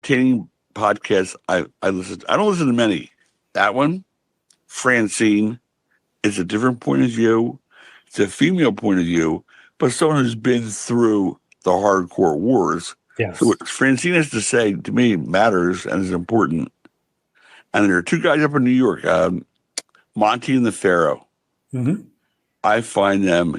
entertaining podcasts I listen to. I don't listen to many. That one, Francine, is a different point of view. It's a female point of view, but someone who's been through the hardcore wars. Yes. So what Francine has to say to me matters and is important. And there are two guys up in New York, Monty and the Pharaoh. Mm-hmm. I find them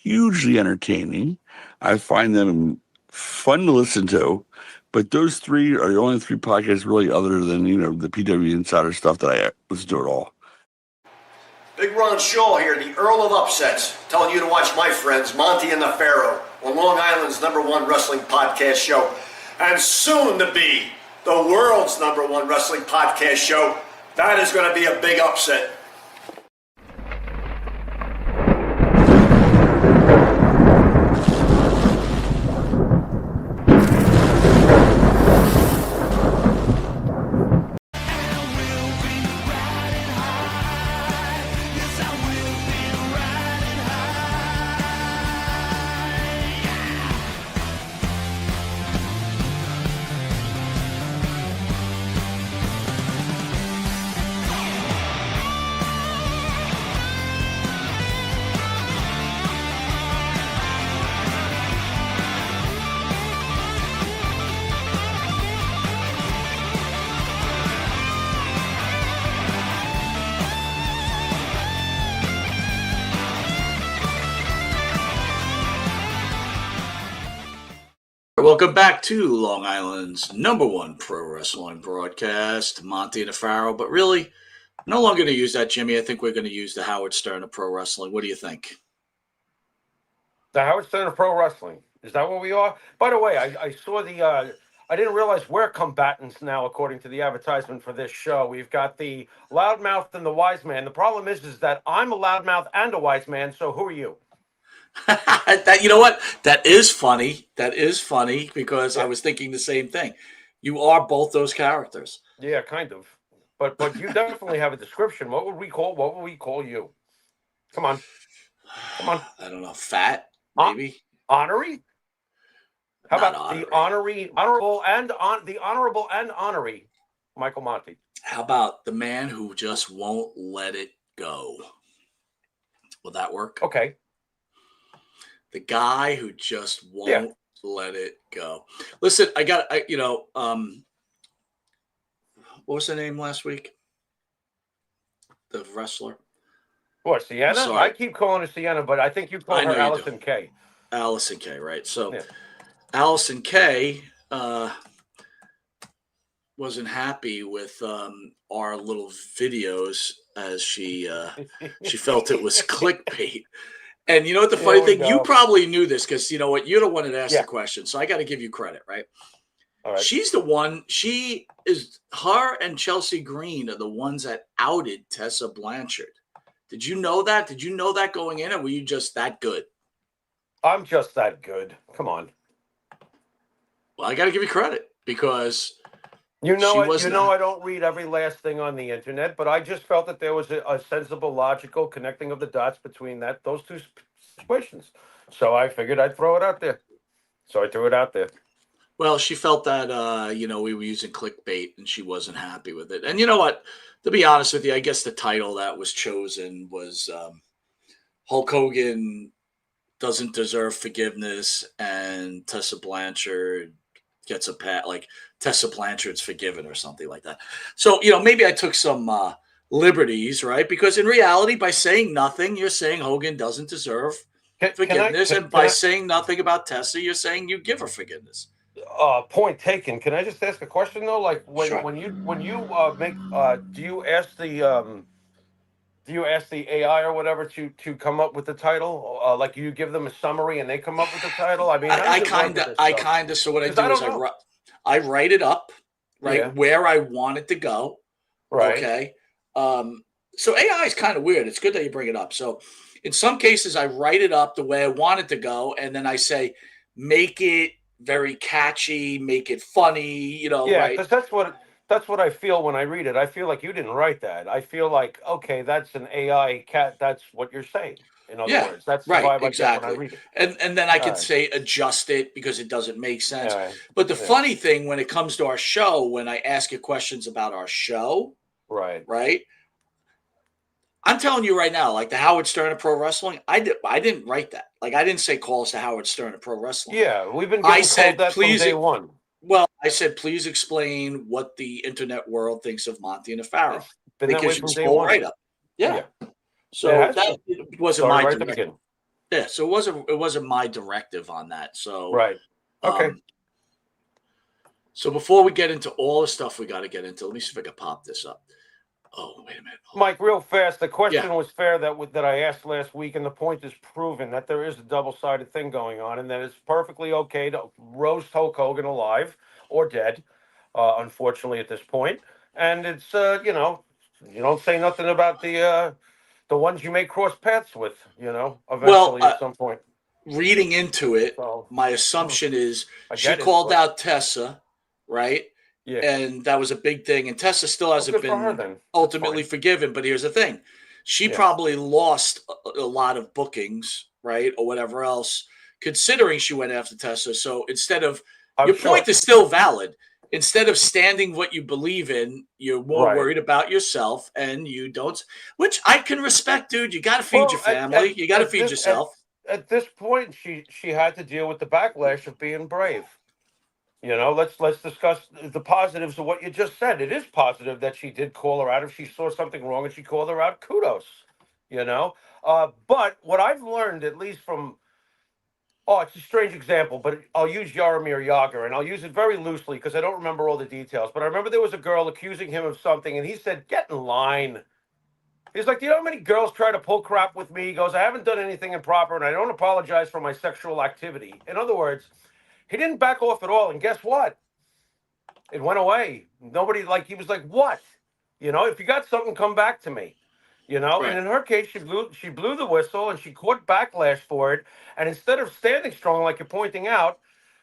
hugely entertaining. I find them fun to listen to. But those three are the only three podcasts really other than, the PW Insider stuff that I listen to at all. Big Ron Shaw here, the Earl of Upsets, telling you to watch my friends, Monty and the Pharaoh, on Long Island's #1 wrestling podcast show, and soon to be the world's #1 wrestling podcast show. That is going to be a big upset. Welcome back to Long Island's #1 pro wrestling broadcast, Monty and the Pharaoh. But really, no longer going to use that, Jimmy. I think we're going to use the Howard Stern of pro wrestling. What do you think? The Howard Stern of pro wrestling. Is that what we are? By the way, I saw the. I didn't realize we're combatants now, according to the advertisement for this show. We've got the loudmouth and the wise man. The problem is that I'm a loudmouth and a wise man. So who are you? You know what? That is funny. That is funny because I was thinking the same thing. You are both those characters. Yeah, kind of. But you definitely have a description. What would we call you? Come on. I don't know. Fat, maybe. Honorary? How Not about honorary. the honorable and honorary Michael Monty? How about the man who just won't let it go? Will that work? Okay. The guy who just won't let it go. Listen, what was her name last week? The wrestler. What, Sienna? I keep calling her Sienna, but I think you call her Allison Kay. Allison Kay, right? So Allison Kay wasn't happy with our little videos as she felt it was clickbait. And you know what the funny thing? You probably knew this because you know what? You're the one that asked the question. So I got to give you credit, right? All right? She's the one. Her and Chelsea Green are the ones that outed Tessa Blanchard. Did you know that? Did you know that going in, or were you just that good? I'm just that good. Come on. Well, I got to give you credit because I don't read every last thing on the internet, but I just felt that there was a sensible, logical connecting of the dots between those two situations. So I figured I'd throw it out there. So I threw it out there. Well, she felt that we were using clickbait, and she wasn't happy with it. And you know what? To be honest with you, I guess the title that was chosen was Hulk Hogan doesn't deserve forgiveness, and Tessa Blanchard gets a pat, like Tessa Blanchard's forgiven or something like that. So, maybe I took some liberties, right? Because in reality, by saying nothing, you're saying Hogan doesn't deserve forgiveness. And by saying nothing about Tessa, you're saying you give her forgiveness. Point taken. Can I just ask a question though? Like Sure. when you do you ask the AI or whatever to come up with the title? Like you give them a summary and they come up with the title? I mean, so what I do is I write it up, right, where I want it to go. Right. Okay. So AI is kind of weird. It's good that you bring it up. So in some cases, I write it up the way I want it to go. And then I say, make it very catchy, make it funny, right? Because that's what I feel when I read it. I feel like you didn't write that. I feel like, okay, that's an AI cat. That's what you're saying. In other Yeah, words, that's the right, vibe I get when I exactly. read it. And then I All could right. say adjust it because it doesn't make sense. Yeah. But the Yeah. funny thing when it comes to our show, when I ask you questions about our show, Right. right? I'm telling you right now, like the Howard Stern of pro wrestling, I didn't write that. Like I didn't say call us to Howard Stern of pro wrestling. Yeah. We've been I getting told said that from please day one. well, I said please explain what the internet world thinks of Monty and the Pharaoh It's been that way because you from day stole one. right up. Yeah. Yeah. It So has that been. it wasn't Started my right at the direct. beginning. Yeah, so it wasn't my directive on that. Right. Okay. Um so before we get into all the stuff we got to get into, let me see if I can pop this up. Oh, wait a minute. Hold on. Mike, real fast, the Yeah. question was fair that I asked last week, and the point is proven that there is a double-sided thing going on, and that it's perfectly okay to roast Hulk Hogan alive or dead, unfortunately at this point. And it's you don't say nothing about the ones you may cross paths with, Well, eventually at some point. reading into it, So my assumption is I she get it, called but out Tessa, right? yeah, And that was a big thing. And Tessa still well, hasn't good for her been then. That's ultimately fine. forgiven. But here's the thing: she Yeah, probably lost a lot of bookings, right, or whatever else, considering she went after Tessa. So instead of I'm your point sure. is still valid. Instead of standing what you believe in, you're more Right. worried about yourself, and you don't. Which I can respect, dude. You got to feed your Well, at, family. at, You got to at feed this at, yourself. at this point, she had to deal with the backlash of being brave. Let's discuss the positives of what you just said. It is positive that she did call her out if she saw something wrong and she called her out. Kudos, you know. But what I've learned, at least from it's a strange example, but I'll use Yaromir Yager, and I'll use it very loosely because I don't remember all the details. But I remember there was a girl accusing him of something, and he said, "Get in line." He's like, "Do you know how many girls try to pull crap with me?" He goes, "I haven't done anything improper, and I don't apologize for my sexual activity." In other words, he didn't back off at all. And guess what? It went away. Nobody he was like, "What? If you got something, come back to me." And Right. in her case, she blew the whistle and she caught backlash for it. And instead of standing strong, like you're pointing out,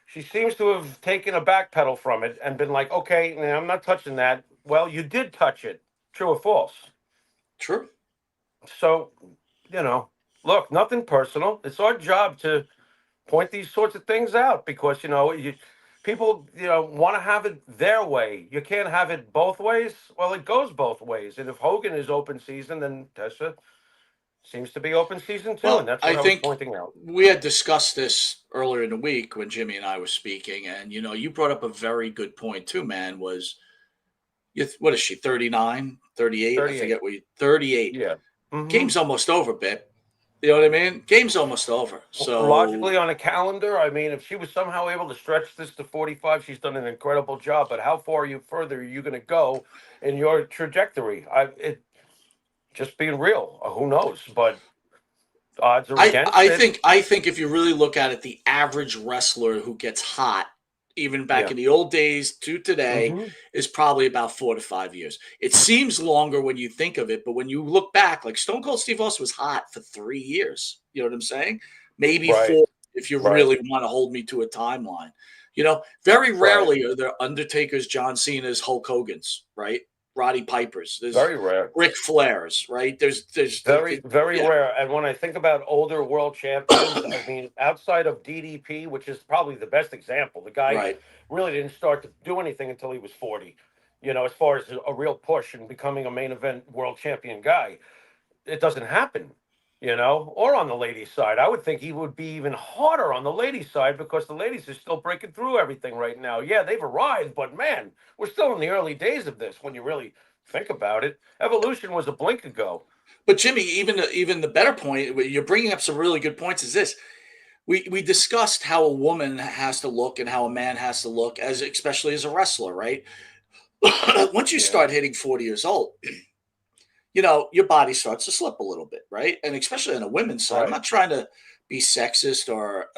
she seems to have taken a back pedal from it and been like, "Okay, nah, I'm not touching that." Well, you did touch it. True or false? True. So, look, nothing personal. It's our job to point these sorts of things out because people want to have it their way. You can't have it both ways. Well, it goes both ways. And if Hogan is open season, then Tessa seems to be open season too, and Well, that's I what I was think pointing out. we had discussed this earlier in the week when Jimmy and I were speaking, and you brought up a very good point too, man. What is she, 39, 38? I 38. forget what 38. Yeah. Hmm. Game's almost over, bit. You know what I mean? Game's almost over. So Logically, on a calendar, I mean, if she was somehow able to stretch this to 45, she's done an incredible job. But how far further are you going to go in your trajectory? Just being real, who knows? But odds are I against I it. think I think if you really look at it, the average wrestler who gets hot, even back Yeah. in the old days to today, Hmm. is probably about 4 to 5 years. It seems longer when you think of it, but when you look back, like Stone Cold Steve Austin was hot for 3 years. You know what I'm saying? Maybe Right. four if you Right. really want to hold me to a timeline. Very Right. rarely are there Undertakers, John Cena's, Hulk Hogan's, right? Roddy Piper's. There's Very rare. Ric Flair's, right? Very, very Yeah, rare. And when I think about older world champions, I mean, outside of DDP, which is probably the best example, the guy right. really didn't start to do anything until he was 40, as far as a real push and becoming a main event world champion guy. It doesn't happen, or on the ladies' side. I would think he would be even harder on the ladies' side because the ladies are still breaking through everything right now. Yeah, they've arrived, but man, we're still in the early days of this when you really think about it. Evolution was a blink ago. But Jimmy, even the better point, you're bringing up some really good points. Is this we discussed how a woman has to look and how a man has to look, as especially as a wrestler, right? Once you Yeah. start hitting 40 years old, your body starts to slip a little bit, right? And especially on the women's side, I'm Right. not trying to be sexist or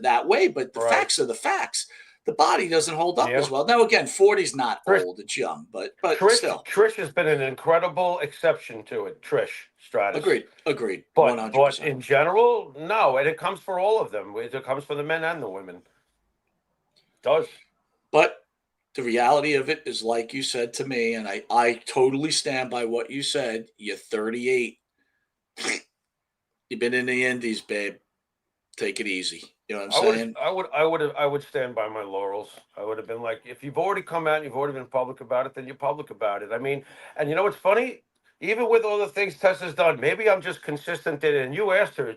that way, but the Right. facts are the facts. The body doesn't hold up Yeah. as well. Now, again, 40 is not Trish, old; it's young, but Trish, still, Trish has been an incredible exception to it. Trish Stratus. agreed, one But hundred but percent. in general, no, and it comes for all of them. It comes for the men and the women. It does. But the reality of it is, like you said to me, and I totally stand by what you said. You're 38. You've been in the Indies, babe. Take it easy. You know what I'm saying? I would stand by my laurels. I would have been like, if you've already come out and you've already been public about it, then you're public about it. I mean, and you know what's funny? Even with all the things Tessa's done, maybe I'm just consistent in it. And you asked her,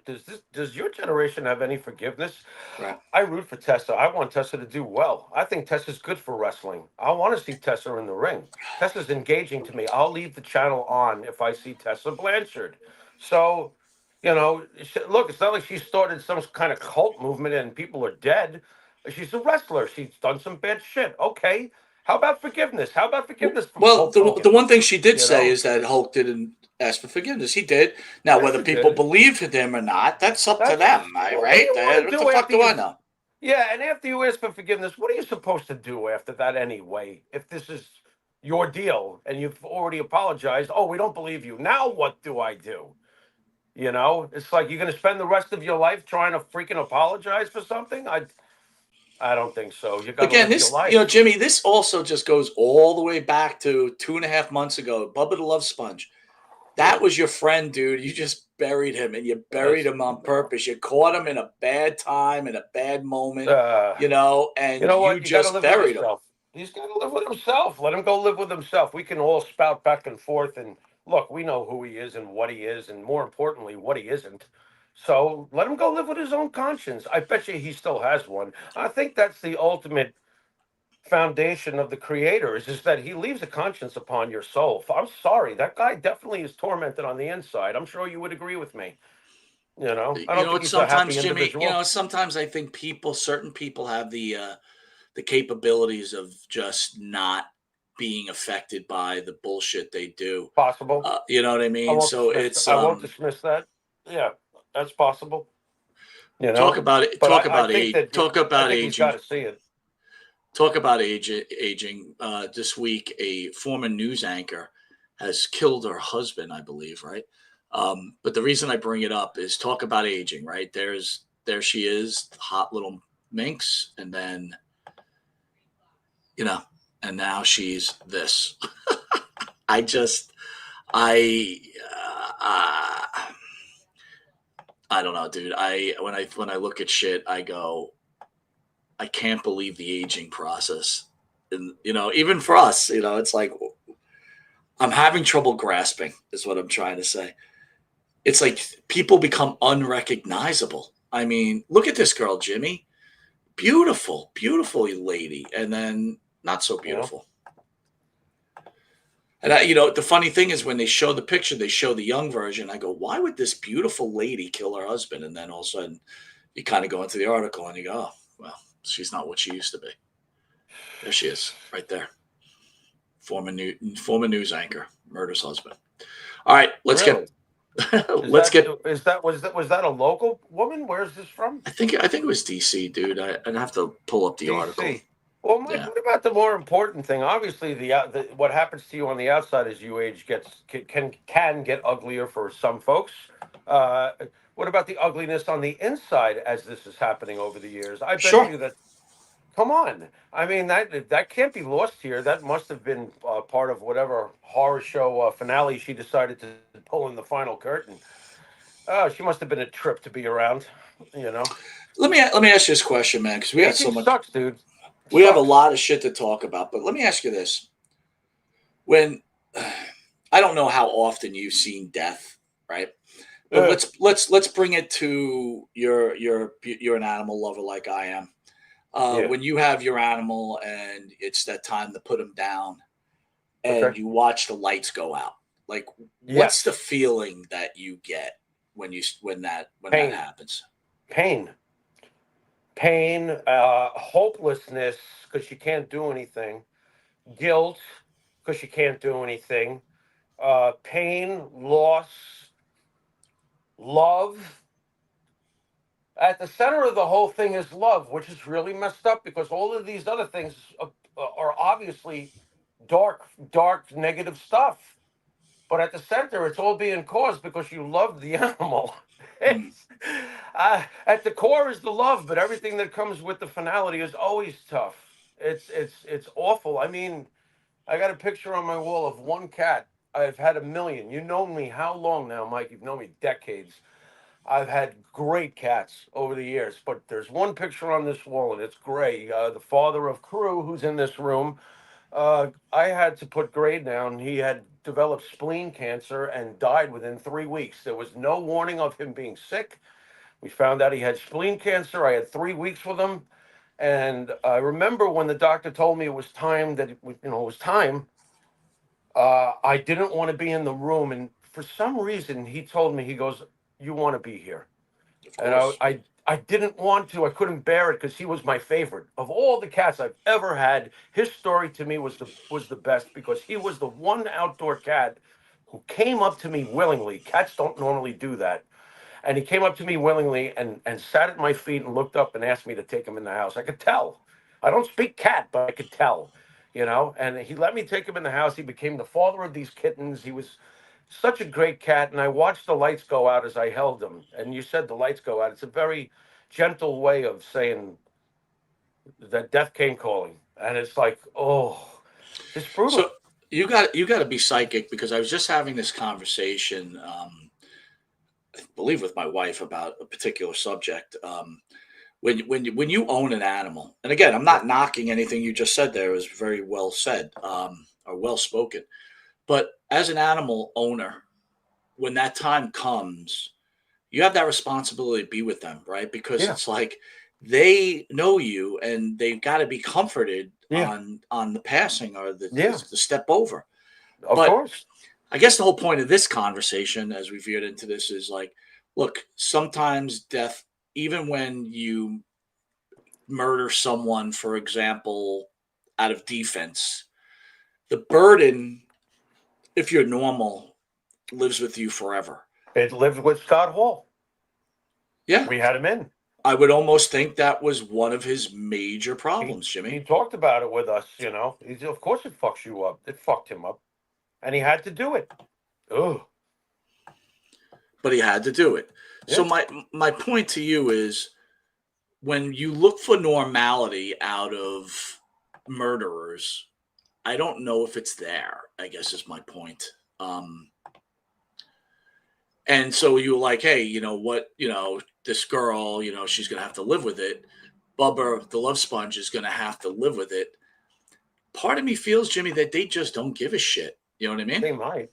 does your generation have any forgiveness? Right. I root for Tessa. I want Tessa to do well. I think Tessa's good for wrestling. I want to see Tessa in the ring. Tessa's engaging to me. I'll leave the channel on if I see Tessa Blanchard. So, look, it's not like she started some kind of cult movement and people are dead. She's a wrestler. She's done some bad shit. Okay. How about forgiveness? How about forgiveness from Well, Hulk the Hogan? one thing she did You say know? is that Hulk didn't ask for forgiveness. He did. Now, Yes, whether he people did. believe him or not, that's up to That's them, what do right? you want to What the do fuck after do I you've know? Yeah, and after you ask for forgiveness, what are you supposed to do after that anyway? If this is your deal and you've already apologized, oh, we don't believe you. Now what do I do? It's like you're going to spend the rest of your life trying to freaking apologize for something? I don't think so. You got to Again, live your this, life. Jimmy, this also just goes all the way back to 2.5 months ago. Bubba the Love Sponge. That was your friend, dude. You just buried him, and you buried That's, him on purpose. You caught him in a bad time, in a bad moment, uh, you and know you what? You got to just live with buried him. yourself. He's got to live with himself. Let him go live with himself. We can all spout back and forth. And look, we know who he is and what he is, and more importantly, what he isn't. So let him go live with his own conscience. I bet you he still has one. I think that's the ultimate foundation of the creator is that he leaves a conscience upon your soul. I'm sorry, that guy definitely is tormented on the inside. I'm sure you would agree with me. I don't think he's a Sometimes, happy Jimmy, individual. sometimes I think certain people have the capabilities of just not being affected by the bullshit they do. Possible. You know what I I mean? won't So dismiss. it's I won't dismiss that. Yeah, that's possible. talk about it. But Talk I about think age. that Talk I about think he's got aging. to see it. Talk about aging. This week, a former news anchor has killed her husband, I believe, right? But the reason I bring it up is talk about aging, right? There she is, hot little minx, and then you know, and now she's this. I just, I, I don't know, dude. When I look at shit, I go, I can't believe the aging process, and even for us, it's like I'm having trouble grasping. Is what I'm trying to say. It's like people become unrecognizable. I mean, look at this girl, Jimmy. Beautiful, beautiful lady, and then not so You know. beautiful. And the funny thing is when they show the picture, they show the young version. I go, why would this beautiful lady kill her husband? And then all of a sudden, you kind of go into the article and you go, oh, well, she's not what she used to be. There she is, right there. Former news anchor murders husband. All right, let's Really? get let's get. Was that a local woman? Where's this from? I think it was DC, dude. I'd have to pull up the article. DC. Well, Mike, Yeah, what about the more important thing? Obviously, the what happens to you on the outside as you age can get uglier for some folks. Uh, what about the ugliness on the inside as this is happening over the years? I bet sure. you that. Come on, I mean that can't be lost here. That must have been part of whatever horror show finale she decided to pull in the final curtain. Oh, she must have been a trip to be around. You know, Let me ask you this question, man, because we got so aging much. sucks, dude. It We have a sucks. lot of shit to talk about, but let me ask you this: when I don't know how often you've seen death, right? But Uh, let's bring it to you're an animal lover like I am. yeah. When you have your animal and it's that time to put them down, and Okay. you watch the lights go out, like what's the Yes. feeling that you get when that Pain. happens? Pain. Pain. Hopelessness because you can't do anything. Guilt because you can't do anything. Pain. Loss. Love. At the center of the whole thing is love, which is really messed up because all of these other things are obviously dark, negative stuff. But at the center, it's all being caused because you love the animal. Hmm. It's, at the core is the love, but everything that comes with the finality is always tough. It's awful. I mean, I got a picture on my wall of one cat. I've had a million. You know me how long now, Mike? You've known me decades. I've had great cats over the years, but there's one picture on this wall, and it's Gray, the father of Crew, who's in this room. I had to put Gray down. He had developed spleen cancer and died within 3 weeks. There was no warning of him being sick. We found out he had spleen cancer. I had 3 weeks with him. And I remember when the doctor told me it was time that, it was time, I didn't want to be in the room. And for some reason, he told me, he goes, "You want to be here." Of And course. I didn't want to. I couldn't bear it because he was my favorite of all the cats I've ever had. His story to me was the best because he was the one outdoor cat who came up to me willingly. Cats don't normally do that. And he came up to me willingly and sat at my feet and looked up and asked me to take him in the house. I could tell. I don't speak cat, but I could tell, And he let me take him in the house. He became the father of these kittens. He was such a great cat. And I watched the lights go out as I held him. And you said the lights go out. It's a very gentle way of saying that death came calling. And it's like, oh, it's brutal. So you got to be psychic because I was just having this conversation, I believe, with my wife about a particular subject. When you own an animal, and again, I'm not knocking anything you just said there. It was very well said, or well spoken. But as an animal owner, when that time comes, you have that responsibility to be with them, right? Because Yeah. it's like they know you and they've got to be comforted Yeah. on the passing or Yeah. the step over. Of But course. I guess the whole point of this conversation, as we veered into this, is like, look, sometimes death, even when you murder someone, for example, out of defense, the burden, if you're normal, lives with you forever. It lived with Scott Hall. Yeah. We had him in. I would almost think that was one of his major He problems, he Jimmy. talked about it with us. Of course it fucks you up. It fucked him up. And he had to do it. Oh, But he had to do it. So yeah. my point to you is when you look for normality out of murderers, I don't know if it's there, I guess is my point. And so you were like, hey, you know what, this girl, she's gonna have to live with it. Bubba, the love sponge, is gonna have to live with it. Part of me feels, Jimmy, that they just don't give a shit. You know what I mean? They might.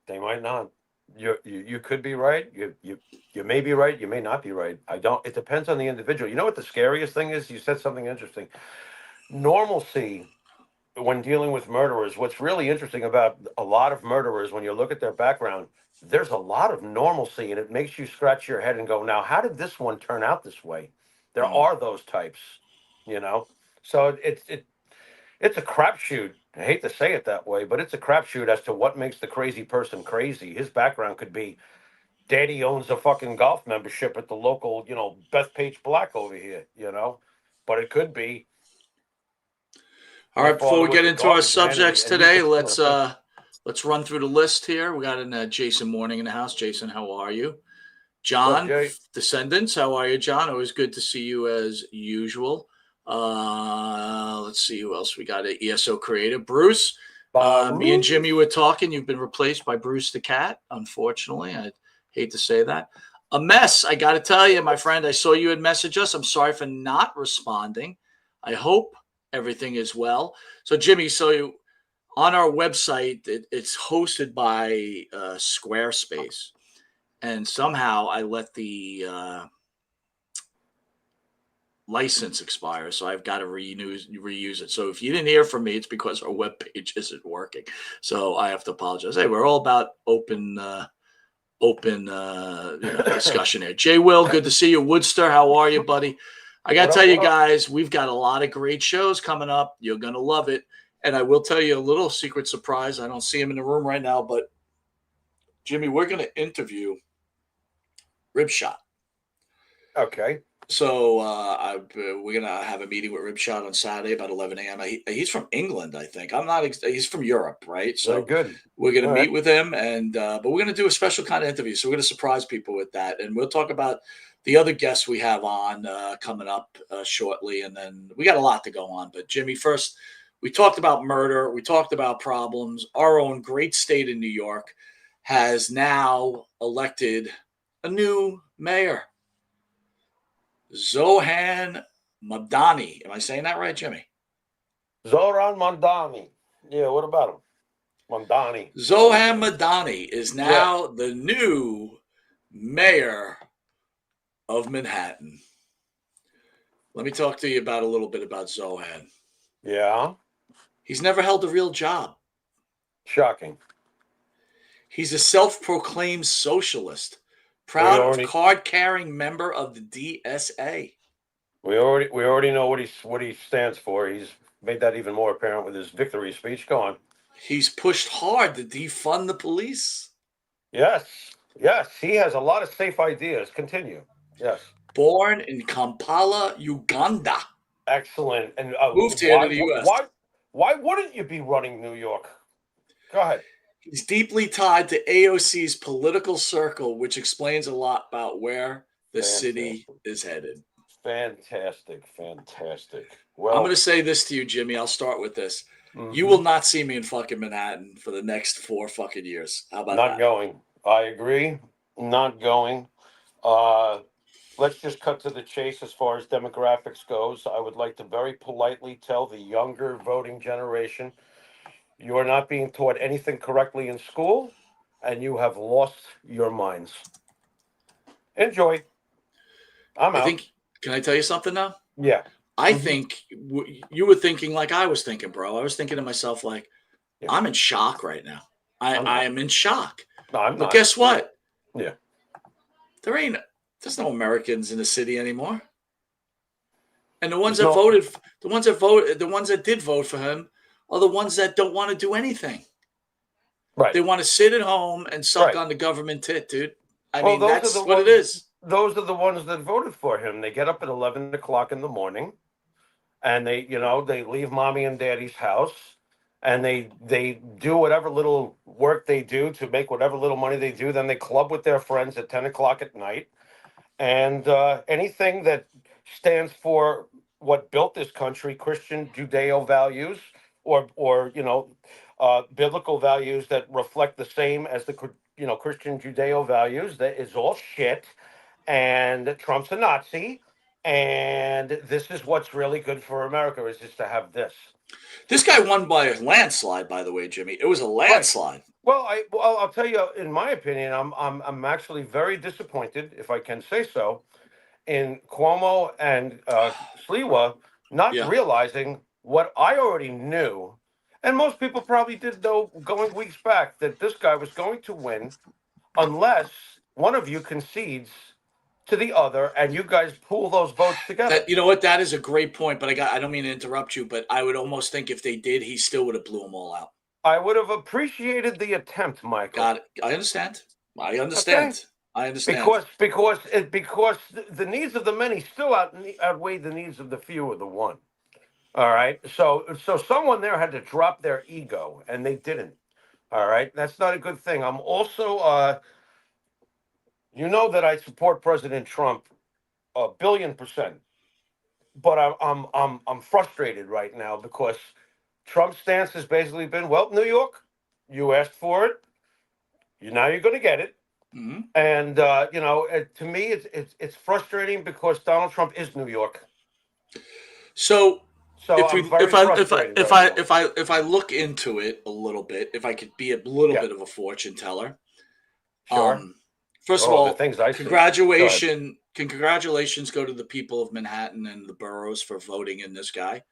They might not. You could be right. You may be right. You may not be right. I don't. It depends on the individual. You know what the scariest thing is? You said something interesting. Normalcy when dealing with murderers. What's really interesting about a lot of murderers, when you look at their background, there's a lot of normalcy, and it makes you scratch your head and go, "Now, how did this one turn out this way?" There Mm. are those types, you know. So it's a crapshoot. I hate to say it that way, but it's a crapshoot as to what makes the crazy person crazy. His background could be daddy owns a fucking golf membership at the local, Bethpage Black over here. But it could be All my right, before father we was get a into our garbage man, subjects and you today, could, let's run through the list here. We got an Jason Morning in the house. Jason, how are you? what's up, John Jay? Descendants, how are you, John? Always good to see you as usual. Let's see who else we got. ESO Creative, Bruce. Me and Jimmy were talking. You've been replaced by Bruce the Cat, unfortunately. I hate to say that. A mess. I got to tell you, my friend, I saw you had messaged us. I'm sorry for not responding. I hope everything is well. So, Jimmy, on our website, it's hosted by Squarespace. And somehow I let the license expire, so I've got to reuse it. So if you didn't hear from me, it's because our webpage isn't working. So I have to apologize. Hey, we're all about open discussion here. Jay Will, good to see you. Woodster, how are you, buddy? I got to tell you guys, we've got a lot of great shows coming up. You're going to love it. And I will tell you a little secret surprise. I don't see him in the room right now, but Jimmy, we're going to interview Ribshot. Okay. So we're gonna have a meeting with Ribshot on Saturday about 11 a.m. He's from England, I think. He's from Europe, right? So very good. We're gonna All meet right. with him, and but we're gonna do a special kind of interview. So we're gonna surprise people with that, and we'll talk about the other guests we have on coming up shortly, and then we got a lot to go on. But Jimmy, first, we talked about murder, we talked about problems. Our own great state in New York has now elected a new mayor, Zohan Madani. Am I saying that right, Jimmy? Zoran Mondani. Yeah, what about him? Mondani. Zohan Madani is Yeah. now the new mayor of Manhattan. Let me talk to you about a little bit about Zohan. Yeah. He's never held a real job. Shocking. He's a self-proclaimed socialist, proud of card-carrying member of the DSA. We already know what he stands for. He's made that even more apparent with his victory speech. Go on. He's pushed hard to defund the police. Yes. He has a lot of safe ideas. Continue. Yes. Born in Kampala, Uganda. Excellent. And moved here to the U.S. Why wouldn't you be running New York? Go ahead. He's deeply tied to AOC's political circle, which explains a lot about where the city is headed. Fantastic. Well, I'm going to say this to you, Jimmy. I'll start with this. Mm-hmm. You will not see me in fucking Manhattan for the next 4 fucking years. How about that? Not going. I agree. Not going. Let's just cut to the chase as far as demographics goes. I would like to very politely tell the younger voting generation, you are not being taught anything correctly in school, and you have lost your minds. Enjoy. I'm out. Can I tell you something now? Yeah. I think you were thinking like I was thinking, bro. I was thinking to myself, like, I'm in shock right now. I am in shock. No, I'm not. But guess what? Yeah. There's no Americans in the city anymore. And the ones that did vote for him are the ones that don't want to do anything. Right. They want to sit at home and suck on the government tit, dude. I mean, that's what it is. Those are the ones that voted for him. They get up at 11 o'clock in the morning, and they leave mommy and daddy's house, and they do whatever little work they do to make whatever little money they do. Then they club with their friends at 10 o'clock at night. And anything that stands for what built this country, Christian Judeo values, or biblical values that reflect the same as the Christian Judeo values, that is all shit. And Trump's a Nazi, and this is what's really good for America, is just to have this. This guy won by a landslide, by the way, Jimmy. It was a landslide. Right. Well, I'll tell you, in my opinion, I'm actually very disappointed, if I can say so, in Cuomo and Sliwa not realizing what I already knew, and most people probably did know going weeks back, that this guy was going to win unless one of you concedes to the other, and you guys pool those votes together. You know what? That is a great point, but I don't mean to interrupt you, but I would almost think if they did, he still would have blew them all out. I would have appreciated the attempt, Michael. Got it. I understand. Okay. I understand. Because the needs of the many still outweigh the needs of the few or the one. All right. So someone there had to drop their ego, and they didn't. All right. That's not a good thing. I'm also you know that I support President Trump 1,000,000,000%, but I'm frustrated right now because Trump's stance has basically been, well, New York, you asked for it, now you're going to get it, and to me it's frustrating because Donald Trump is New York. So if I look into it a little bit, if I could be a little bit of a fortune teller, sure. First of all, congratulations go to the people of Manhattan and the boroughs for voting in this guy.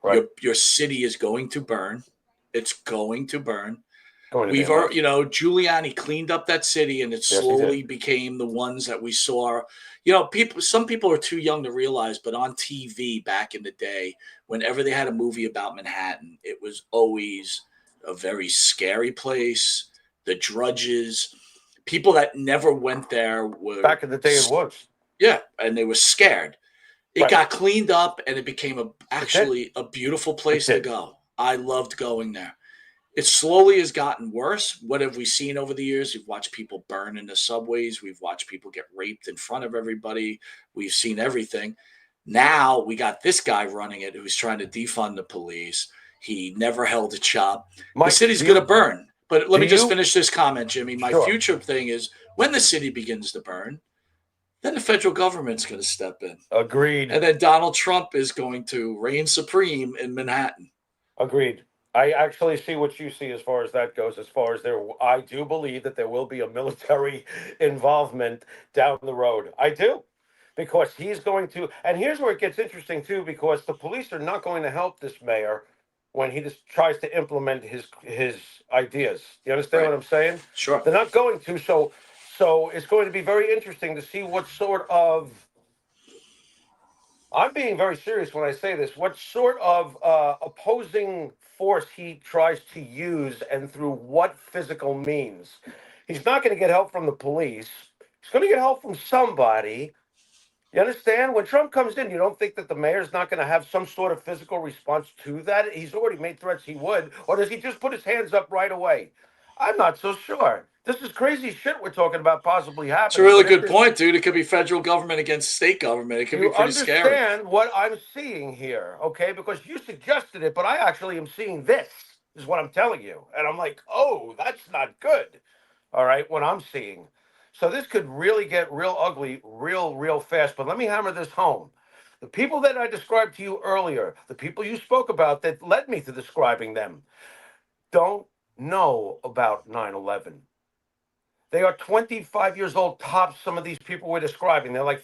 Right. Your city is going to burn. It's going to burn. Giuliani cleaned up that city, and it slowly became the ones that we saw. Some people are too young to realize, but on TV back in the day, whenever they had a movie about Manhattan, it was always a very scary place. The Drudges. People that never went there were back in the day. It was, and they were scared. It got cleaned up, and it became actually a beautiful place to go. I loved going there. It slowly has gotten worse. What have we seen over the years? We've watched people burn in the subways. We've watched people get raped in front of everybody. We've seen everything. Now we got this guy running it who's trying to defund the police. He never held a chop. The city's going to burn. But let me just finish this comment, Jimmy. My future thing is, When the city begins to burn, then the federal government's going to step in. Agreed. And then Donald Trump is going to reign supreme in Manhattan. Agreed. I actually see what you see as far as that goes. As far as I do believe that there will be a military involvement down the road. I do, because he's going to. And here's where it gets interesting too, because the police are not going to help this mayor when he just tries to implement his ideas. You understand Right. what I'm saying? Sure. They're not going to. So it's going to be very interesting to see what sort of. I'm being very serious when I say this. What sort of opposing force he tries to use and through what physical means? He's not going to get help from the police. He's going to get help from somebody. You understand? When Trump comes in, you don't think that the mayor's not going to have some sort of physical response to that? He's already made threats he would. Or does he just put his hands up right away? I'm not so sure. This is crazy shit we're talking about possibly happening. It's a really But good point, dude. It could be federal government against state government. It could be pretty scary. You understand what I'm seeing here, okay? Because you suggested it, but I actually am seeing this, is what I'm telling you. And I'm like, oh, that's not good. All right, what I'm seeing. So this could really get real ugly real fast. But let me hammer this home. The people that I described to you earlier, the people you spoke about that led me to describing them, don't know about 9/11. They are 25 years old tops. Some of these people we're describing, they're like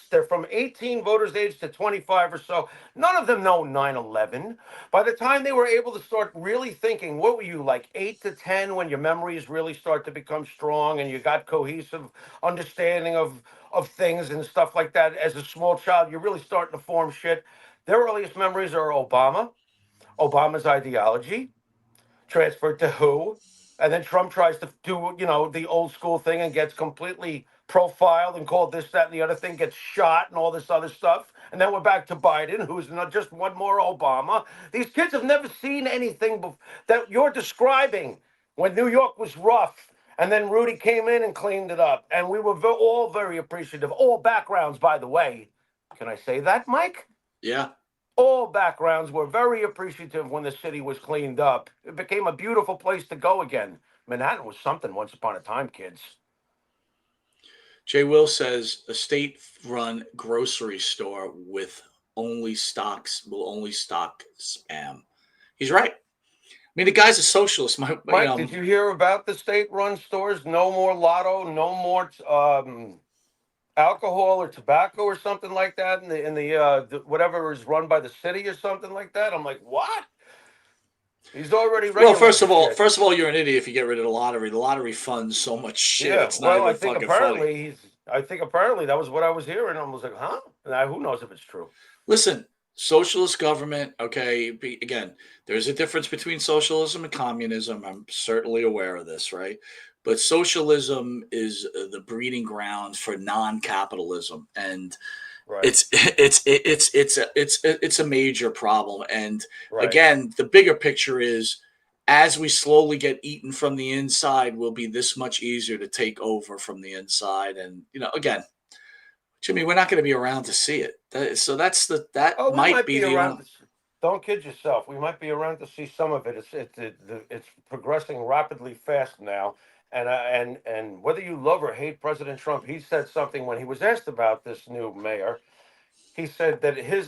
they're from 18 voters age to 25 or so. None of them know 9/11. By the time they were able to start really thinking, what were you, like 8 to 10, when your memories really start to become strong and you got cohesive understanding of things and stuff like that? As a small child, you're really starting to form shit. Their earliest memories are Obama's ideology, transferred to who, and then Trump tries to do, the old school thing and gets completely profiled and called this, that, and the other thing, gets shot and all this other stuff. And then we're back to Biden, who's not just one more Obama. These kids have never seen anything that you're describing when New York was rough. And then Rudy came in and cleaned it up. And we were all very appreciative. All backgrounds, by the way. Can I say that, Mike? Yeah. All backgrounds were very appreciative when the city was cleaned up. It became a beautiful place to go again. Manhattan was something once upon a time, kids. Jay Will says a state-run grocery store will only stock spam. He's right. I mean, the guy's a socialist. Mike, did you hear about the state-run stores? No more lotto, no more alcohol or tobacco or something like that in the whatever is run by the city or something like that. I'm like, what? He's already well. First of all, you're an idiot if you get rid of the lottery. The lottery funds so much shit. Yeah, it's not even I think fucking apparently funny. I think apparently that was what I was hearing. I was like, huh? Now, who knows if it's true? Listen, socialist government. Okay, again, there's a difference between socialism and communism. I'm certainly aware of this, right? But socialism is the breeding ground for non-capitalism, and right. it's a major problem. And again, the bigger picture is, as we slowly get eaten from the inside, will be this much easier to take over from the inside. And again, Jimmy, we're not going to be around to see it. So that might be the around. Don't kid yourself. We might be around to see some of it. It's progressing rapidly fast now. And whether you love or hate President Trump, he said something when he was asked about this new mayor. He said that his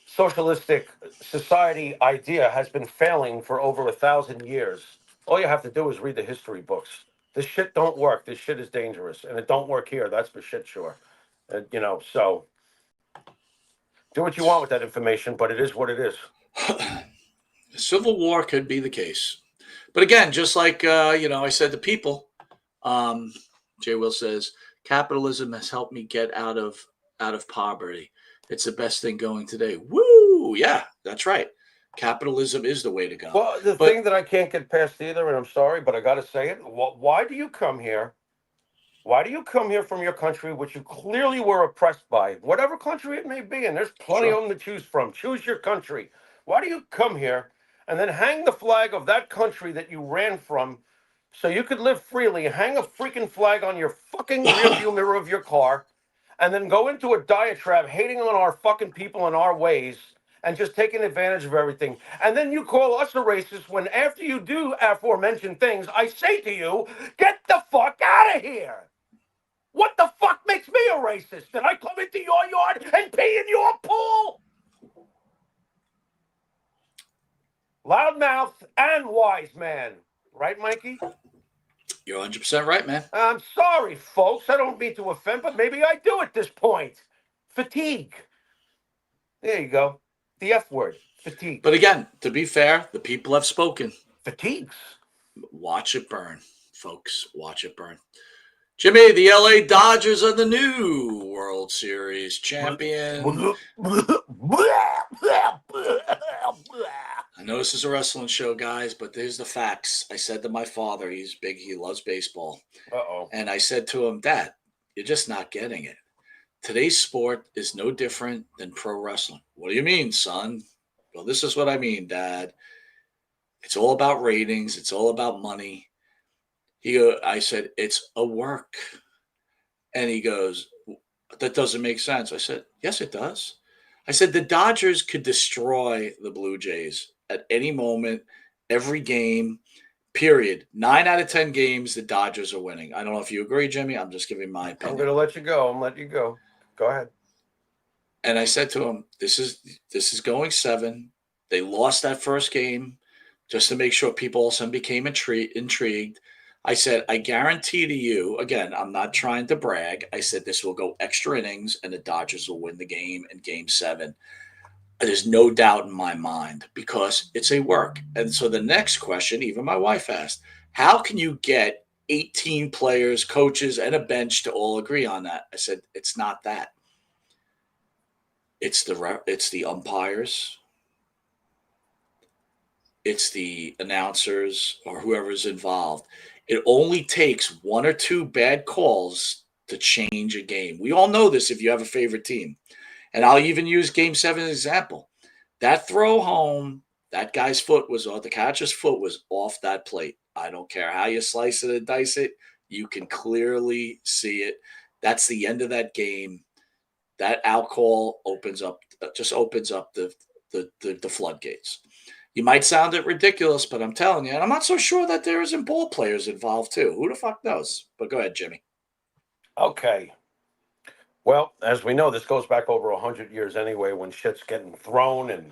socialistic society idea has been failing for over 1,000 years. All you have to do is read the history books. This shit don't work. This shit is dangerous, and it don't work here. That's for shit sure. So do what you want with that information, but it is what it is. Civil war could be the case. But again, just like I said to people, Jay Will says, capitalism has helped me get out of poverty. It's the best thing going today. Woo! Yeah, that's right. Capitalism is the way to go. Well, the thing that I can't get past either, and I'm sorry, but I got to say it. Why do you come here? Why do you come here from your country, which you clearly were oppressed by, whatever country it may be, and there's plenty of them to choose from. Choose your country. Why do you come here and then hang the flag of that country that you ran from so you could live freely? Hang a freaking flag on your fucking rearview mirror of your car and then go into a diatribe hating on our fucking people and our ways and just taking advantage of everything. And then you call us a racist when after you do aforementioned things, I say to you, get the fuck out of here. What the fuck makes me a racist? Did I come into your yard and pee in your pool? Loudmouth and wise man. Right, Mikey? You're 100% right, man. I'm sorry, folks. I don't mean to offend, but maybe I do at this point. Fatigue. There you go. The F word. Fatigue. But again, to be fair, the people have spoken. Fatigues. Watch it burn, folks. Watch it burn. Jimmy, the LA Dodgers are the new World Series champion. I know this is a wrestling show, guys, but there's the facts. I said to my father, he's big, he loves baseball. Uh-oh. And I said to him, Dad, you're just not getting it. Today's sport is no different than pro wrestling. What do you mean, son? Well, this is what I mean, Dad. It's all about ratings. It's all about money. I said, it's a work. And he goes, that doesn't make sense. I said, yes, it does. I said, the Dodgers could destroy the Blue Jays at any moment, every game, period. 9 out of 10 games, the Dodgers are winning. I don't know if you agree, Jimmy. I'm just giving my opinion. I'm going to let you go. I'm letting you go. Go ahead. And I said to him, this is going 7. They lost that first game just to make sure people all of a sudden became intrigued. I said, I guarantee to you, again, I'm not trying to brag. I said, this will go extra innings and the Dodgers will win the game in game 7. There's no doubt in my mind because it's a work. And so the next question, even my wife asked, how can you get 18 players, coaches, and a bench to all agree on that? I said, it's not that. It's the umpires. It's the announcers or whoever's involved. It only takes 1 or 2 bad calls to change a game. We all know this if you have a favorite team. And I'll even use game 7 as an example. That throw home, that guy's foot was off, the catcher's foot was off that plate. I don't care how you slice it and dice it. You can clearly see it. That's the end of that game. That out call opens up the floodgates. You might sound it ridiculous, but I'm telling you, and I'm not so sure that there isn't ball players involved too. Who the fuck knows? But go ahead, Jimmy. Okay. Well, as we know, this goes back over 100 years anyway when shit's getting thrown and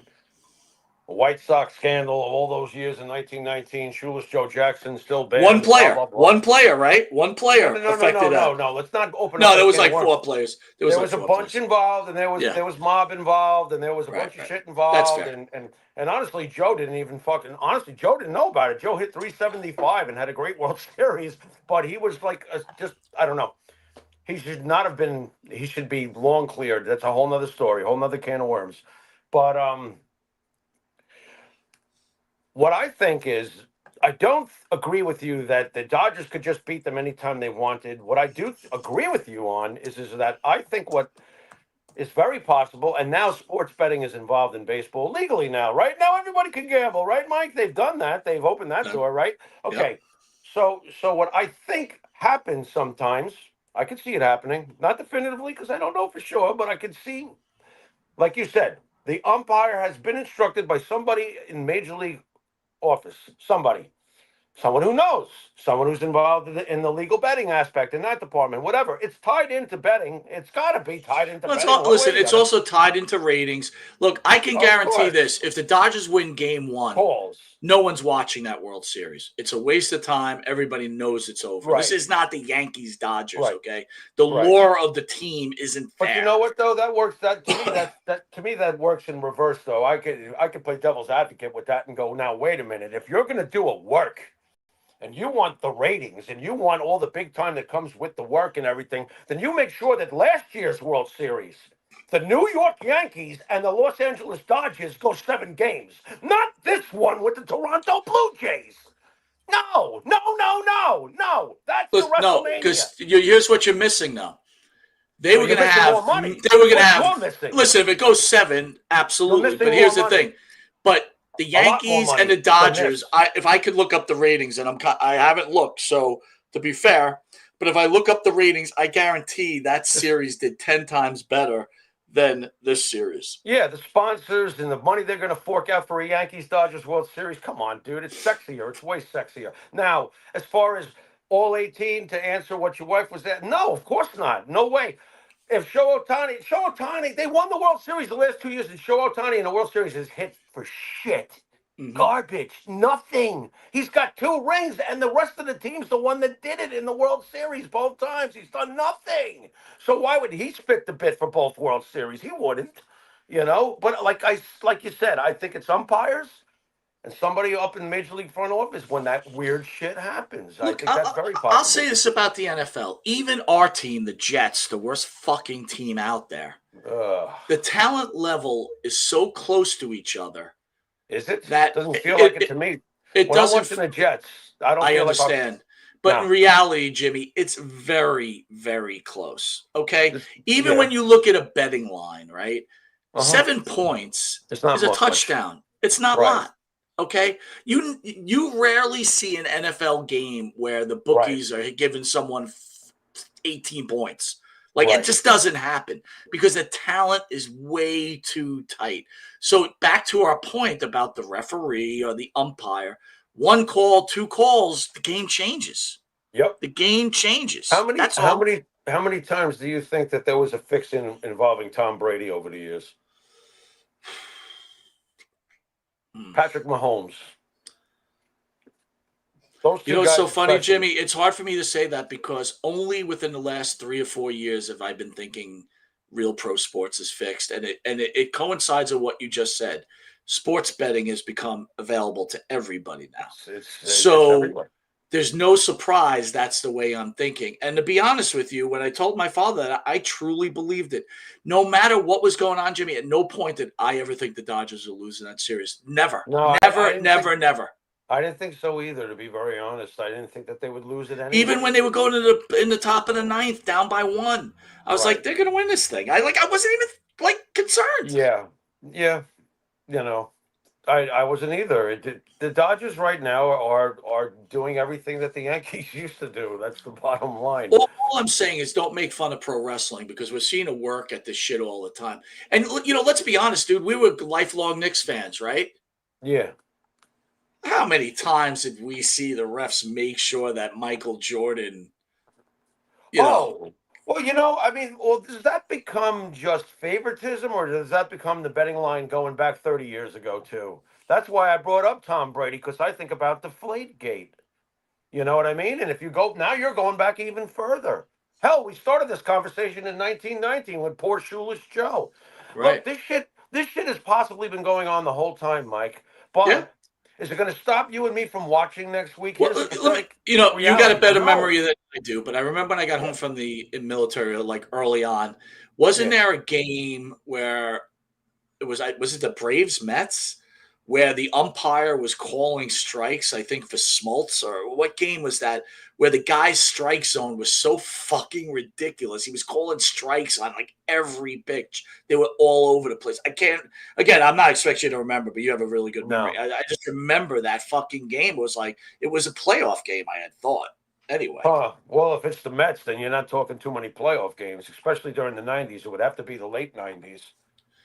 the White Sox scandal of all those years in 1919, Shoeless Joe Jackson still banned. One player. Blah, blah, blah. One player, right? One player affected that. No. Let's not open No, up. there was like 4 players. There was a bunch involved, and there was mob involved, and there was a bunch of shit involved. That's fair. And honestly, Joe didn't even Joe didn't know about it. Joe hit 375 and had a great World Series, but he was like I don't know. He should not have been. He should be long cleared. That's a whole nother story, a whole nother can of worms. But what I think is, I don't agree with you that the Dodgers could just beat them anytime they wanted. What I do agree with you on is that I think what is very possible, and now sports betting is involved in baseball legally now, right? Now everybody can gamble, right, Mike? They've done that. They've opened that door, right? Okay. Yep. So what I think happens sometimes, I can see it happening, not definitively because I don't know for sure, but I can see, like you said, the umpire has been instructed by somebody in Major League office, someone who knows, someone who's involved in the legal betting aspect in that department, whatever. It's tied into betting. It's got to be tied into betting. Listen, it's also tied into ratings. Look, I can guarantee this. If the Dodgers win game 1, no one's watching that World Series. It's a waste of time. Everybody knows it's over. Right. This is not the Yankees-Dodgers, okay? The lore of the team isn't fair. But you know what, though? That works. To me, that works in reverse, though. I could play devil's advocate with that and go, now, wait a minute. If you're going to do a work, and you want the ratings, and you want all the big time that comes with the work and everything, then you make sure that last year's World Series, the New York Yankees and the Los Angeles Dodgers go 7 games. Not this one with the Toronto Blue Jays. No. That's the WrestleMania. No, because here's what you're missing now. They were going to have more money. They were going to have. Listen, if it goes 7, absolutely. But here's the thing. But the Yankees and the Dodgers, if I could look up the ratings, and I haven't looked, so to be fair, but if I look up the ratings, I guarantee that series did 10 times better than this series. Yeah, the sponsors and the money they're going to fork out for a Yankees-Dodgers World Series. Come on, dude. It's sexier. It's way sexier. Now, as far as all 18, to answer what your wife was at, no, of course not. No way. If Shohei Ohtani, they won the World Series the last 2 years, and Shohei Ohtani in the World Series has hit for shit. Garbage. Nothing. He's got 2 rings, and the rest of the team's the one that did it in the World Series both times. He's done nothing. So why would he spit the bit for both World Series? He wouldn't, But like you said, I think it's umpires and somebody up in Major League front office when that weird shit happens. Look, I think that's very possible. I'll say this about the NFL. Even our team, the Jets, the worst fucking team out there, the talent level is so close to each other. Is it? That doesn't feel like it to me. It when doesn't. I'm watching the Jets, I don't. I feel understand, like but in reality, Jimmy, it's very, very close. Okay, even when you look at a betting line, right? 7 points is a touchdown. Much. It's not a lot. Okay, you rarely see an NFL game where the bookies are giving someone 18 points. Like it just doesn't happen because the talent is way too tight. So back to our point about the referee or the umpire, 1 call, 2 calls, the game changes. Yep, the game changes. How many times do you think that there was a fix involving Tom Brady over the years? Patrick Mahomes. It's so funny, Jimmy. It's hard for me to say that because only within the last 3 or 4 years have I been thinking real pro sports is fixed, and it coincides with what you just said. Sports betting has become available to everybody now, so there's no surprise that's the way I'm thinking. And to be honest with you, when I told my father that, I truly believed it. No matter what was going on, Jimmy, at no point did I ever think the Dodgers would lose in that series. Never, never. I didn't think so either, to be very honest. I didn't think that they would lose it anyway. Even when they were going in the top of the 9th, down by 1, I was like, they're going to win this thing. I wasn't even concerned. Yeah. I wasn't either. The Dodgers right now are doing everything that the Yankees used to do. That's the bottom line. All I'm saying is don't make fun of pro wrestling because we're seeing it work at this shit all the time. And let's be honest, dude. We were lifelong Knicks fans, right? Yeah. How many times did we see the refs make sure that Michael Jordan, Well, does that become just favoritism or does that become the betting line going back 30 years ago, too? That's why I brought up Tom Brady, because I think about Deflategate. You know what I mean? And if you go, now you're going back even further. Hell, we started this conversation in 1919 with poor Shoeless Joe. Right. Look, this shit has possibly been going on the whole time, Mike. But is it going to stop you and me from watching next week? Well, you got a better memory than I do, but I remember when I got home from the military, like early on, wasn't there a game where was it the Braves Mets where the umpire was calling strikes, I think for Smoltz, or what game was that, where the guy's strike zone was so fucking ridiculous. He was calling strikes on like every pitch. They were all over the place. I'm not expecting you to remember, but you have a really good memory. I just remember that fucking game. It was a playoff game, I had thought. Anyway. Well, if it's the Mets, then you're not talking too many playoff games, especially during the 90s. It would have to be the late 90s.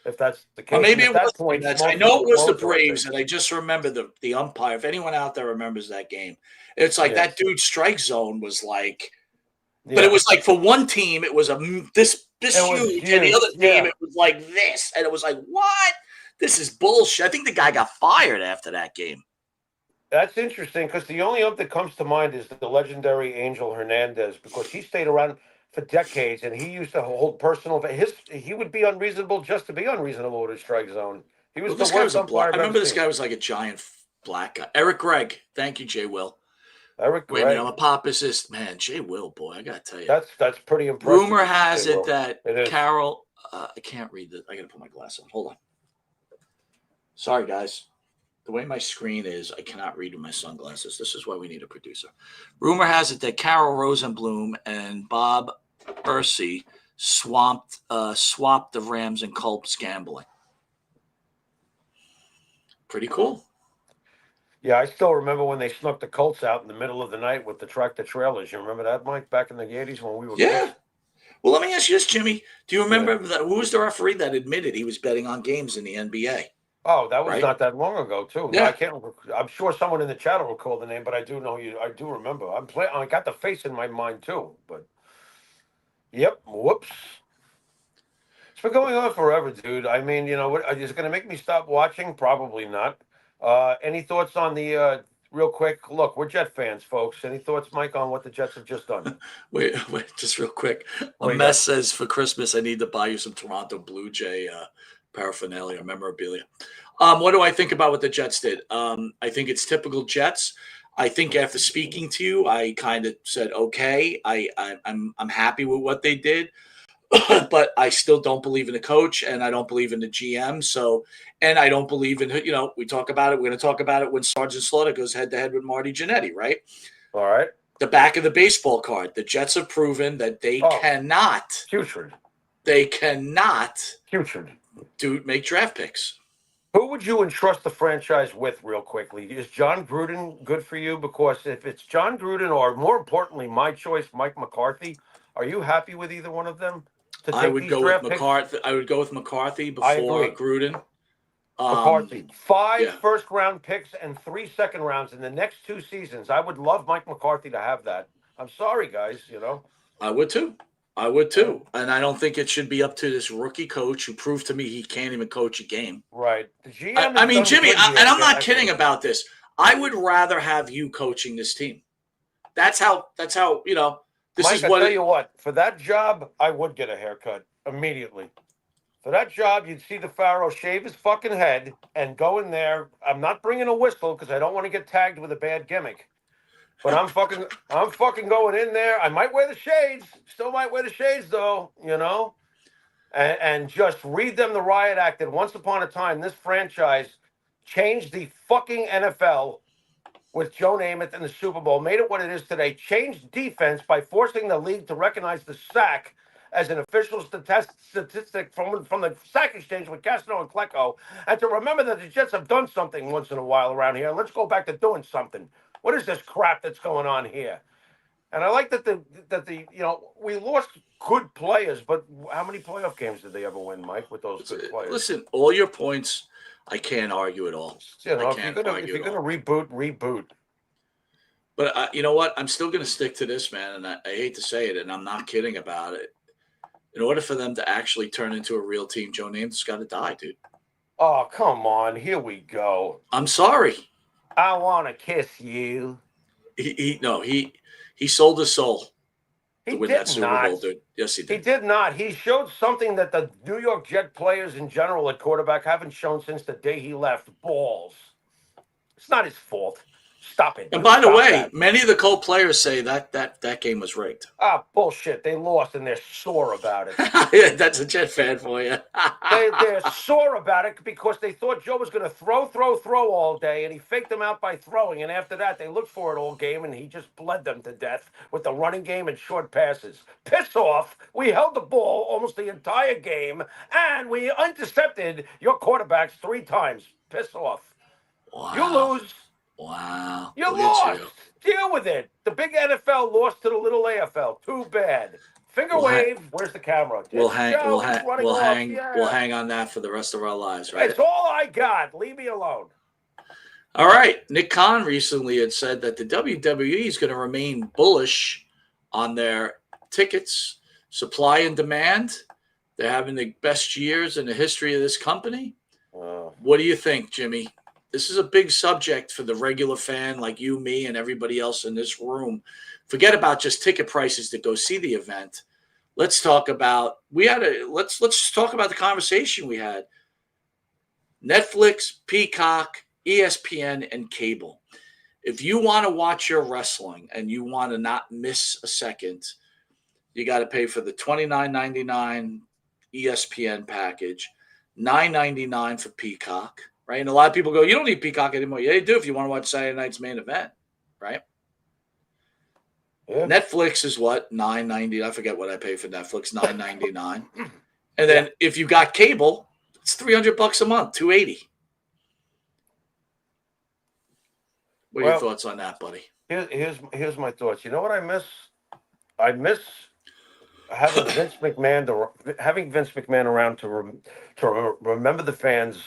If that's the case, well, maybe it was the Mets. I know it was the Braves, and I just remember the umpire. If anyone out there remembers that game, it's like that dude's strike zone was like, but it was like for one team, it was this huge, and the other team, it was like this, and it was like, what? This is bullshit. I think the guy got fired after that game. That's interesting because the only ump that comes to mind is the legendary Angel Hernandez, because he stayed around for decades, and he used to hold personal. He would be unreasonable just to be unreasonable with his strike zone. He was the worst umpire. I remember this guy was like a giant black guy. Eric Gregg. Thank you, Jay Will. Eric Gregg. Wait, I'm a popicist. Man, Jay Will, boy, I gotta tell you. That's pretty impressive. Rumor has it that Carol. I can't read this. I gotta put my glass on. Hold on. Sorry, guys. The way my screen is, I cannot read with my sunglasses. This is why we need a producer. Rumor has it that Carol Rosenblum and Bob Ursi swapped the Rams and Colts gambling. Pretty cool. Yeah, I still remember when they snuck the Colts out in the middle of the night with the tractor trailers. You remember that, Mike, back in the 80s when we were kids? Well, let me ask you this, Jimmy. Do you remember who was the referee that admitted he was betting on games in the NBA? Oh, that was Right? not that long ago, too. I Yeah. can't. I'm sure someone in the chat will recall the name, but I do know you. I do remember. I got the face in my mind too. But yep. Whoops. It's been going on forever, dude. I mean, what is it going to make me stop watching? Probably not. Any thoughts on the real quick? Look, we're Jet fans, folks. Any thoughts, Mike, on what the Jets have just done? Wait, just real quick. What A do you mess got? says for Christmas I need to buy you some Toronto Blue Jay paraphernalia, memorabilia. What do I think about what the Jets did? I think it's typical Jets. I think after speaking to you, I kind of said, okay, I'm happy with what they did. But I still don't believe in the coach and I don't believe in the GM. So, and I don't believe in, we talk about it. We're going to talk about it when Sergeant Slaughter goes head to head with Marty Jannetty, right? All right. The back of the baseball card. The Jets have proven that they cannot Putrid. Putrid. make draft picks. Who would you entrust the franchise with, real quickly? Is John Gruden good for you? Because if it's John Gruden, or more importantly, my choice, Mike McCarthy, are you happy with either one of them to I take would these go with draft picks? McCarthy. I would go with McCarthy I before agree. Gruden. McCarthy, five Yeah. first-round picks and 3 second-rounds in the next 2 seasons. I would love Mike McCarthy to have that. I'm sorry, guys. I would too. And I don't think it should be up to this rookie coach who proved to me he can't even coach a game. Right. The GM I has mean, done Jimmy, good here. and I'm not Excellent. kidding about this. I would rather have you coaching this team. That's how this Mike, is I what tell you what, for that job, I would get a haircut immediately. For that job, you'd see the Pharaoh shave his fucking head and go in there. I'm not bringing a whistle because I don't want to get tagged with a bad gimmick. But I'm fucking going in there. I might wear the shades. Still might wear the shades though, and just read them the riot act that once upon a time this franchise changed the fucking NFL with Joe Namath in the Super Bowl, made it what it is today, changed defense by forcing the league to recognize the sack as an official statistic from the sack exchange with Castro and Klecko, and to remember that the Jets have done something once in a while around here. Let's go back to doing something. What is this crap that's going on here? And I like that we lost good players, but how many playoff games did they ever win, Mike, with those good players? Listen, all your points, I can't argue at all. If you're argue gonna at all. reboot. But you know what? I'm still going to stick to this, man. And I hate to say it, and I'm not kidding about it. In order for them to actually turn into a real team, Joe Namath's got to die, dude. Oh, come on. Here we go. I'm sorry. I want to kiss you. He sold his soul to win that Super Bowl, dude. Yes, he did. He did not. He showed something that the New York Jet players in general at quarterback haven't shown since the day he left. Balls. It's not his fault. Stop it. And by the way, that. many of the Colt players say that game was rigged. Ah, bullshit. They lost and they're sore about it. Yeah, that's a Jet fan for you. They're sore about it because they thought Joe was going to throw all day, and he faked them out by throwing. And after that, they looked for it all game, and he just bled them to death with the running game and short passes. Piss off. We held the ball almost the entire game, and we intercepted your quarterbacks 3 times. Piss off. Wow. You lose. Wow. You lost. Deal with it. The big NFL lost to the little AFL. Too bad. Finger wave. Where's the camera? We'll hang on that for the rest of our lives, right? That's all I got. Leave me alone. All right. Nick Khan recently had said that the WWE is going to remain bullish on their tickets, supply and demand. They're having the best years in the history of this company. What do you think, Jimmy? This is a big subject for the regular fan like you, me, and everybody else in this room. Forget about just ticket prices to go see the event. Let's talk about let's talk about the conversation we had. Netflix, Peacock, ESPN, and cable. If you want to watch your wrestling and you want to not miss a second, you got to pay for the $29.99 ESPN package, $9.99 for Peacock. Right. And a lot of people go, you don't need Peacock anymore. Yeah, you do if you want to watch Saturday night's main event. Right. Yeah. Netflix is what? $9.90. I forget what I pay for Netflix, $9.99. And then if you got cable, it's $300 a month, $280. What are your thoughts on that, buddy? Here's my thoughts. You know what I miss? I miss having having Vince McMahon around to remember the fans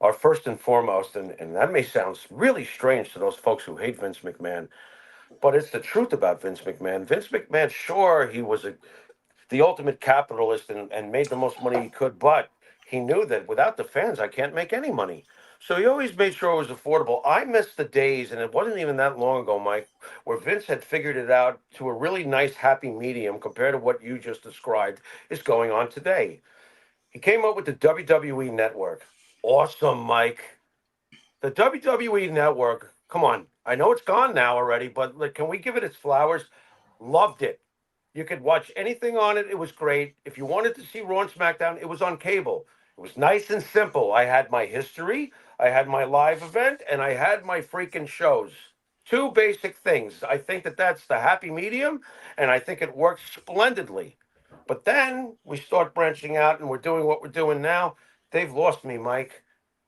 are first and foremost, and that may sound really strange to those folks who hate Vince McMahon, but it's the truth about Vince McMahon. Vince McMahon, sure, he was the ultimate capitalist and made the most money he could, but he knew that without the fans, I can't make any money. So he always made sure it was affordable. I miss the days, and it wasn't even that long ago, Mike, where Vince had figured it out to a really nice, happy medium compared to what you just described is going on today. He came up with the WWE Network. Awesome, Mike. The WWE Network, come on. I know it's gone now already, but like, can we give it its flowers? Loved it. You could watch anything on it. It was great. If you wanted to see Raw and SmackDown, it was on cable. It was nice and simple. I had my history, I had my live event, and I had my freaking shows. Two basic things. I think that that's the happy medium, and I think it works splendidly. But then we start branching out, and we're doing what we're doing now. They've lost me, Mike.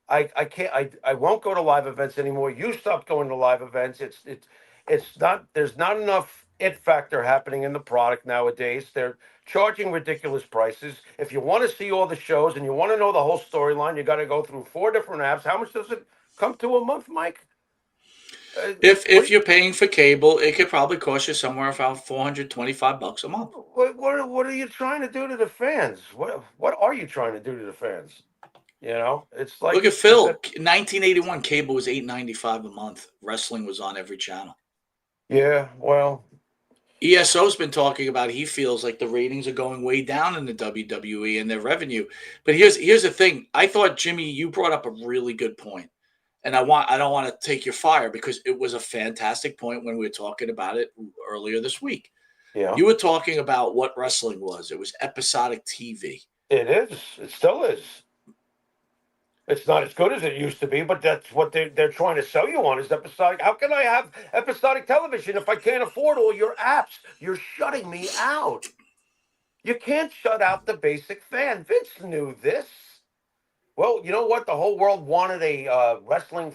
I can't I won't go to live events anymore. You stopped going to live events. It's not there's not enough it factor happening in the product nowadays. They're charging ridiculous prices. If you want to see all the shows and you want to know the whole storyline, you got to go through 4 different apps. How much does it come to a month, Mike? If you're paying for cable, it could probably cost you somewhere around $425 a month. What are you trying to do to the fans? What are you trying to do to the fans? You know, it's like Look at Phil. 1981 cable was $8.95 a month. Wrestling was on every channel. Yeah, well, ESO's been talking about he feels like the ratings are going way down in the WWE and their revenue. But here's the thing. I thought, Jimmy, you brought up a really good point. And I don't want to take your fire because it was a fantastic point when we were talking about it earlier this week. yeah, You were talking about what wrestling was. It was episodic TV. it is. It still is. It's not as good as it used to be, but that's what they're trying to sell you on is episodic. How can I have episodic television if I can't afford all your apps? You're shutting me out. You can't shut out the basic fan. Vince knew this. Well, you know what? The whole world wanted a wrestling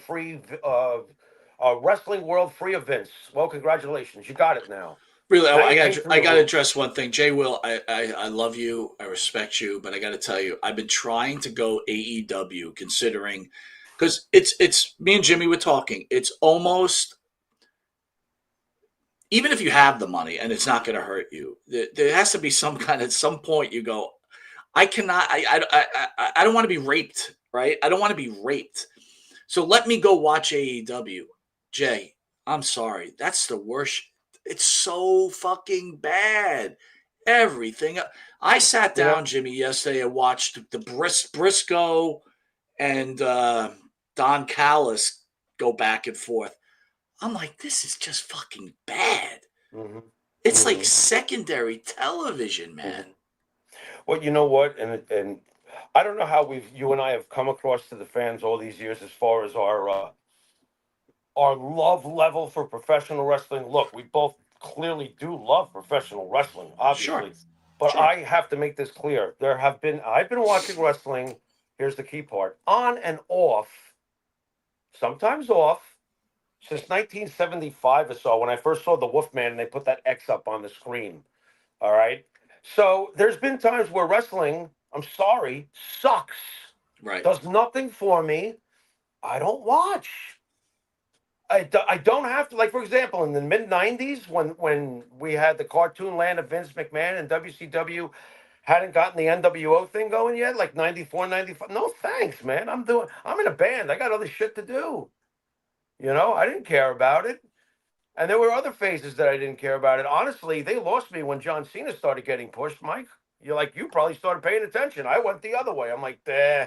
world free of Vince. Well, congratulations, you got it now. Really, Now I you got came through I the got to roof. address one thing. Jay Will, I love you. I respect you, but I got to tell you, I've been trying to go AEW considering because it's me and Jimmy were talking. It's almost even if you have the money and it's not going to hurt you, there has to be some kind of some point you go, I cannot. I don't want to be raped, right? I don't want to be raped. So let me go watch AEW. Jay, I'm sorry. That's the worst. It's so fucking bad. Everything. I sat You know, down, Jimmy, yesterday and watched the Briscoe and Don Callis go back and forth. I'm like, this is just fucking bad. hmm It's like hmm secondary television, hmm man. well, you know what? And I don't know how you and I have come across to the fans all these years as far as our love level for professional wrestling. Look, we both clearly do love professional wrestling, Sure, obviously. But sure. I have to make this clear. I've been watching wrestling, here's the key part, on and off, sometimes off, since 1975 or so, when I first saw the Wolfman and they put that X up on the screen. All right. So there's been times where wrestling, I'm sorry, sucks, Right. does nothing for me. I don't watch. I don't have to, like, for example, in the mid 90s when we had the cartoon land of Vince McMahon and WCW hadn't gotten the NWO thing going yet, like 94, 95. No thanks, man. I'm in a band. I got other shit to do. I didn't care about it. And there were other phases that I didn't care about it. Honestly, they lost me when John Cena started getting pushed, Mike. You probably started paying attention. I went the other way. I'm like, "Duh."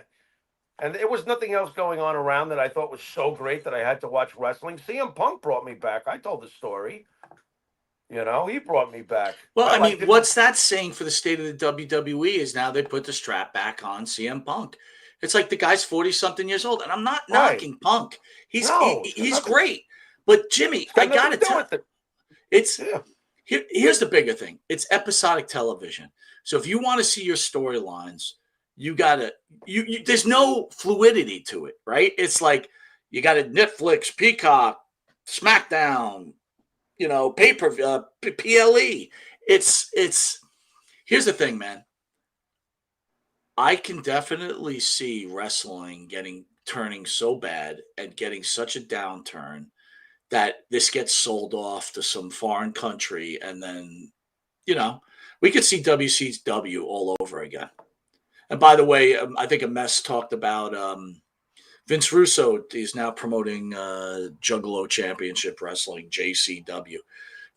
And there was nothing else going on around that I thought was so great that I had to watch wrestling. CM Punk brought me back. I told the story. He brought me back. Well, I I mean, liked it. what's that saying for the state of the WWE is now they put the strap back on CM Punk. It's like the guy's 40 something years old, and I'm not Right. knocking Punk. No, He's great. But Jimmy, it's I got got nothing to to do tell with it. it's Yeah. here's the bigger thing. It's episodic television. So if you want to see your storylines, you gotta there's no fluidity to it, right? It's like you got a Netflix, Peacock, SmackDown, pay per PLE. It's Here's the thing, man. I can definitely see wrestling turning so bad and getting such a downturn that this gets sold off to some foreign country, and then we could see WCW all over again. And by the way, I think a mess talked about Vince Russo is now promoting Juggalo Championship Wrestling, JCW.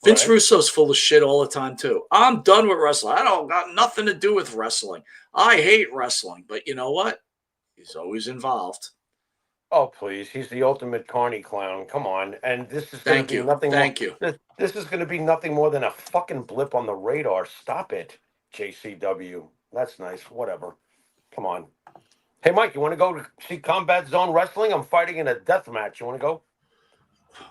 Vince Russo's full of shit all the time, too. I'm done with wrestling. I don't got nothing to do with wrestling. I hate wrestling. But you know what? He's always involved. Oh, please. He's the ultimate carny clown. Come on. And this is going to Thank be you. nothing Thank more. you. This is going to be nothing more than a fucking blip on the radar. Stop it, JCW. That's nice. Whatever. Come on. Hey, Mike, you want to go to see Combat Zone Wrestling? I'm fighting in a death match. You want to go?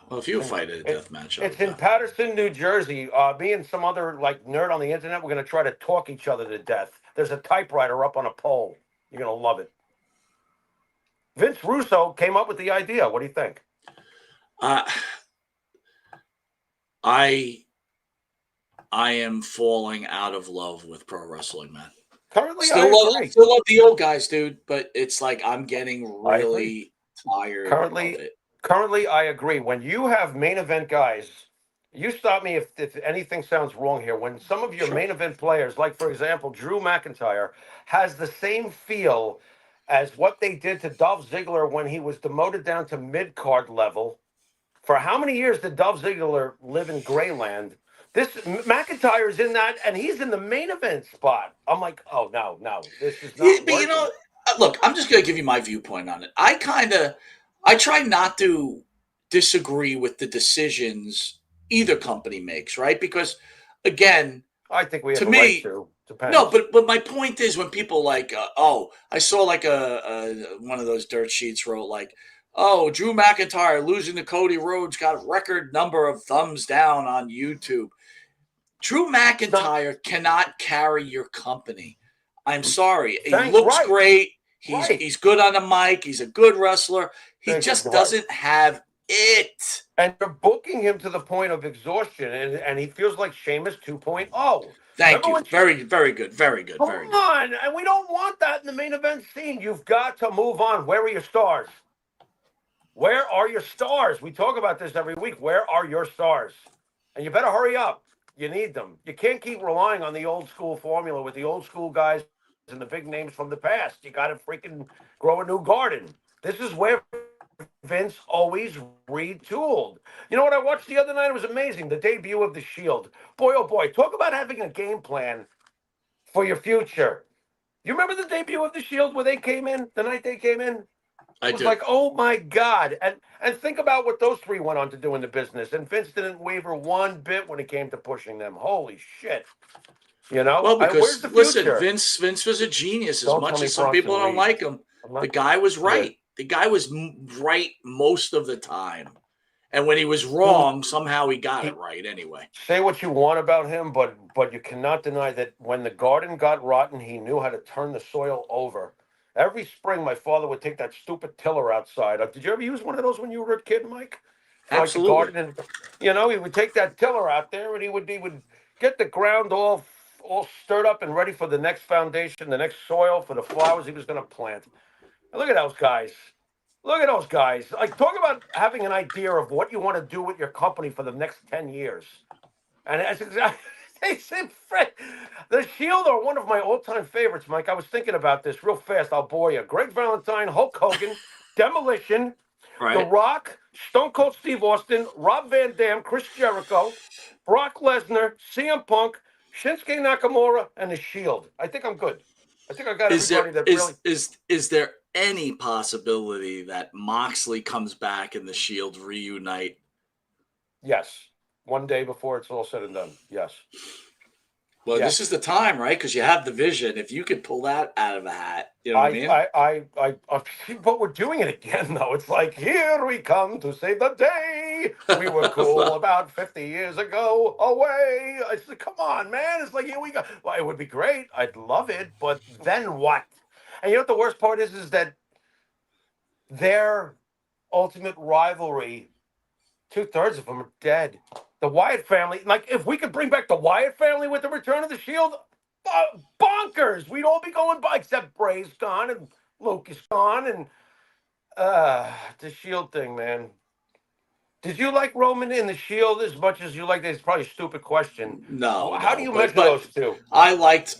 Well, if you fight in a death match, It's in Patterson, New Jersey. Me and some other nerd on the internet, we're going to try to talk each other to death. There's a typewriter up on a pole. You're going to love it. Vince Russo came up with the idea. What do you think? I am falling out of love with pro wrestling, man. Currently, still love the old guys, dude, but it's like I'm getting really tired of it. Currently, I agree. When you have main event guys, you stop me if anything sounds wrong here. When some of your main event players, like for example, Drew McIntyre, has the same feel as what they did to Dolph Ziggler when he was demoted down to mid-card level. For how many years did Dolph Ziggler live in Grayland? This McIntyre's in that, and he's in the main event spot. I'm like, oh no, this is not. But working. Look, I'm just gonna give you my viewpoint on it. I try not to disagree with the decisions either company makes, right? Because again, I think we have to a me, right to. Depends. No, but my point is when people I saw one of those dirt sheets wrote Drew McIntyre losing to Cody Rhodes got a record number of thumbs down on YouTube. Drew McIntyre cannot carry your company. I'm sorry. He looks great. He's good on the mic. He's a good wrestler. He just doesn't have it. And you're booking him to the point of exhaustion, and he feels like Sheamus 2.0. Thank you. Very, very good. Very good. Come on. And we don't want that in the main event scene. You've got to move on. Where are your stars? Where are your stars? We talk about this every week. Where are your stars? And you better hurry up. You need them. You can't keep relying on the old school formula with the old school guys and the big names from the past. You got to freaking grow a new garden. This is where Vince always retooled. You know what I watched the other night? It was amazing. The debut of The Shield. Boy, oh boy. Talk about having a game plan for your future. You remember the debut of The Shield where they came in, the night they came in? It was like, oh my God. And think about what those three went on to do in the business. And Vince didn't waver one bit when it came to pushing them. Holy shit. You know? Well, because listen, Vince was a genius. As much as some people don't like him, the guy was right. Yeah. The guy was right most of the time. And when he was wrong, somehow he got it right anyway. Say what you want about him, but you cannot deny that when the garden got rotten, he knew how to turn the soil over. Every spring, my father would take that stupid tiller outside. Did you ever use one of those when you were a kid, Mike? Absolutely. And, he would take that tiller out there, and he would get the ground all stirred up and ready for the next foundation, the next soil for the flowers he was going to plant. And look at those guys. Look at those guys. Like, talk about having an idea of what you want to do with your company for the next 10 years. And that's exactly. They said, Fred, the Shield are one of my all-time favorites, Mike. I was thinking about this real fast. I'll bore you. Greg Valentine, Hulk Hogan, Demolition, The Rock, Stone Cold Steve Austin, Rob Van Dam, Chris Jericho, Brock Lesnar, CM Punk, Shinsuke Nakamura, and the Shield. I think I'm good. I think I got everybody Is there any possibility that Moxley comes back and the Shield reunite? Yes. One day before it's all said and done. Yes. Well, this is the time, right? Because you have the vision. If you could pull that out of a hat, you know what I mean? But we're doing it again, though. It's like, here we come to save the day. We were cool about 50 years ago. Away. I said, come on, man. It's like, here we go. Well, it would be great. I'd love it. But then what? And you know what the worst part is that their ultimate rivalry, 2/3 of them are dead. The Wyatt family, like if we could bring back the Wyatt family with the return of the Shield, bonkers. We'd all be going by, except Bray's gone and Luke is gone, and the Shield thing, man. Did you like Roman in the Shield as much as you liked it? It's probably a stupid question. No, How do no, you but measure those two? I liked.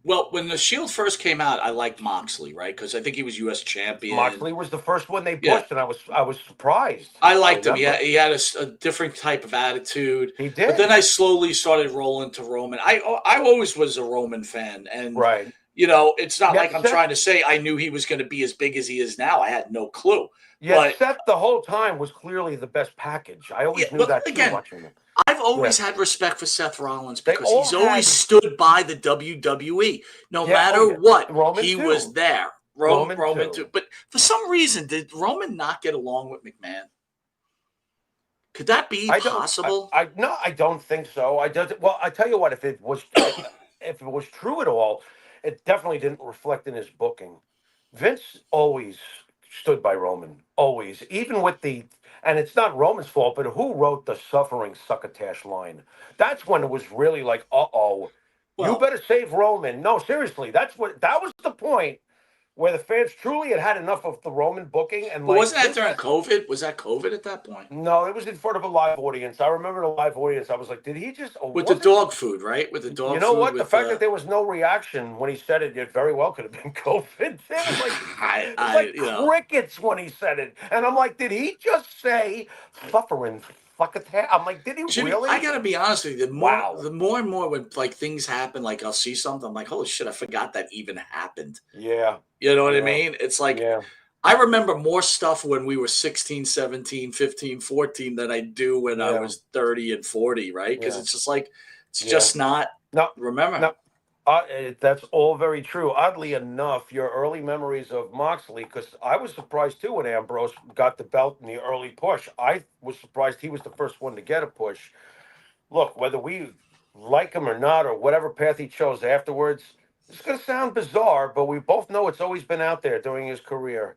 Well, when the Shield first came out, I liked Moxley, right? Because I think he was U.S. champion. Moxley was the first one they Yeah, pushed, and I was surprised. I I liked him. remember He had a different type of attitude. he But then did. I slowly started rolling to Roman. I always was a Roman fan, and Right. it's not Yet like I'm Seth, trying to say I knew he was going to be as big as he is now. I had no clue. yet But Seth the whole time was clearly the best package. I yeah, always knew but that too, again, watching them. I've Yeah. always had respect for Seth Rollins They because all he's always had. stood by the WWE. No Yeah. Oh matter yeah. what, Roman he was too. there. Roman Roman too. too. But for some reason, did Roman not get along with McMahon? Could that be I don't. possible? I no. I don't think so. I does. Well, I tell you what. If it was true at all, it definitely didn't reflect in his booking. Vince always stood by Roman. Always, even with the. And it's not Roman's fault, but who wrote the suffering succotash line? That's when it was really like, uh-oh, you Well, better save Roman. No, seriously, that was the point where the fans truly had enough of the Roman booking, and but like wasn't that Vince during had. COVID? Was that COVID at that point? No, it was in front of a live audience. I remember the live audience. I was like, did he just, or With the was it? dog food, right? With the You dog know food what? The with fact that there was no reaction when he said it, it very well could have been COVID. It was like crickets when he said it, and I'm like, did he just say suffering fucking? I'm like, did he Jimmy, I really? gotta be honest with you. Wow. The more and more when like things happen, like I'll see something, I'm like, holy shit, I forgot that even happened. Yeah. You know what I Yeah. mean? It's like Yeah. I remember more stuff when we were 16, 17, 15, 14 than I do when I Yeah. was 30 and 40, right? Because Yeah. it's just like, it's Yeah. just not, No. remember. No. That's all very true. Oddly enough, your early memories of Moxley, because I was surprised too when Ambrose got the belt in the early push. I was surprised he was the first one to get a push. Look, whether we like him or not, or whatever path he chose afterwards, it's going to sound bizarre, but we both know it's always been out there during his career.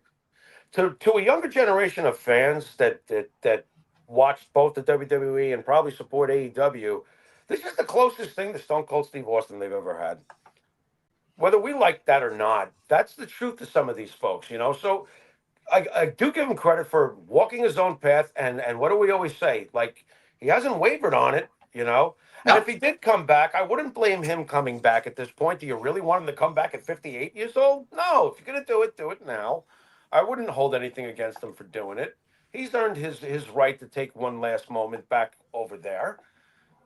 To a younger generation of fans that watched both the WWE and probably support AEW, this is the closest thing to Stone Cold Steve Austin they've ever had. Whether we like that or not, that's the truth to some of these folks, you know. So I do give him credit for walking his own path, and what do we always say? Like, he hasn't wavered on it, you know. And No, if he did come back, I wouldn't blame him coming back at this point. Do you really want him to come back at 58 years old? No. If you're gonna do it now. I wouldn't hold anything against him for doing it. He's earned his right to take one last moment back over there,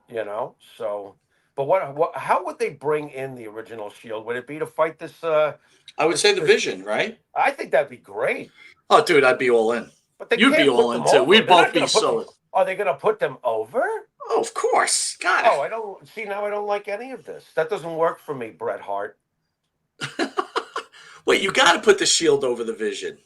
you know. So, but what how would they bring in the original Shield? Would it be to fight this I would say the this? Vision, right? I think that'd be great. Oh, dude, I'd be all in. But they You'd be can't put all them in too. over. We'd They're both not be going to put them. so. Are they going to put them over? Oh, of course. Oh, God. I don't see now. I don't like any of this. That doesn't work for me, Bret Hart. Wait, you got to put the Shield over the Vision.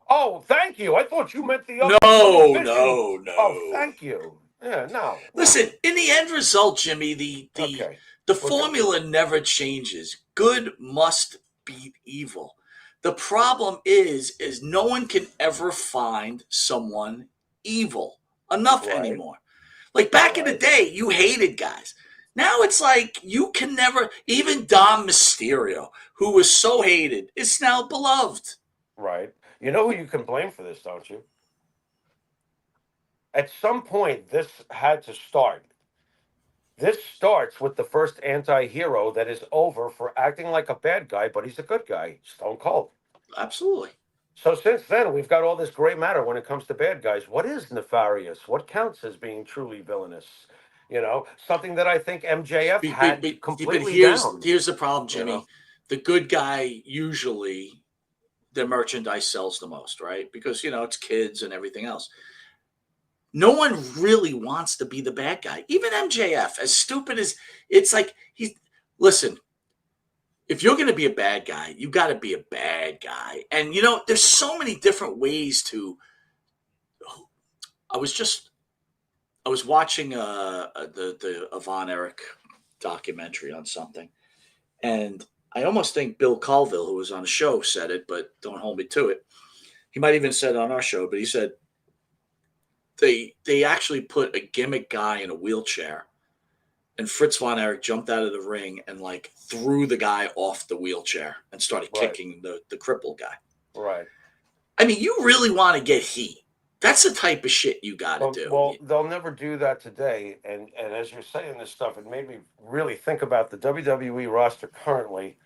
Oh, thank you. I thought you meant the up and coming No, Vision. no, Oh, no. thank you. Yeah, no. Listen, in the end result, Jimmy, Okay. the We're good. formula never changes. Good must beat evil. The problem is no one can ever find someone evil enough Right. anymore. Like back in the Right. day, you hated guys. Now it's like you can never, even Dom Mysterio, who was so hated, is now beloved. Right. You know who you can blame for this, don't you? At some point, this had to start. This starts with the first anti-hero that is over for acting like a bad guy, but he's a good guy, Stone Cold. Absolutely. So since then, we've got all this gray matter when it comes to bad guys. What is nefarious? What counts as being truly villainous? You know, something that I think MJF had But completely down. here's the problem, You Jimmy. know, The good guy usually the merchandise sells the most, right? Because it's kids and everything else. No one really wants to be the bad guy. Even MJF, as stupid as it's like he's listen, if you're gonna be a bad guy, you gotta be a bad guy. And there's so many different ways to I was just I was watching the Von Erich documentary on something, and I almost think Bill Colville, who was on the show, said it, but don't hold me to it. He might even said it on our show, but he said they actually put a gimmick guy in a wheelchair and Fritz von Erich jumped out of the ring and like threw the guy off the wheelchair and started kicking the crippled guy. Right. I mean, you really want to get heat. That's the type of shit you got to do. Well, they'll never do that today. And as you're saying this stuff, it made me really think about the WWE roster currently.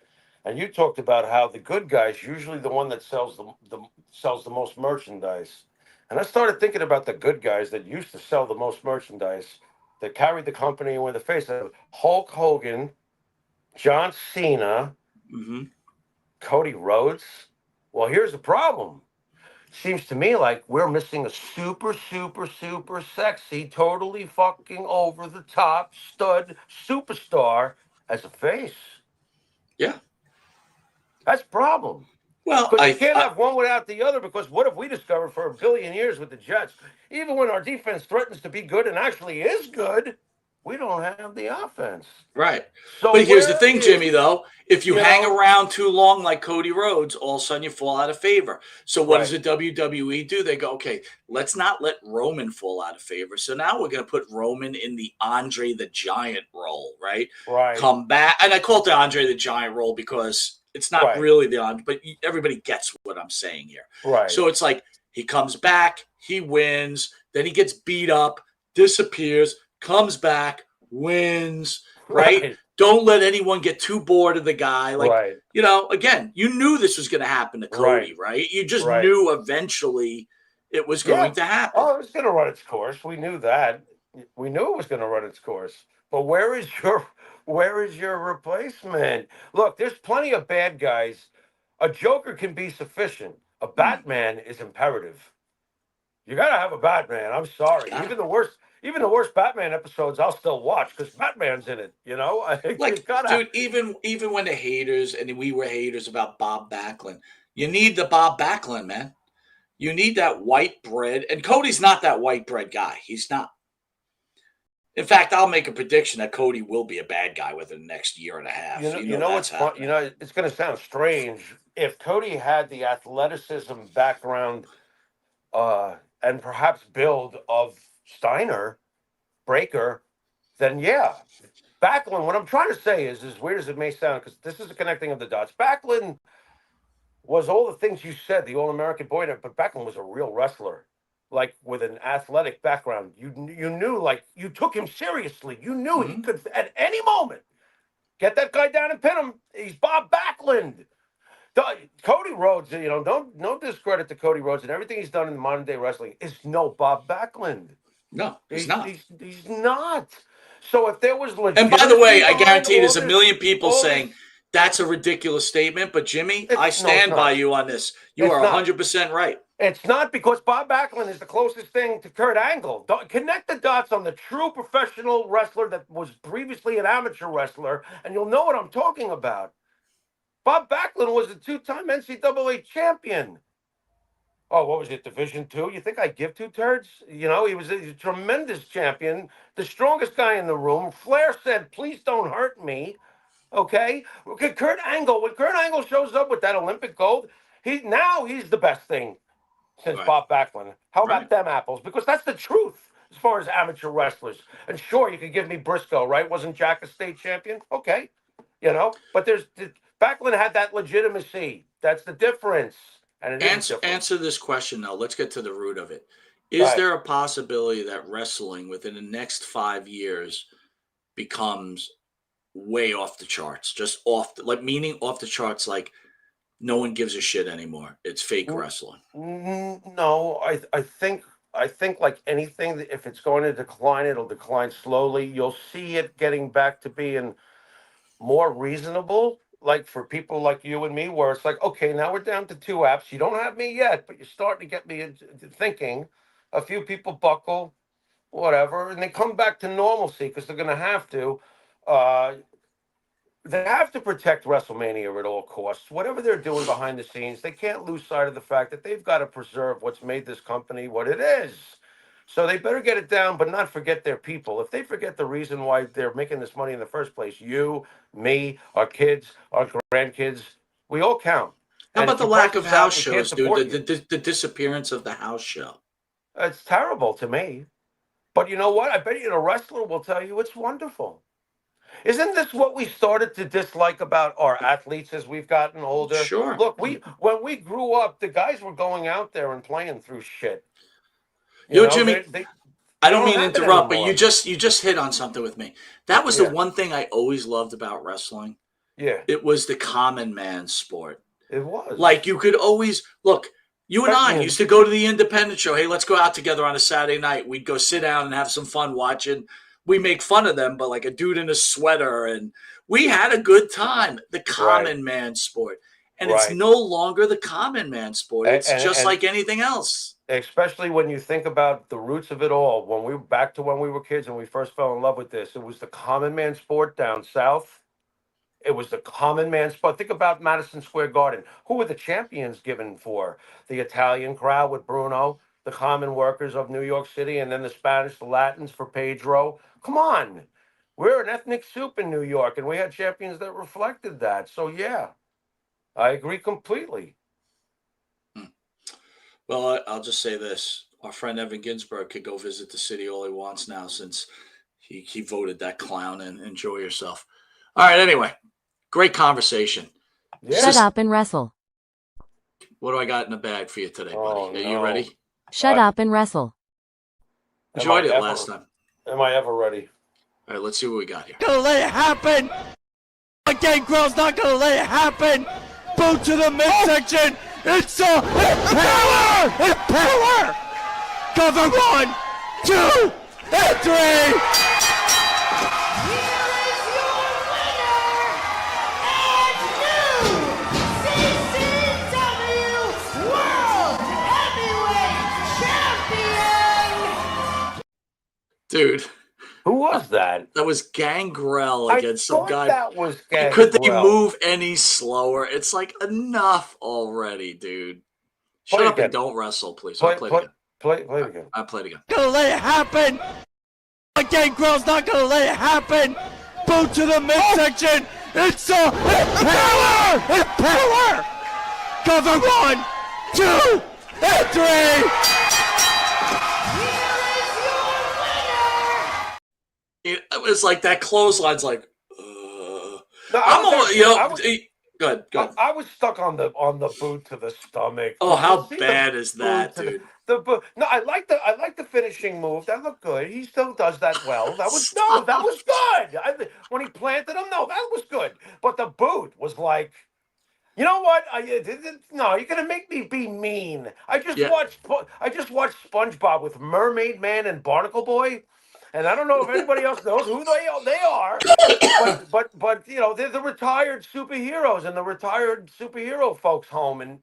And you talked about how the good guys usually the one that sells the most merchandise. And I started thinking about the good guys that used to sell the most merchandise, that carried the company and were the face of Hulk Hogan, John Cena, Cody Rhodes. Well, here's the problem. Seems to me like we're missing a super, super, super sexy, totally fucking over the top stud superstar as a face. Yeah. That's a problem. Well, Because you can't have one without the other, because what have we discovered for a billion years with the Jets? Even when our defense threatens to be good and actually is good, we don't have the offense. Right. So but here's the thing, Jimmy, though. If you hang know, around too long like Cody Rhodes, all of a sudden you fall out of favor. So what does the WWE do? They go, okay, let's not let Roman fall out of favor. So now we're going to put Roman in the Andre the Giant role, right? Right. Come back. And I call it the Andre the Giant role because it's not really the Andre, but everybody gets what I'm saying here. Right. So it's like he comes back, he wins, then he gets beat up, disappears, comes back, wins, right? Don't let anyone get too bored of the guy. Like, you know, again, you knew this was going to happen to Cody, right? You just knew eventually it was going to happen. Oh, it was going to run its course. We knew that. We knew it was going to run its course. But where is your replacement? Look, there's plenty of bad guys. A Joker can be sufficient. A Batman is imperative. You got to have a Batman. I'm sorry. Even the worst Batman episodes I'll still watch because Batman's in it, you know? Like, dude, even when the haters, and we were haters about Bob Backlund, you need the Bob Backlund, man. You need that white bread. And Cody's not that white bread guy. He's not. In fact, I'll make a prediction that Cody will be a bad guy within the next year and a half. You know what's fun? You know, it's going to sound strange. If Cody had the athleticism background and perhaps build of Steiner, Breaker, then yeah. Backlund, what I'm trying to say is, as weird as it may sound, because this is the connecting of the dots, Backlund was all the things you said, the All-American boy, but Backlund was a real wrestler, like with an athletic background. You knew, like, you took him seriously. You knew he could, at any moment, get that guy down and pin him. He's Bob Backlund. Cody Rhodes, you know, no discredit to Cody Rhodes, and everything he's done in modern day wrestling is no Bob Backlund. No, he's not. He's not. So if there was legit, and by the way, I guarantee there's a million people saying that's a ridiculous statement, but Jimmy, I stand by you on this. You are 100% right. It's not, because Bob Backlund is the closest thing to Kurt Angle. Connect the dots on the true professional wrestler that was previously an amateur wrestler, and you'll know what I'm talking about. Bob Backlund was a two-time NCAA champion. Oh, what was it, Division II? You think I give two turds? You know, he was a tremendous champion, the strongest guy in the room. Flair said, please don't hurt me, okay? Kurt Angle, when Kurt Angle shows up with that Olympic gold, he's the best thing since Bob Backlund. How about them apples? Because that's the truth as far as amateur wrestlers. And sure, you could give me Briscoe, right? Wasn't Jack a state champion? Okay, you know, but Backlund had that legitimacy. That's the difference. And answer this question, though. Let's get to the root of it. Is there a possibility that wrestling within the next 5 years becomes way off the charts? Just meaning off the charts, like no one gives a shit anymore. It's fake wrestling. No, I think like anything, if it's going to decline, it'll decline slowly. You'll see it getting back to being more reasonable. Like for people like you and me, where it's like, okay, now we're down to 2 apps. You don't have me yet, but you're starting to get me thinking. A few people buckle, whatever, and they come back to normalcy because they're going to have to. They have to protect WrestleMania at all costs. Whatever they're doing behind the scenes, they can't lose sight of the fact that they've got to preserve what's made this company what it is. So they better get it down, but not forget their people. If they forget the reason why they're making this money in the first place, you, me, our kids, our grandkids, we all count. How about the lack of house shows, dude? The disappearance of the house show. It's terrible to me. But you know what? I bet you a wrestler will tell you it's wonderful. Isn't this what we started to dislike about our athletes as we've gotten older? Sure. Look, when we grew up, the guys were going out there and playing through shit. Yo, Jimmy, They I we don't don't mean to have it interrupt, but you anymore. just hit on something with me. That was the Yeah, one thing I always loved about wrestling. yeah, It was the common man sport. it was. Like you could always look. You and I Especially used to go to the independent show. Hey, let's go out together on a Saturday night. We'd go sit down and have some fun watching. We make fun of them, but like a dude in a sweater, and we had a good time. The right, common man sport, and it's right. no longer the common man sport. It's just And like anything else. especially when you think about the roots of it all, when we back to when we were kids and we first fell in love with this, it was the common man sport down south. It was the common man sport. Think about Madison Square Garden. Who were the champions given for? The Italian crowd with Bruno, the common workers of New York City, and then the Spanish, the Latins for Pedro. Come on. We're an ethnic soup in New York, and we had champions that reflected that. So, yeah, I agree completely. Well, I'll just say this: our friend Evan Ginsberg could go visit the city all he wants now, since he voted that clown in. Enjoy yourself. All right. Anyway, great conversation. Yeah. Shut up and wrestle. What do I got in the bag for you today, buddy? Oh, Are you no. ready? Shut I- up and wrestle. Enjoyed I it ever- last time. Am I ever ready? All right, let's see what we got here. Gonna let it happen. Again, Grill's not gonna let it happen. Boot to the midsection. It's power. It's power. Cover 1, 2, and 3. Dude, Who was that? that was Gangrel I against some thought guy. that was Could they Gangrel. move any slower? It's like enough already, dude. Shut Play up and again. don't wrestle, please. Play, I'll play it play, again. play it again. I'll play it again. Gonna let it happen. Again, Grill's not gonna let it happen. Boot to the midsection. It's power. It's power. Cover 1, 2, and 3. It was like that clothesline's like, No, I'm all, actually- you know, I was- go ahead. I was stuck on the boot to the stomach. Oh, how See the bad is that, boot to dude? The boot. No, I like the finishing move. That looked good. He still does that well. That was Stop. that was good. When he planted him, no, that was good. But the boot was like, you know what? No, you're gonna make me be mean. I just Yeah. watched SpongeBob with Mermaid Man and Barnacle Boy. And I don't know if anybody else knows who they are, but you know they're the retired superheroes and the retired superhero folks home, and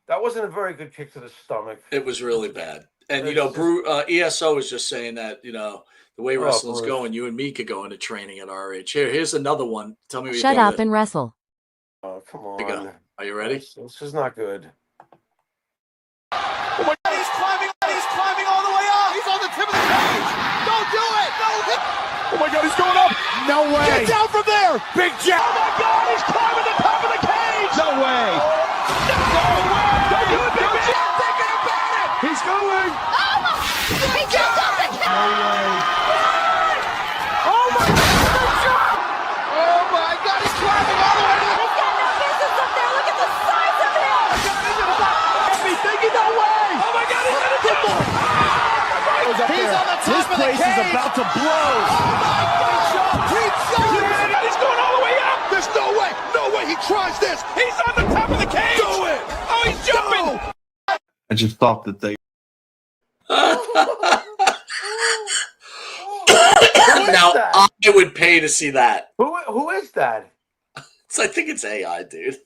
that wasn't a very good kick to the stomach. It was really bad. And, you It's know, just- ESO was just saying that, you know, the way wrestling's Bruce. going, you and me could go into training at our age. Here's another one. Tell me what you Shut think of up this. and wrestle. Oh, come Here you on! go. Are you ready? This is not good. Oh my God, he's climbing all the way up. He's on the tip of the cage. Don't do it. No. Oh my God, he's going up. No way. Get down from there. Big jump. Oh my God, he's climbing the top of the cage. No way. No way. Don't do it, Big Jim. Thinking about it. He's going. He jumped off the couch! Oh my God. Oh my God, he's climbing all the way to the He's got no business up there. Look at the size of him! thinking no way. Oh my God, he's gonna do it. He's on the top This of the place cage. is about to blow. He's going all the way up. There's no way. No way. He tries this. He's on the top of the cage. Do it. Oh, he's jumping. I just thought that they Now, that? I would pay to see that. Who is that? So I think it's AI, dude.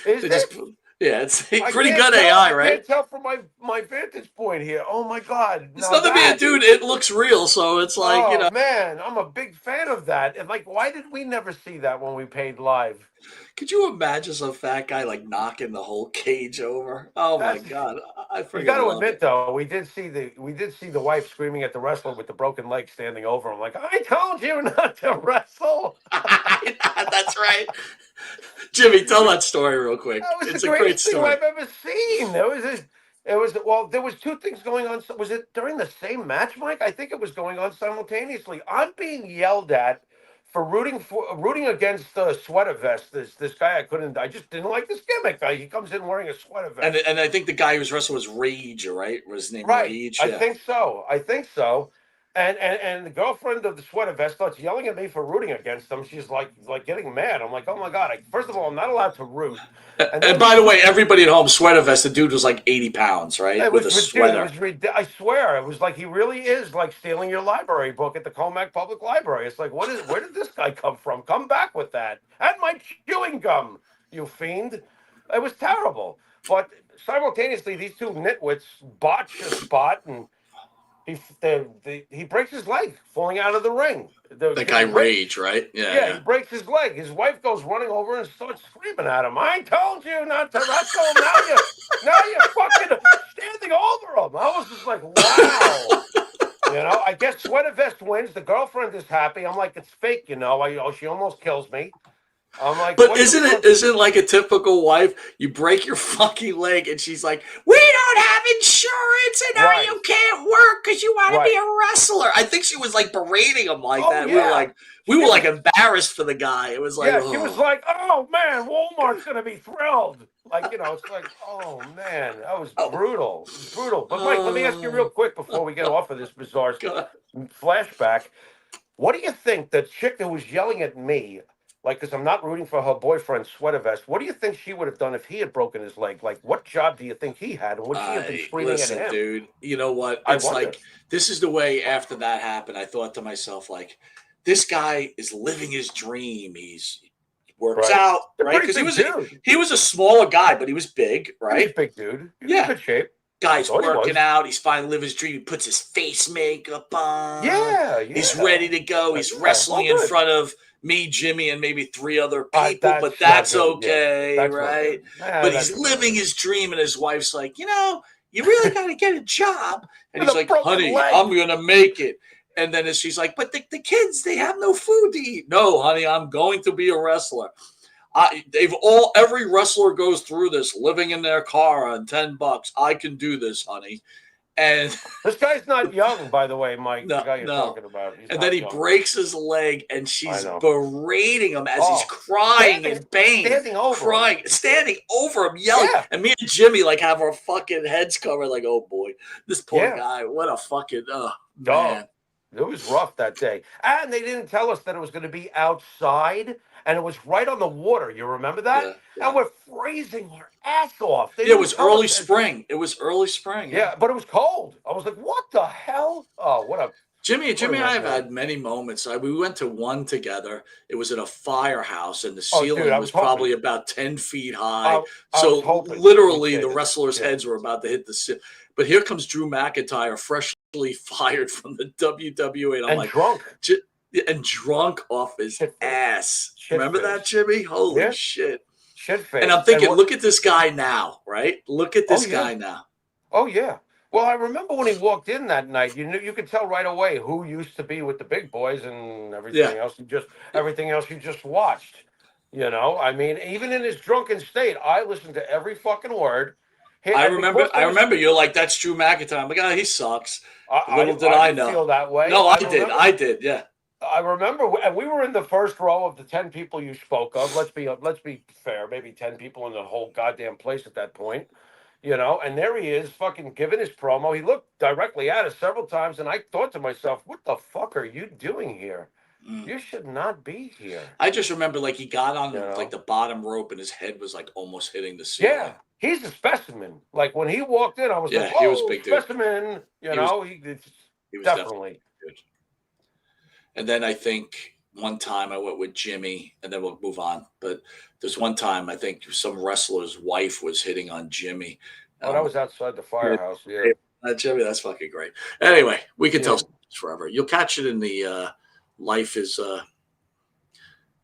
Is They it? just, yeah, it's I pretty can't good tell. AI, I right? can't tell from my vantage point here. Oh my God! It's Now nothing being, that- dude. It looks real, so it's like, oh you know. man, I'm a big fan of that. And like, why did we never see that when we paid live? Could you imagine some fat guy like knocking the whole cage over? Oh my That's- God, I You forget. got to admit, though, we did see the wife screaming at the wrestler with the broken leg standing over him, like, "I told you not to wrestle." That's right. Jimmy, tell that story real quick. That was It's the a great greatest thing story. I've ever seen. There was two things going on. Was it during the same match, Mike? I think it was going on simultaneously. I'm being yelled at for rooting against the sweater vest. This guy I just didn't like this gimmick. He comes in wearing a sweater vest. And I think the guy who's wrestling was Rage, right? Was his name Right. Rage? I Yeah. think so. And the girlfriend of the sweater vest starts yelling at me for rooting against them. She's like getting mad. I'm like, oh my God. First of all, I'm not allowed to root. And by the way, everybody at home, sweater vest, the dude was like 80 pounds, right? With a sweater. I swear, it was like he really is like stealing your library book at the Comac Public Library. It's like, where did this guy come from? Come back with that. And my chewing gum, you fiend. It was terrible. But simultaneously, these two nitwits botch a spot, and he breaks his leg falling out of the ring. That guy Rage, right? Yeah, he breaks his leg. His wife goes running over and starts screaming at him. I told you not to wrestle. Now you're fucking standing over him. I was just like, wow. I guess sweater vest wins. The girlfriend is happy. I'm like, it's fake, she almost kills me. I'm like, but isn't like a typical wife? You break your fucking leg, and she's like, "We don't have insurance, and now you can't work because you want to be a wrestler." I think she was like berating him like that. Yeah. We were like embarrassed for the guy. It was like, she was like, "Oh man, Walmart's gonna be thrilled." Like, it's like, oh man, that was brutal, brutal. But Mike, let me ask you real quick before we get off of this bizarre flashback. What do you think the chick that was yelling at me? Like, because I'm not rooting for her boyfriend's sweater vest. What do you think she would have done if he had broken his leg? Like, what job do you think he had? And would she have been screaming at him? Dude, you know what? It's like, this is the way after that happened. I thought to myself, like, this guy is living his dream. He works out, right? Because he was a smaller guy, but he was big, right? He's a big dude. He was in good shape. Guy's working out. He's finally living his dream. He puts his face makeup on. Yeah. He's ready to go. He's wrestling in front of me, Jimmy, and maybe 3 other people, but that's okay, right? But he's living his dream, and his wife's like, you really got to get a job. And he's like, honey, I'm going to make it. And then she's like, but the kids, they have no food to eat. No, honey, I'm going to be a wrestler. Every wrestler goes through this, living in their car on $10. I can do this, honey. And this guy's not young, by the way, Mike. The guy you're talking about. And then he breaks his leg, and she's berating him as he's crying in pain, standing over him, yelling. Yeah. And me and Jimmy like have our fucking heads covered, like, oh boy, this poor guy. What a fucking man. It was rough that day, and they didn't tell us that it was going to be outside. And it was right on the water. You remember that? Yeah. And we're freezing our ass off. It was early spring. It was early spring. Yeah, but it was cold. I was like, what the hell? Oh, what a... Jimmy and I have had many moments. We went to one together. It was at a firehouse, and the ceiling was probably about 10 feet high. So literally the wrestlers' heads were about to hit the ceiling. But here comes Drew McIntyre, freshly fired from the WWE. And I'm like, drunk. And drunk off his ass. Remember that, Jimmy? Holy shit. Shit-faced. And I'm thinking, look at this guy now, right? Look at this guy now. Oh, yeah. Well, I remember when he walked in that night, you could tell right away who used to be with the big boys and everything else. Everything else you just watched. I mean, even in his drunken state, I listened to every fucking word. I remember you're like, that's Drew McIntyre. I'm like, he sucks. Little did I know. Feel that way. No, I did. Yeah. I remember, and we were in the first row of the 10 people you spoke of. Let's be fair, maybe 10 people in the whole goddamn place at that point, And there he is, fucking giving his promo. He looked directly at us several times, and I thought to myself, "What the fuck are you doing here? You should not be here." I just remember, like, he got on like the bottom rope, and his head was like almost hitting the ceiling. Yeah, he's a specimen. Like when he walked in, I was like, "Oh, he was a big specimen." He was definitely good. And then I think one time I went with Jimmy, and then we'll move on. But there's one time I think some wrestler's wife was hitting on Jimmy. Oh, that was outside the firehouse. Yeah, Jimmy, that's fucking great. Anyway, we can tell stories forever. You'll catch it in the Life is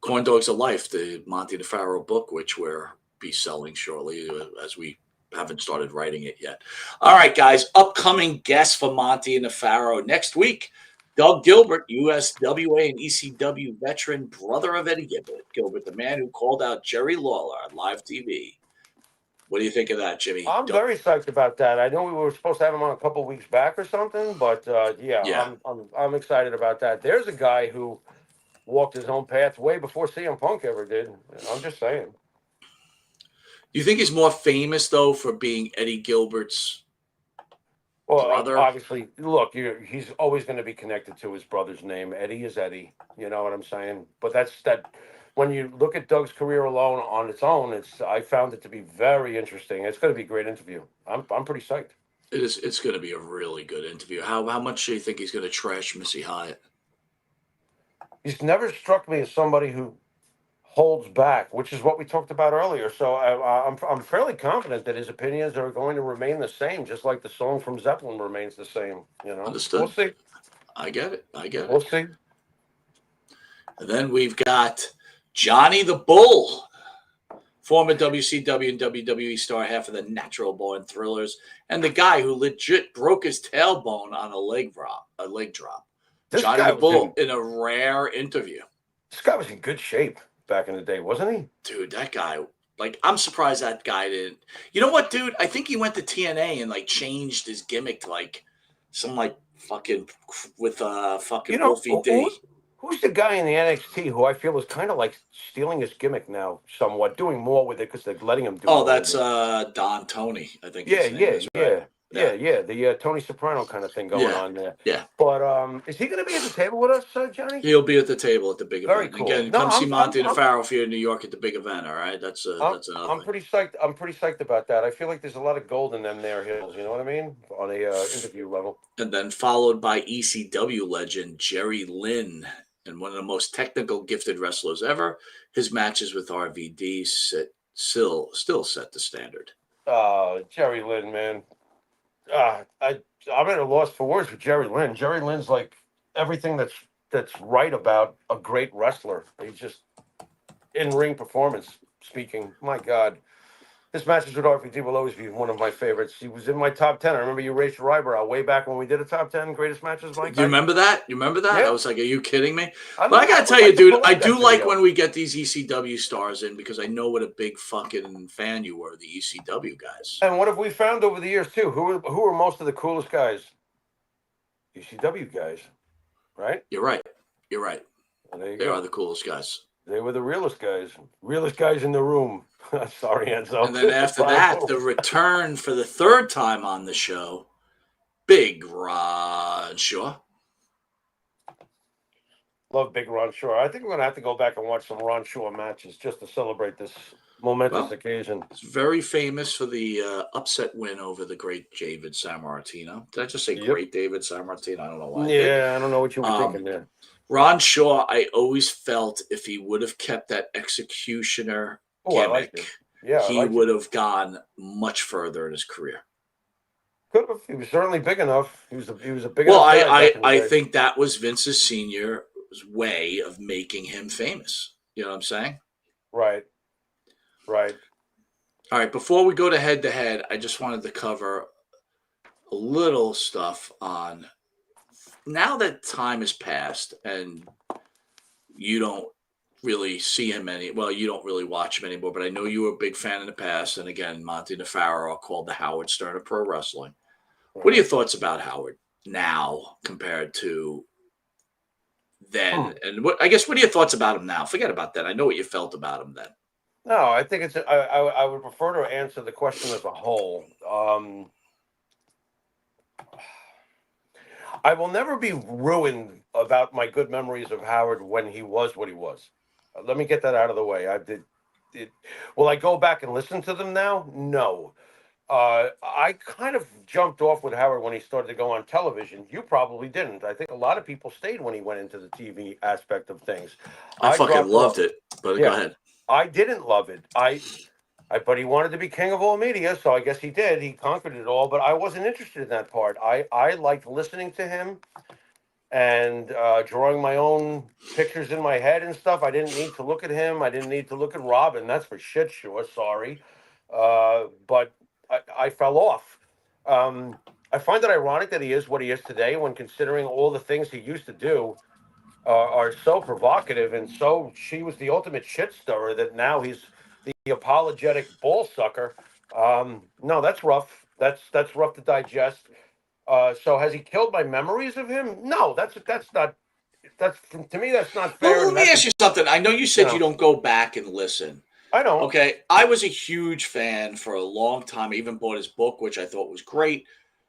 Corn Dogs of Life, the Monte the Pharaoh book, which we'll be selling shortly as we haven't started writing it yet. All right, guys, upcoming guests for Monte and the Pharaoh next week. Doug Gilbert, USWA and ECW veteran, brother of Eddie Gilbert, the man who called out Jerry Lawler on live TV. What do you think of that, Jimmy? I'm very psyched about that. I know we were supposed to have him on a couple weeks back or something, but I'm excited about that. There's a guy who walked his own path way before CM Punk ever did. I'm just saying. Do you think he's more famous though for being Eddie Gilbert's Well, brother? obviously, look, he's always going to be connected to his brother's name. Eddie is Eddie. You know what I'm saying? But that's that. When you look at Doug's career alone on its own, I found it to be very interesting. It's going to be a great interview. I'm pretty psyched. It is. It's going to be a really good interview. How much do you think he's going to trash Missy Hyatt? He's never struck me as somebody who holds back, which is what we talked about earlier. So I'm fairly confident that his opinions are going to remain the same, just like the song from Zeppelin remains the same. You know, Understood. We'll see. I get it. We'll see. And then we've got Johnny the Bull, former WCW and WWE star, half of the Natural Born Thrillers, and the guy who legit broke his tailbone on a leg drop. This Johnny guy the Bull in a rare interview. This guy was in good shape back in the day, wasn't he? Dude, that guy, like, I'm surprised that guy didn't. You know what, dude? I think he went to TNA and, like, changed his gimmick to, like, some, like, fucking with fucking Wolfie D. Who's the guy in the NXT who I feel is kind of like stealing his gimmick now, somewhat, doing more with it because they're letting him do it? Oh, that's Don Tony, I think. The Tony Soprano kind of thing going on there. Yeah. But is he going to be at the table with us, Johnny? He'll be at the table at the big event. Very cool. Again, come see Monte The Pharaoh if you're in New York at the big event, all right? That's another I'm thing. pretty psyched. I'm pretty psyched about that. I feel like there's a lot of gold in them there hills, you know what I mean? On a interview level. And then followed by ECW legend Jerry Lynn, and one of the most technical, gifted wrestlers ever. His matches with RVD still set the standard. Jerry Lynn, man. I'm at a loss for words with Jerry Lynn. Jerry Lynn's like everything that's right about a great wrestler. He's just in-ring performance speaking. My God. His matches with RVD will always be one of my favorites. He was in my top 10. I remember you raised your eyebrow way back when we did a top 10 greatest matches, Mike. You remember that? Yeah. I was like, are you kidding me? But I got to tell you, dude, I do like when we get these ECW stars in because I know what a big fucking fan you were, the ECW guys. And what have we found over the years, too? Who are most of the coolest guys? ECW guys, right? You're right. They go. are the coolest guys. They were the realest guys in the room. Sorry, Enzo. And then after that, the return for the third time on the show, Big Ron Shaw. Love Big Ron Shaw. I think we're going to have to go back and watch some Ron Shaw matches just to celebrate this momentous occasion. He's very famous for the upset win over the great David Sammartino. Did I just say great David Sammartino? I don't know why. I don't know what you were thinking there. Ron Shaw, I always felt if he would have kept that executioner gimmick, he would have gone much further in his career. Could have. He was certainly big enough. He was a big enough. Well, I think that was Vince's senior's way of making him famous. You know what I'm saying? Right. All right. Before we go to head, I just wanted to cover a little stuff on. Now that time has passed and you don't really see him you don't really watch him anymore, but I know you were a big fan in the past. And again, Monte The Pharaoh called the Howard Stern of pro wrestling. What are your thoughts about Howard now compared to then? And what are your thoughts about him now? Forget about that. I know what you felt about him then. No, I think I would prefer to answer the question as a whole. I will never be ruined about my good memories of Howard when he was what he was. Let me get that out of the way. Will I go back and listen to them now? No. I kind of jumped off with Howard when he started to go on television. You probably didn't. I think a lot of people stayed when he went into the TV aspect of things. I fucking loved it, but go ahead. I didn't love it. But he wanted to be king of all media, so I guess he did. He conquered it all, but I wasn't interested in that part. I liked listening to him and drawing my own pictures in my head and stuff. I didn't need to look at him. I didn't need to look at Robin. That's for shit sure. Sorry. But I fell off. I find it ironic that he is what he is today when considering all the things he used to do are so provocative and she was the ultimate shit stirrer that now he's the apologetic ball sucker. No, that's rough. That's rough to digest. So has he killed my memories of him? No, that's not That's to me. That's not fair. Well, let and me that's ask you something. I know you said know. you don't go back and listen. I don't. Okay, I was a huge fan for a long time. I even bought his book, which I thought was great.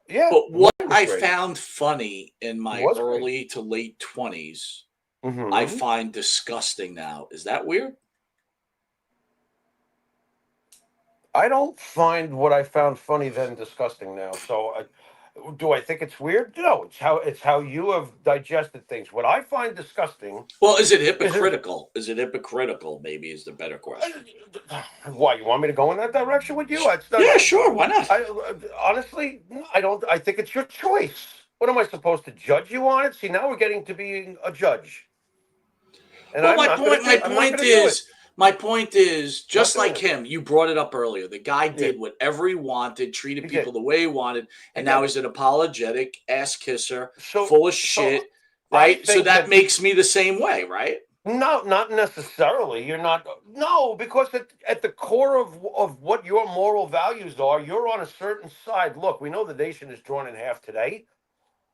Yeah, But the movie what was I great. found funny in It my was great. early to late 20s, I Mm-hmm. find disgusting now. Is that weird? I don't find what I found funny then disgusting now. So, do I think it's weird? No, it's how you have digested things. What I find disgusting Well, is it is if, hypocritical? Is it hypocritical? Maybe is the better question. why you want me to go in that direction with you? It's not. Yeah, sure. Why not? Honestly, I don't. I think it's your choice. What am I supposed to judge you on it? See, now we're getting to being a judge, and Well, I'm not going to do. I'm not going to do it. my point is, Not just doing like it. him, you brought it up earlier. The guy Yeah, did whatever he wanted, treated he people did. the way he wanted, He and now did. he's an apologetic ass kisser, So, full of so shit, I right? So think that that makes me the same way, right? no, not necessarily. You're not. No, because at the core of what your moral values are, you're on a certain side. Look, we know the nation is drawn in half today.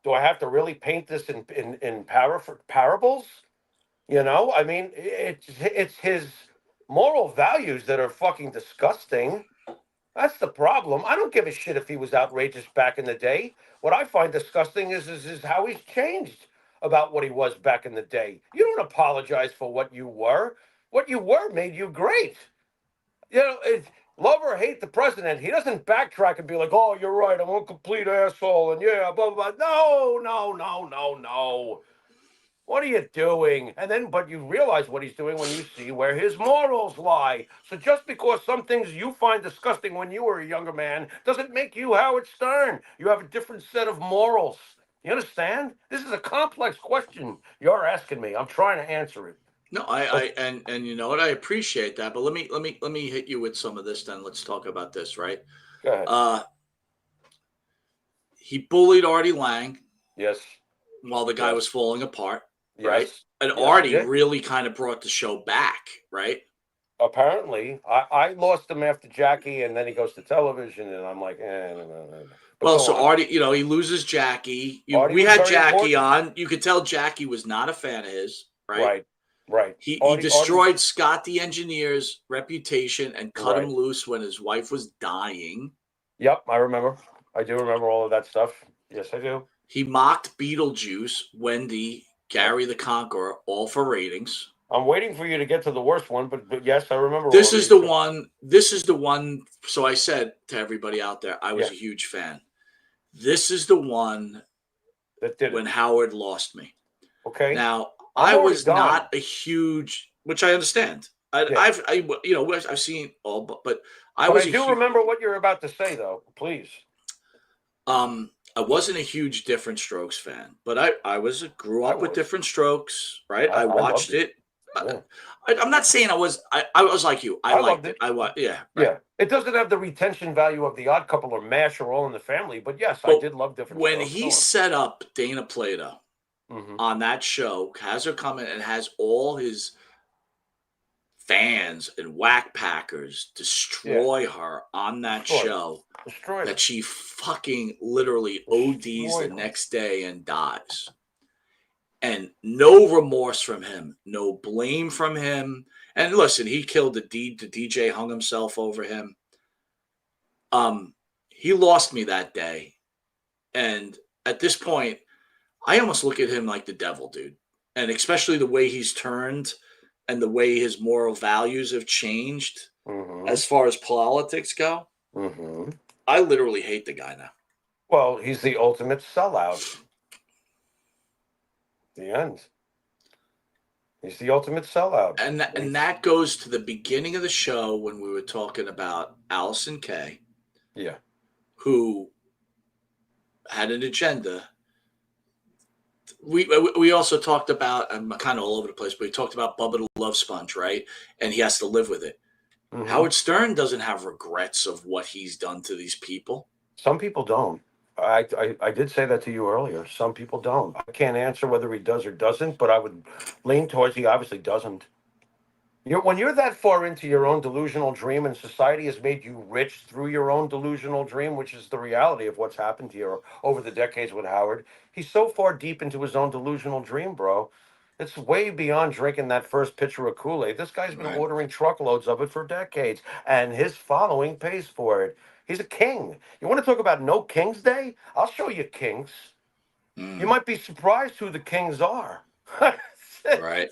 Do I have to really paint this in parables? I mean, it's his moral values that are fucking disgusting. That's the problem. I don't give a shit if he was outrageous back in the day. What I find disgusting is how he's changed about what he was back in the day. You don't apologize for what you were. What you were made you great. Love or hate the president, he doesn't backtrack and be like, "Oh, you're right. I'm a complete asshole," and yeah, blah blah blah. No, no, no, no, no. What are you doing? But you realize what he's doing when you see where his morals lie. So just because some things you find disgusting when you were a younger man doesn't make you Howard Stern. You have a different set of morals. You understand? This is a complex question you're asking me. I'm trying to answer it. No, and you know what? I appreciate that, but let me hit you with some of this. Then let's talk about this, right? Go ahead. Uh, he bullied Artie Lang Yes. while the guy Yes. was falling apart, right? Yes. And Yes, he Artie did. really kind of brought the show back, right? Apparently, I lost him after Jackie, and then he goes to television, and I'm like, no. But Well, go so on. Artie, he loses Jackie. Artie We was had very Jackie important. on. You could tell Jackie was not a fan of his, right? Right. Right. He Artie was destroyed Scott the engineer's reputation and cut him right. loose when his wife was dying. Yep, I remember. I do remember all of that stuff. Yes, I do. He mocked Beetlejuice, Wendy, Yep. Gary the Conqueror, all for ratings. I'm waiting for you to get to the worst one, but yes, I remember all This of is these. the one. This is the one. So I said to everybody out there, I was Yeah, a huge fan. This is the one that did when it. Howard lost me. Okay, Now, I'm I already was gone. not a huge, which I understand. Yeah, I've seen all, but I but was I a do huge, remember what you're about to say, though. Please. I wasn't a huge Different Strokes fan, but I grew I up with was. Different Strokes, right? I I loved watched it. it. Yeah, I'm not saying I was like you. I I loved liked it. it. Yeah, right. Yeah, it doesn't have the retention value of The Odd Couple or MASH or All in the Family, but yes, I But did love Different when Strokes. he Go on. set up Dana Plato Mm-hmm. on that show, has her come in and has all his fans and whack packers Yeah, destroy her on that destroyed her. show, Destroyed her. that she fucking literally ODs the Destroyed her. next day and dies. And no remorse from him, no blame from him. And listen, he killed the DJ hung himself over him. He lost me that day. And at this point, I almost look at him like the devil, dude. And especially the way he's turned and the way his moral values have changed Mm-hmm. as far as politics go. Mm-hmm. I literally hate the guy now. Well, he's the ultimate sellout. The end. He's the ultimate sellout. And that goes to the beginning of the show when we were talking about Allison Kay, Yeah. who had an agenda. We also talked about, I'm kind of all over the place, but we talked about Bubba the Love Sponge, right? And he has to live with it. Mm-hmm. Howard Stern doesn't have regrets of what he's done to these people. Some people don't. I did say that to you earlier. Some people don't. I can't answer whether he does or doesn't, but I would lean towards he obviously doesn't. When you're that far into your own delusional dream and society has made you rich through your own delusional dream, which is the reality of what's happened to you over the decades with Howard, he's so far deep into his own delusional dream, bro. It's way beyond drinking that first pitcher of Kool-Aid. This guy's been Right. ordering truckloads of it for decades, and his following pays for it. He's a king. You want to talk about no King's Day? I'll show you kings. You might be surprised who the kings are. Right.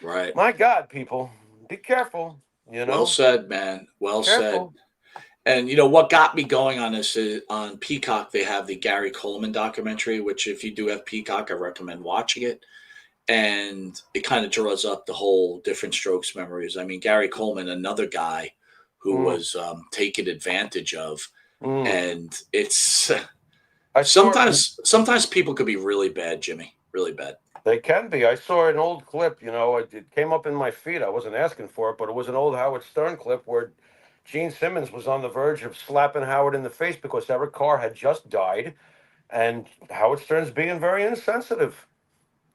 Right. My God, people, be careful. Well said, man. Well said. Careful. And what got me going on this is on Peacock, they have the Gary Coleman documentary, which if you do have Peacock, I recommend watching it. And it kind of draws up the whole different strokes memories. I mean, Gary Coleman, another guy who was taken advantage of. And it's sometimes people could be really bad, Jimmy, really bad. They can be. I saw an old clip, it came up in my feed. I wasn't asking for it, but it was an old Howard Stern clip where Gene Simmons was on the verge of slapping Howard in the face because Eric Carr had just died, and Howard Stern's being very insensitive.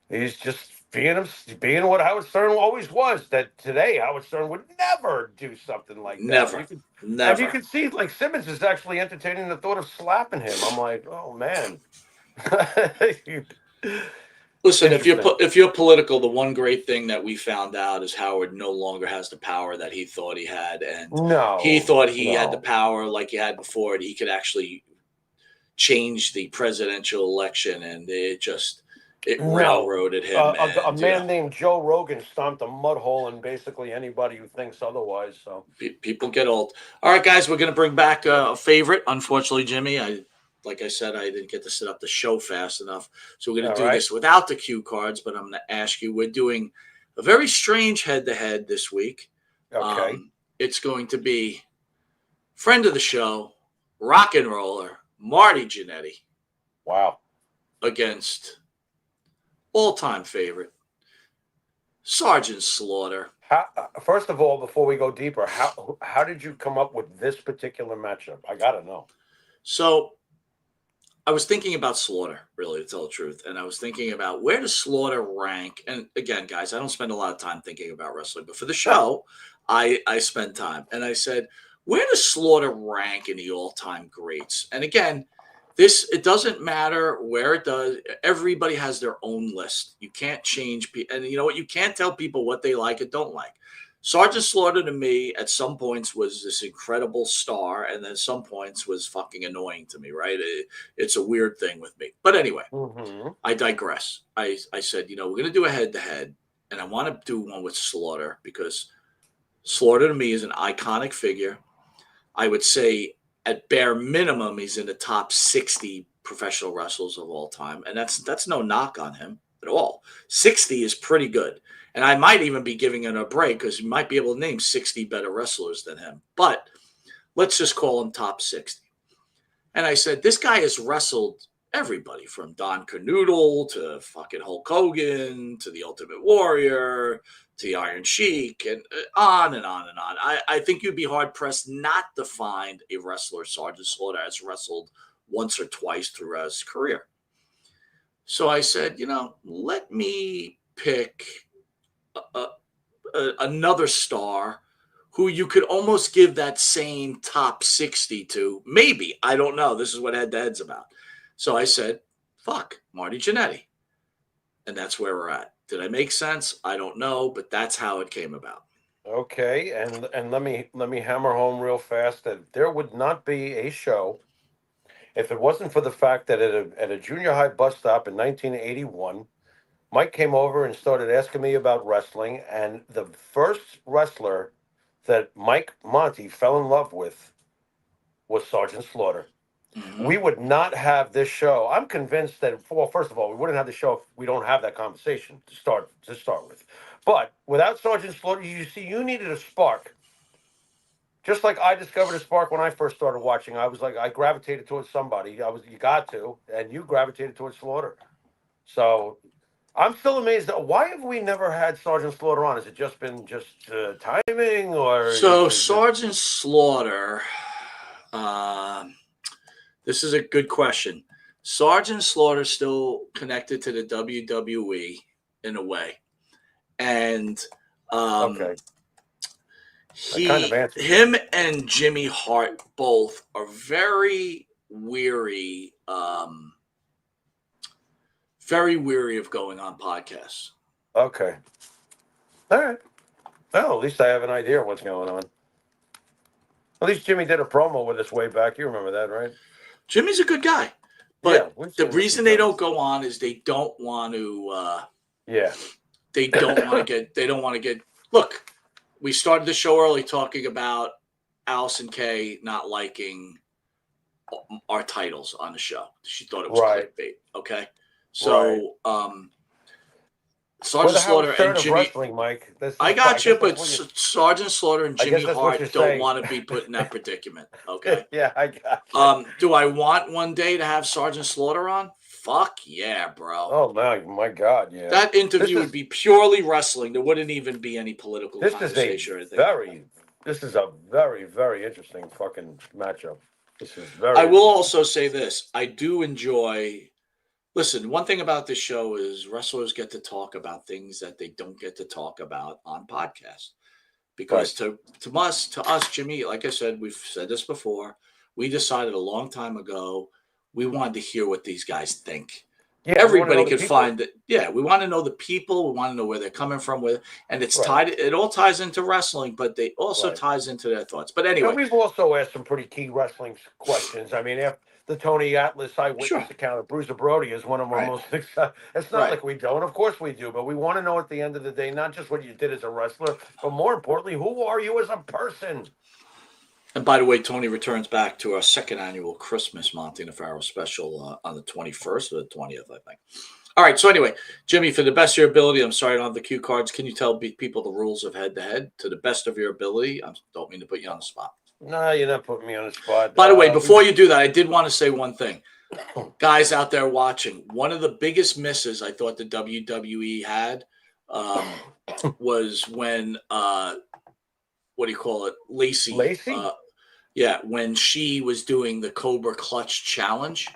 He's just being what Howard Stern always was. That today Howard Stern would never do something like that. Never. And you can see, like, Simmons is actually entertaining the thought of slapping him. I'm like, oh man. Listen, if you're political, the one great thing that we found out is Howard no longer has the power that he thought he had, and he thought he had the power like he had before, and he could actually change the presidential election, and it railroaded him. A man named Joe Rogan stomped a mud hole in basically anybody who thinks otherwise. So people get old. All right, guys, we're going to bring back a favorite. Unfortunately, Jimmy, like I said, I didn't get to set up the show fast enough. So we're going to do this without the cue cards, but I'm going to ask you, we're doing a very strange head-to-head this week. Okay. It's going to be friend of the show, rock and roller, Marty Jannetty. Wow. Against all-time favorite, Sergeant Slaughter. First of all, before we go deeper, how did you come up with this particular matchup? I got to know. So I was thinking about Slaughter, really, to tell the truth. And I was thinking about where does Slaughter rank? And again, guys, I don't spend a lot of time thinking about wrestling, but for the show, I spend time. And I said, where does Slaughter rank in the all-time greats? And again, it doesn't matter where it does. Everybody has their own list. You can't change. And you know what? You can't tell people what they like and don't like. Sergeant Slaughter to me at some points was this incredible star, and then at some points was fucking annoying to me, right? It's a weird thing with me. But anyway, I digress. I said, we're going to do a head-to-head, and I want to do one with Slaughter because Slaughter to me is an iconic figure. I would say at bare minimum, he's in the top 60 professional wrestlers of all time, and that's no knock on him at all. 60 is pretty good. And I might even be giving him a break because you might be able to name 60 better wrestlers than him. But let's just call him top 60. And I said, this guy has wrestled everybody from Don Canoodle to fucking Hulk Hogan to the Ultimate Warrior to the Iron Sheik and on and on and on. I think you'd be hard-pressed not to find a wrestler Sergeant Slaughter has wrestled once or twice throughout his career. So I said, let me pick another star who you could almost give that same top 60 to. Maybe. I don't know. This is what head-to-head's about. So I said, fuck, Marty Jannetty. And that's where we're at. Did I make sense? I don't know, but that's how it came about. Okay, and let me hammer home real fast that there would not be a show if it wasn't for the fact that at a junior high bus stop in 1981, Mike came over and started asking me about wrestling, and the first wrestler that Mike Monty fell in love with was Sergeant Slaughter. Mm-hmm. We would not have this show. I'm convinced that, well, first of all, we wouldn't have the show if we don't have that conversation to start with. But without Sergeant Slaughter, you needed a spark. Just like I discovered a spark when I first started watching. I gravitated towards somebody. You got to, and you gravitated towards Slaughter. So I'm still amazed. Why have we never had Sergeant Slaughter on? Has it just been timing, or so Sergeant Slaughter? This is a good question. Sergeant Slaughter still connected to the WWE in a way, and Okay. kind of answered Him and Jimmy Hart both are very weary of going on podcasts. Okay. All right. Well, at least I have an idea of what's going on. At least Jimmy did a promo with us way back. You remember that, right? Jimmy's a good guy, but we've the seen him reason they don't sometimes. go on is they don't want to. Yeah. They don't want to get. They don't want to get. Look, we started the show early talking about Allison Kay not liking our titles on the show. She thought it was Right. clickbait. Okay, so We're Sergeant the Howard Slaughter Stern and of Jimmy. wrestling, Mike. I got you, guess but that's what you- Sergeant Slaughter and I Jimmy guess that's what you're Hart don't saying. want to be put in that predicament. Okay. Yeah, I got you. Do I want one day to have Sergeant Slaughter on? Fuck yeah, bro. Oh my God, yeah. That interview would be purely wrestling. There wouldn't even be any political This is conversation or a anything. this is a very, very interesting fucking matchup. This is very. I will also say this: I do enjoy. Listen, one thing about this show is wrestlers get to talk about things that they don't get to talk about on podcasts. Because to us, Jimmy, like I said, we've said this before. We decided a long time ago we wanted to hear what these guys think. Yeah, Everybody could find that. Yeah, we want to know the people. We want to know where they're coming from with, and it's tied. It all ties into wrestling, but they also ties into their thoughts. But anyway, and we've also asked some pretty key wrestling questions. I mean, after the Tony Atlas eyewitness account of Bruiser Brody is one of our most. It's not like we don't. Of course we do, but we want to know at the end of the day not just what you did as a wrestler, but more importantly, who are you as a person? And by the way, Tony returns back to our second annual Christmas Monte The Pharaoh special on the 21st or the 20th, I think. All right. So anyway, Jimmy, for the best of your ability, I'm sorry I don't have the cue cards. Can you tell people the rules of head-to-head to the best of your ability? I don't mean to put you on the spot. No, you're not putting me on the spot. By the way, before you do that, I did want to say one thing. Guys out there watching, one of the biggest misses I thought the WWE had was when, what do you call it? Lacey? When she was doing the Cobra Clutch Challenge.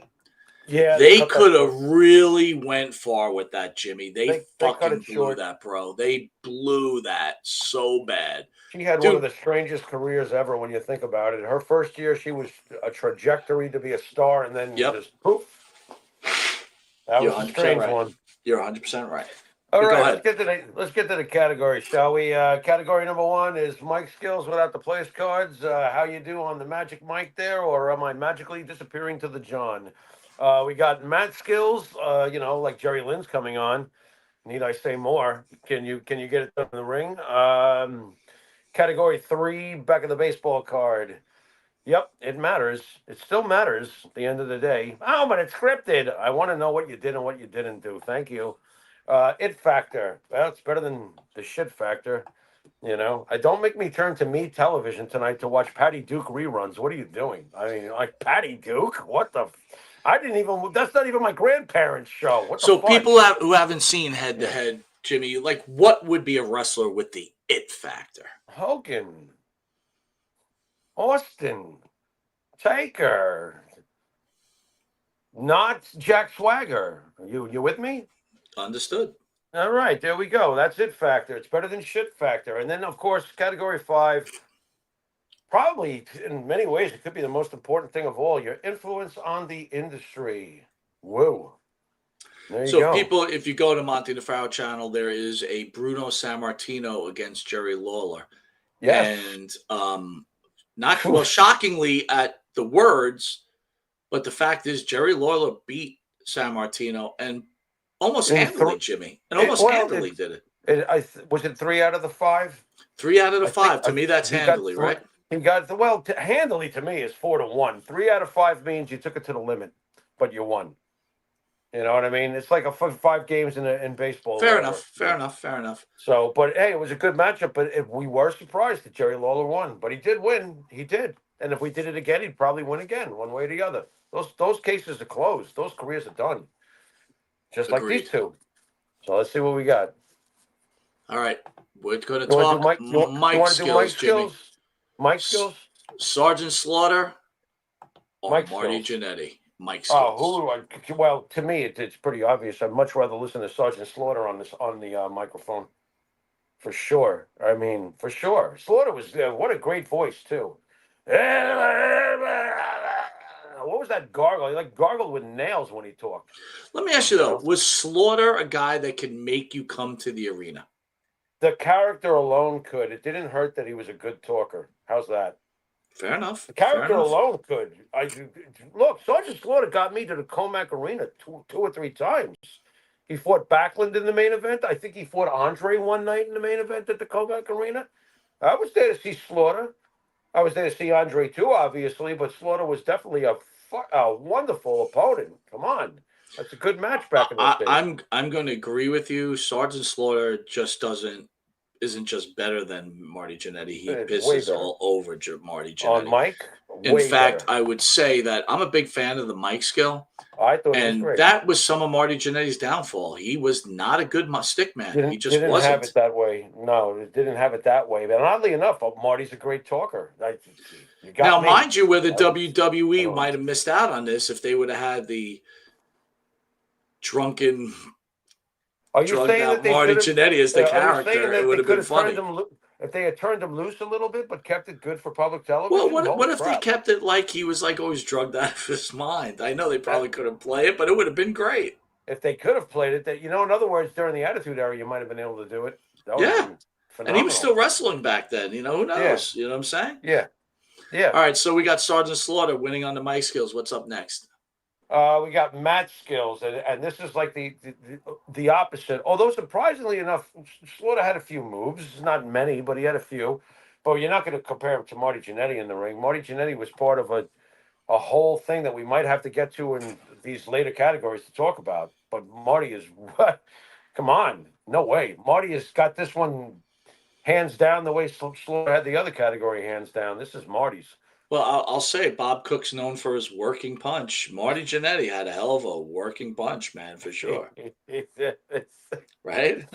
Yeah, they could have really went far with that, Jimmy. They fucking blew that, bro. They blew that so bad. She had one of the strangest careers ever when you think about it. Her first year, she was a trajectory to be a star, and then just poof. That was a strange one. You're 100% right. All right, let's get to the category, shall we? Category number one is Mike skills without the place cards. How you do on the magic mic there, or am I magically disappearing to the John? We got Matt skills, like Jerry Lynn's coming on. Need I say more? Can you get it done in the ring? Category 3, back of the baseball card. Yep, it matters. It still matters at the end of the day. Oh, but it's scripted. I want to know what you did and what you didn't do. Thank you. It factor. Well, it's better than the shit factor. Don't make me turn to Me Television tonight to watch Patty Duke reruns. What are you doing? I mean, like Patty Duke? What the? That's not even my grandparents' show. What the fuck? People who haven't seen head to head, Jimmy, like what would be a wrestler with the it factor? Hogan, Austin, Taker, not Jack Swagger. You with me? Understood. All right, there we go. That's it factor. It's better than shit factor. And then, of course, category 5, probably in many ways, it could be the most important thing of all, your influence on the industry. Whoa. There you go. If you go to Monte The Pharaoh channel, there is a Bruno Sammartino against Jerry Lawler. Yes. And shockingly at the words, but the fact is Jerry Lawler beat Sammartino and almost handily, Jimmy. And almost handily did it. Was it 3 out of the 5? 3 out of the 5. To me, that's handily, right? He got handily to me is 4-1. 3 out of 5 means you took it to the limit, but you won. You know what I mean? It's like a 5 games in baseball. Fair enough. So, but hey, it was a good matchup. But we were surprised that Jerry Lawler won, but he did win. He did. And if we did it again, he'd probably win again, one way or the other. Those cases are closed. Those careers are done. Just like these two. So let's see what we got. All right. We're going to talk Mike skills, Jimmy. Mike skills? Sergeant Slaughter or Mike Marty Jannetty. Mike skills. Well, to me, it's pretty obvious. I'd much rather listen to Sergeant Slaughter on the microphone. for sure. I mean, for sure. Slaughter was what a great voice too. What was that gargle? He like gargled with nails when he talked. Let me ask you though: was Slaughter a guy that can make you come to the arena? The character alone could. It didn't hurt that he was a good talker. How's that? Fair enough. The Fair character enough. alone could. Look. Sergeant Slaughter got me to the Comac Arena two or three times. He fought Backlund in the main event. I think he fought Andre one night in the main event at the Comac Arena. I was there to see Slaughter. I was there to see Andre too, obviously, but Slaughter was definitely a wonderful opponent. Come on, that's a good match back in those days. I'm going to agree with you. Sergeant Slaughter just isn't just better than Marty Jannetty. He pisses all over Marty Jannetty. On Mike? In fact, I would say that I'm a big fan of the mic skill. I thought and it was great. That was some of Marty Jannetty's downfall. He was not a good stick man. He just didn't wasn't. have it that way. No, it didn't have it that way. But oddly enough, Marty's a great talker. Now, mind you, where the WWE might have missed out on this if they would have had the drunken, drugged out Marty Jannetty as the character, it would have been funny. If they had turned him loose a little bit, but kept it good for public television. Well, what if they kept it like he was like always drugged out of his mind? I know they probably couldn't play it, but it would have been great. If they could have played it, in other words, during the Attitude Era, you might have been able to do it. Yeah. And he was still wrestling back then. Who knows? Yeah. You know what I'm saying? Yeah. Yeah. All right, so we got Sergeant Slaughter winning on the mic skills. What's up next? We got match skills, and this is like the opposite. Although surprisingly enough, Slaughter had a few moves. Not many, but he had a few. But you're not going to compare him to Marty Jannetty in the ring. Marty Jannetty was part of a whole thing that we might have to get to in these later categories to talk about. But Marty is what? Come on, no way. Marty has got this one hands down the way Slaughter had the other category hands down. This is Marty's. Well, I'll say Bob Cook's known for his working punch. Marty Jannetty had a hell of a working punch, man, for sure. Right?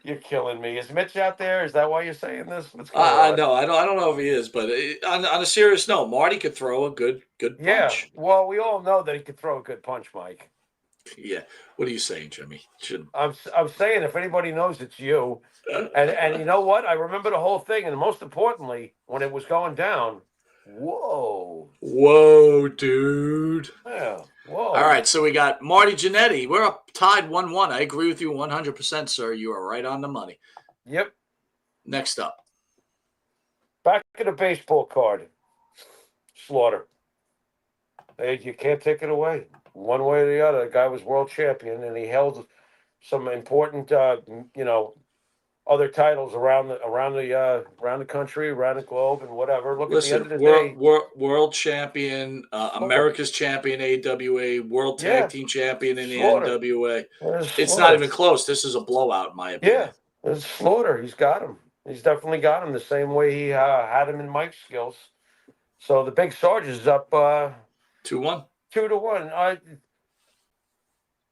You're killing me. Is Mitch out there? Is that why you're saying this? No, I don't know if he is, but on a serious note, Marty could throw a good punch. Yeah. Well, we all know that he could throw a good punch, Mike. Yeah. What are you saying, Jimmy? I'm saying if anybody knows, it's you. And you know what? I remember the whole thing, and most importantly, when it was going down. Whoa, dude. Yeah, whoa. All right, so we got Marty Jannetty. We're up tied 1-1. I agree with you 100%, sir. You are right on the money. Yep. Next up. Back to the baseball card. Slaughter. Hey, you can't take it away. One way or the other, the guy was world champion, and he held some important, other titles around the country, around the globe, and whatever. Look, listen, at the end of the day, world champion, America's champion, AWA, world tag team champion in the NWA. It's not even close. This is a blowout, in my opinion. Yeah, it's Slaughter. He's got him. He's definitely got him the same way he had him in Mike's skills. So the big Sarge is up 2-1. 2-1.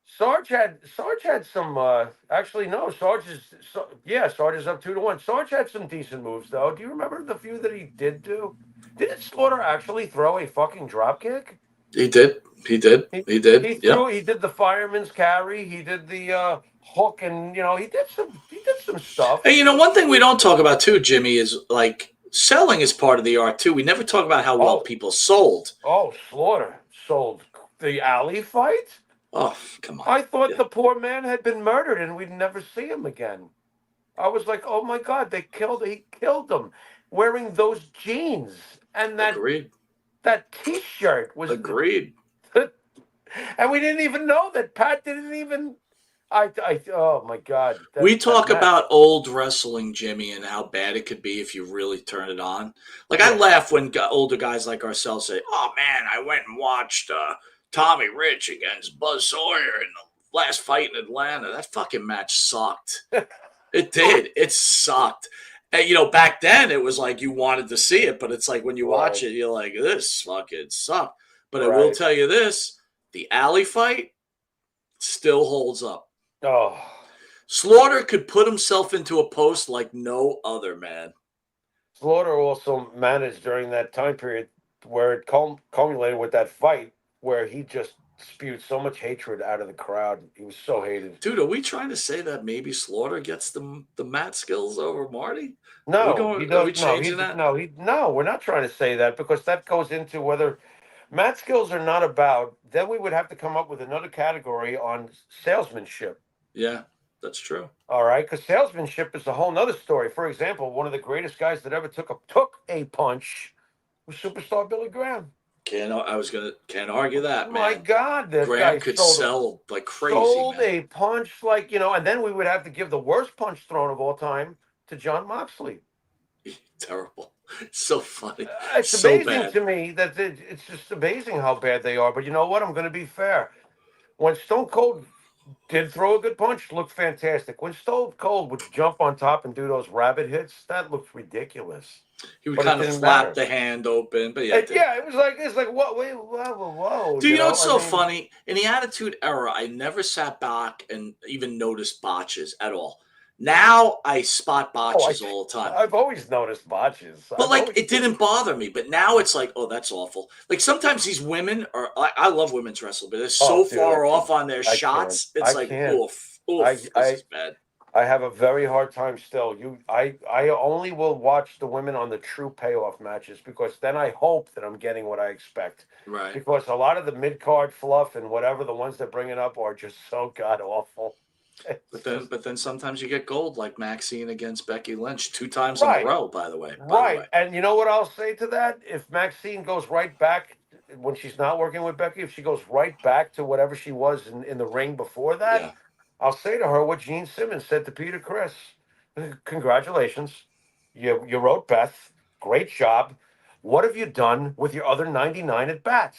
Sarge had some. Actually, no. Sarge is up 2-1. Sarge had some decent moves, though. Do you remember the few that he did do? Did Slaughter actually throw a fucking drop kick? He did. He did. He did the fireman's carry. He did the hook, and he did some stuff. Hey, one thing we don't talk about too, Jimmy, is like selling is part of the art too. We never talk about how well people sold. Oh, Slaughter sold the alley fight. Oh, come on. I thought the poor man had been murdered and we'd never see him again. I was like, oh my God, he killed him wearing those jeans and that T-shirt was agreed. And we didn't even know that Pat didn't even. Oh my God. We talk about old wrestling, Jimmy, and how bad it could be if you really turn it on. Like I laugh when older guys like ourselves say, "Oh man, I went and watched Tommy Rich against Buzz Sawyer in the last fight in Atlanta. That fucking match sucked." It did. It sucked. And, back then it was like you wanted to see it, but it's like when you watch it, you're like, this fucking sucked. But I will tell you this, the alley fight still holds up. Oh. Slaughter could put himself into a post like no other, man. Slaughter also managed during that time period where it culminated with that fight where he just spewed so much hatred out of the crowd. He was so hated. Dude, are we trying to say that maybe Slaughter gets the mat skills over Marty? No, he Are we does. No, changing that? no. We're not trying to say that because that goes into whether mat skills are not about. Then we would have to come up with another category on salesmanship. Yeah, that's true. All right, because salesmanship is a whole nother story. For example, one of the greatest guys that ever took a punch was superstar Billy Graham. Can't argue that, man. My God, this Graham guy could sold sell like crazy, sold man. a punch like and then we would have to give the worst punch thrown of all time to John Moxley. Terrible. So funny. It's So amazing bad. to me that it's just amazing how bad they are. But you know what? I'm going to be fair. When Stone Cold did throw a good punch, looked fantastic. When Stone Cold would jump on top and do those rabbit hits, that looked ridiculous. He would But it kind of didn't flap matter. the hand open, but yeah, It was like what? Wait, whoa. Dude, you know what's so funny? In the Attitude Era, I never sat back and even noticed botches at all. Now I spot botches all the time. I've always noticed botches. But like it didn't bother me. But now it's like, oh, that's awful. Like sometimes these women are I love women's wrestling, but they're so far off on their shots. It's like, oof, this is bad. I have a very hard time still. I only will watch the women on the true payoff matches because then I hope that I'm getting what I expect. Right. Because a lot of the mid card fluff and whatever the ones they're bringing up are just so god awful. But then sometimes you get gold like Maxine against Becky Lynch 2 times in a row, by the way. And you know what I'll say to that? If Maxine goes right back when she's not working with Becky, if she goes right back to whatever she was in the ring before that, Yeah. I'll say to her what Gene Simmons said to Peter Chris. Congratulations. You wrote Beth. Great job. What have you done with your other 99 at bats?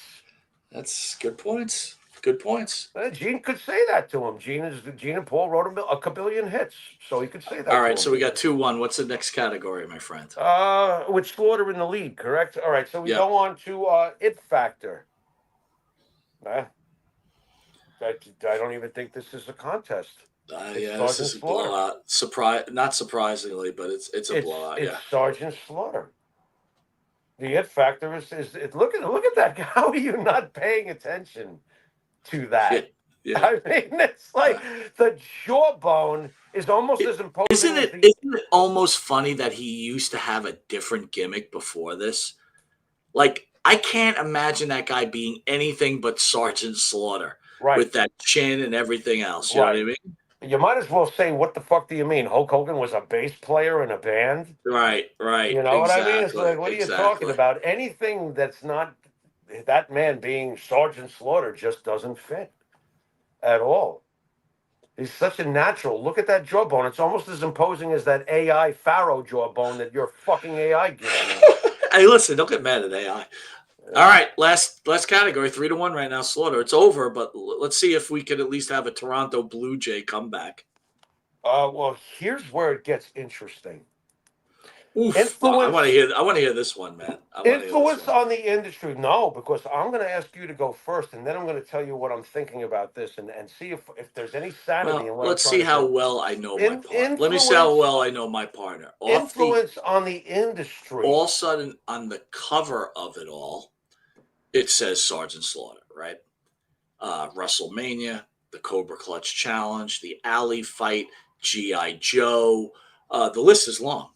That's good points. Good points. Gene could say that to him. Gene and Paul wrote him a kabillion hits, so he could say that. All right, so we got 2-1. What's the next category, my friend? With Slaughter in the lead, correct? All right, so we go on to It Factor. I don't even think this is a contest. This is a blowout. Not surprisingly, but it's a blowout. It's Sergeant Slaughter. The It Factor is look at that. How are you not paying attention to that? Yeah. I mean, it's like the jawbone is almost as imposing. Isn't it almost funny that he used to have a different gimmick before this? Like, I can't imagine that guy being anything but Sergeant Slaughter. Right. With that chin and everything else. You know what I mean? You might as well say, what the fuck do you mean? Hulk Hogan was a bass player in a band? Right. You know what I mean? It's like, what are you talking about? Anything that's not that man being Sergeant Slaughter just doesn't fit at all. He's such a natural. Look at that jawbone. It's almost as imposing as that AI Pharaoh jawbone that your fucking AI gives me. Hey, listen, don't get mad at AI. All right, last category, 3-1 right now. Slaughter, it's over, but let's see if we could at least have a Toronto Blue Jay comeback. Well, here's where it gets interesting. Oof, I want to hear this one, man. Influence on the industry? No, because I'm going to ask you to go first, and then I'm going to tell you what I'm thinking about this, and see if there's any sanity in what let's see how well I know my partner. Let me see how well I know my partner. Influence on the industry. All of a sudden, on the cover of it all, it says Sergeant Slaughter, right? WrestleMania, the Cobra Clutch Challenge, the Alley Fight, G.I. Joe. The list is long.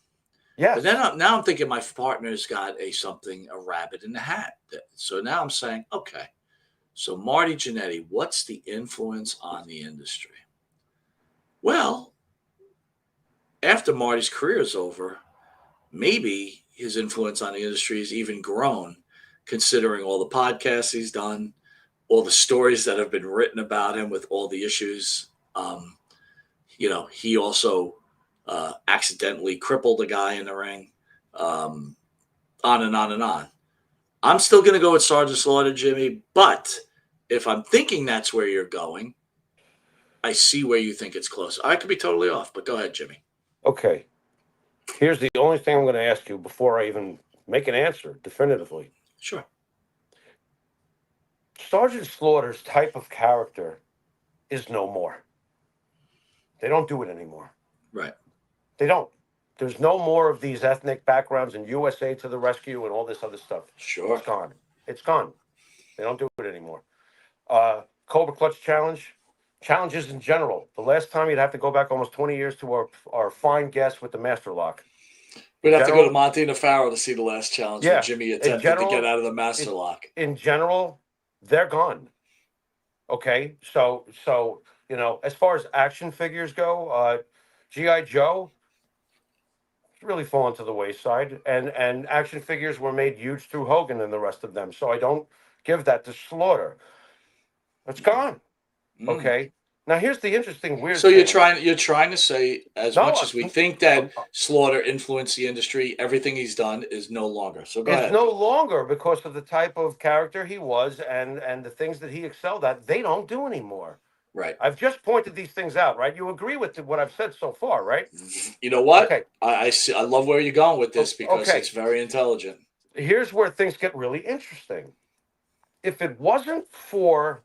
Yeah. But then now I'm thinking my partner's got a rabbit in the hat. So now I'm saying, okay, so Marty Jannetty, what's the influence on the industry? Well, after Marty's career is over, maybe his influence on the industry has even grown, considering all the podcasts he's done, all the stories that have been written about him with all the issues. He also accidentally crippled a guy in the ring, on and on and on. I'm still going to go with Sergeant Slaughter, Jimmy, but if I'm thinking that's where you're going, I see where you think it's close. I could be totally off, but go ahead, Jimmy. Okay. Here's the only thing I'm going to ask you before I even make an answer definitively. Sure. Sergeant Slaughter's type of character is no more. They don't do it anymore. Right. They don't. There's no more of these ethnic backgrounds and USA to the rescue and all this other stuff. Sure. It's gone. It's gone. They don't do it anymore. Cobra Clutch Challenge, challenges in general. The last time you'd have to go back almost 20 years to our fine guest with the Master Lock. We'd have to go to General, Monte The Pharaoh to see the last challenge when yeah. Jimmy In attempted to get general, out of the Master Lock. in general, they're gone. Okay, so as far as action figures go, GI Joe really fallen to the wayside, and action figures were made huge through Hogan and the rest of them. So I don't give that to Slaughter. It's gone. Okay. Now here's the interesting weird So thing. you're trying to say, as much as we think that Slaughter influenced the industry, everything he's done is no longer. So go ahead. It's no longer because of the type of character he was and the things that he excelled at. They don't do anymore. Right. I've just pointed these things out, right? You agree with what I've said so far, right? You know what? Okay. I see. I love where you're going with this because it's very intelligent. Here's where things get really interesting. If it wasn't for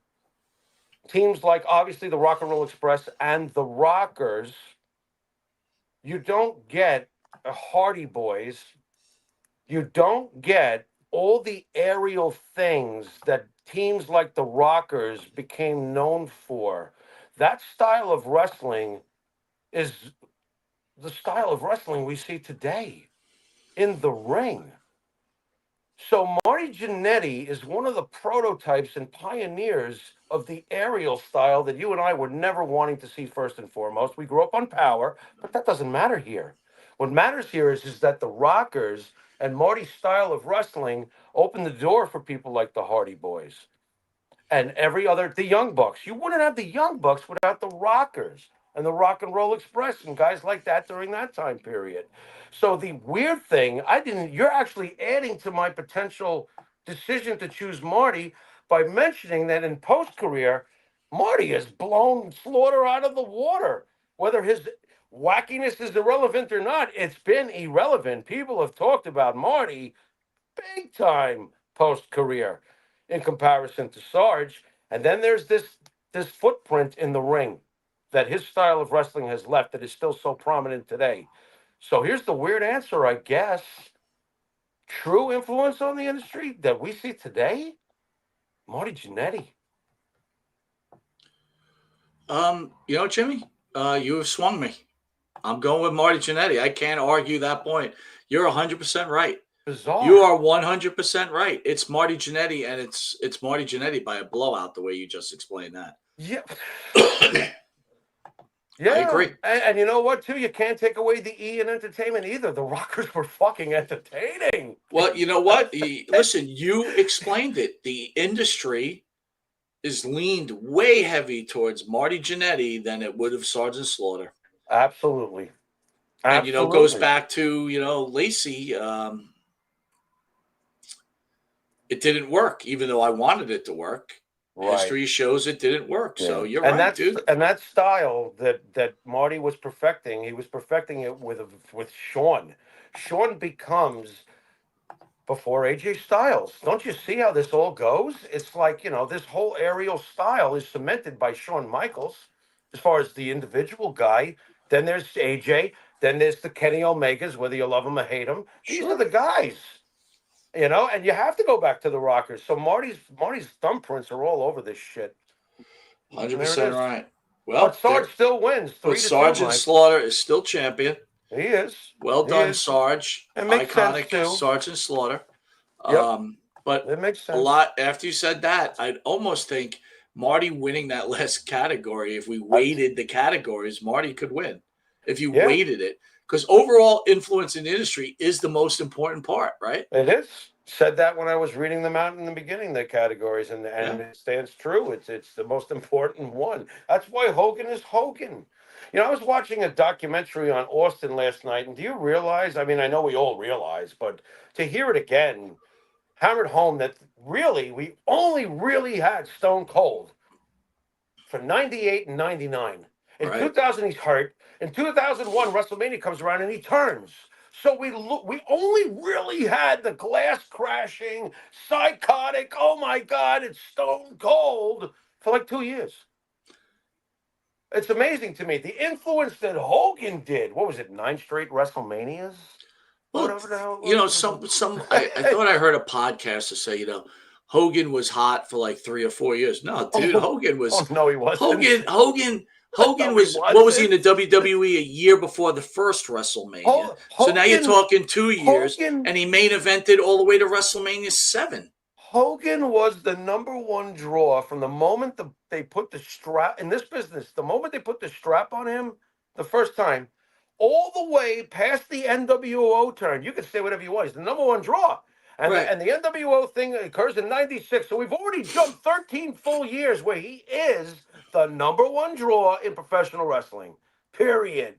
teams like obviously the Rock and Roll Express and the Rockers, you don't get a Hardy Boys. You don't get all the aerial things that teams like the Rockers became known for. That style of wrestling is the style of wrestling we see today in the ring. So Marty Jannetty is one of the prototypes and pioneers of the aerial style that you and I were never wanting to see first and foremost. We grew up on power, but that doesn't matter here. What matters here is that the Rockers and Marty's style of wrestling opened the door for people like the Hardy Boys and the Young Bucks. You wouldn't have the Young Bucks without the Rockers and the Rock and Roll Express and guys like that during that time period. So the weird thing, you're actually adding to my potential decision to choose Marty by mentioning that in post-career, Marty has blown Slaughter out of the water. Whether his wackiness is irrelevant or not, it's been irrelevant. People have talked about Marty big time post-career in comparison to Sarge. And then there's this footprint in the ring that his style of wrestling has left that is still so prominent today. So here's the weird answer, I guess. True influence on the industry that we see today? Marty Jannetty. Jimmy, you have swung me. I'm going with Marty Jannetty. I can't argue that point. You're 100% right. Bizarre. You are 100% right. It's Marty Jannetty, and it's Marty Jannetty by a blowout, the way you just explained that. Yeah. Yeah, I agree. And you know what, too? You can't take away the E in entertainment either. The Rockers were fucking entertaining. Well, you know what? Listen, you explained it. The industry is leaned way heavy towards Marty Jannetty than it would have Sergeant Slaughter. Absolutely. And, goes back to, Lacey. It didn't work, even though I wanted it to work. Right. History shows it didn't work. Yeah. So you're right, dude. And that style that Marty was perfecting, he was perfecting it with Shawn. Shawn becomes before AJ Styles. Don't you see how this all goes? It's like, this whole aerial style is cemented by Shawn Michaels as far as the individual guy. Then there's AJ. Then there's the Kenny Omegas, whether you love them or hate them. These are the guys. And you have to go back to the Rockers. So Marty's thumbprints are all over this shit. 100% right. Well, but Sarge still wins. But Sergeant Slaughter is still champion. He is. Well done, Sarge. It makes iconic sense too. Sergeant Slaughter. Yep. But it makes sense. A lot after you said that, I'd almost think Marty winning that last category. If we weighted the categories, Marty could win. If you weighted it. Because overall influence in the industry is the most important part, right? It is. Said that when I was reading them out in the beginning, the categories, and it stands true. It's the most important one. That's why Hogan is Hogan. I was watching a documentary on Austin last night, and do you realize, I know we all realize, but to hear it again, hammered home that really, we only really had Stone Cold for 98 and 99. In 2000, he's hurt. In 2001, WrestleMania comes around and he turns. So we only really had the glass crashing, psychotic, oh my God, it's Stone Cold for like 2 years. It's amazing to me. The influence that Hogan did, what was it, 9 straight WrestleManias? Well, I thought I heard a podcaster say, Hogan was hot for like 3 or 4 years. No, dude, Hogan was. Oh no, he wasn't. Hogan No, he was. What was he in the wasn't. WWE a year before the first WrestleMania? So now you're talking 2 years, and he main evented all the way to WrestleMania 7. Hogan was the #1 draw from the moment they put the strap in this business. The moment they put the strap on him the first time, all the way past the NWO turn. You can say whatever you want. He's the #1 draw. And, Right. the NWO thing occurs in '96. So we've already jumped 13 full years where he is the #1 draw in professional wrestling. Period.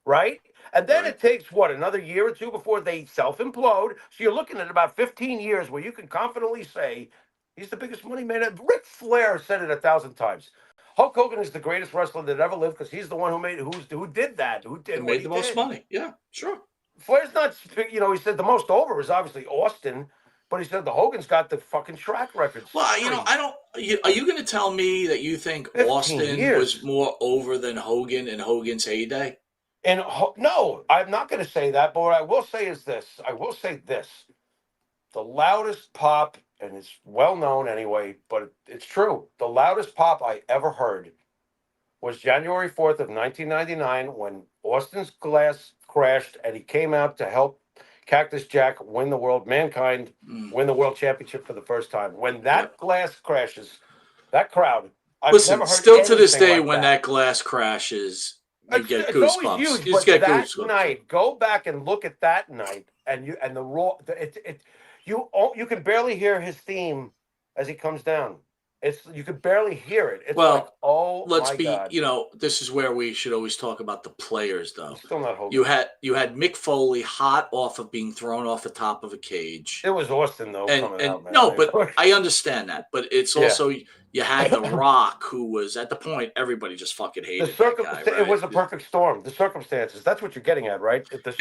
Right? And then Right. it takes what, another year or two before they self-implode. So you're looking at about 15 years where you can confidently say he's the biggest money man. Ric Flair said it 1,000 times. Hulk Hogan is the greatest wrestler that ever lived because he's the one who did that, who did It what made he the most did. money. Yeah, sure. Flair's not, he said the most over is obviously Austin, but he said the Hogan's got the fucking track records. Well, I don't. Are you going to tell me that you think 15 Austin years. was more over than Hogan in Hogan's heyday? And no, I'm not going to say that, but what I will say is this. I will say this. The loudest pop, and it's well known anyway, but it's true. The loudest pop I ever heard was January 4th of 1999 when Austin's glass crashed and he came out to help Cactus Jack win the Mankind win the world championship for the first time. When that glass crashes, that crowd, I've Listen, never heard still to this anything day, like when that glass crashes, you get it's always goosebumps. huge, You but just get that goosebumps. night, go back and look at that night, and the raw. You can barely hear his theme as he comes down. You could barely hear it. It's Well, like, oh let's my be. God. This is where we should always talk about the players, though. It's still not Hogan. You had Mick Foley hot off of being thrown off the top of a cage. It was Austin though coming out, man. No, but I understand that. But it's Yeah. also you had The Rock, who was at the point everybody just fucking hated that guy. Right? It was a perfect storm. The circumstances. That's what you're getting at, right? The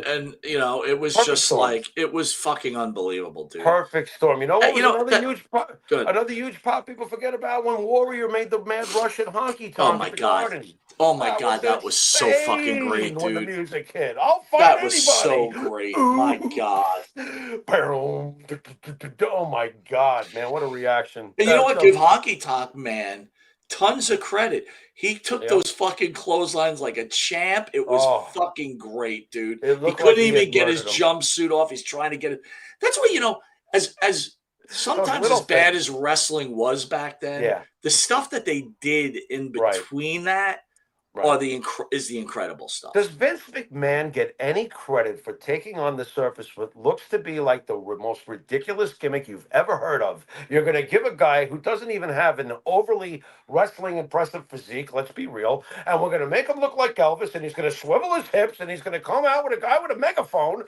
And it was Perfect just storm. like it was fucking unbelievable, dude. Perfect storm. You know what was Good. another huge pop people forget about when Warrior made the Mad Russian honky tonk. Oh my at the God. Garden. Oh my God, that was so fucking great, When the dude. music hit, I'll fight That anybody. was so great. My God. Oh my God, man, what a reaction. And you know what? Give Honky Tonk Man tons of credit. He took Yeah. those fucking clotheslines like a champ. It was fucking great, dude. It He looked couldn't like he even had get his murdered him. jumpsuit off. He's trying to get it. That's what, as sometimes little as bad things. as wrestling was back then, Yeah. the stuff that they did in between that is the incredible stuff. Does Vince McMahon get any credit for taking on the surface what looks to be like the most ridiculous gimmick you've ever heard of? You're going to give a guy who doesn't even have an overly wrestling impressive physique, let's be real, and we're going to make him look like Elvis, and he's going to swivel his hips, and he's going to come out with a guy with a megaphone,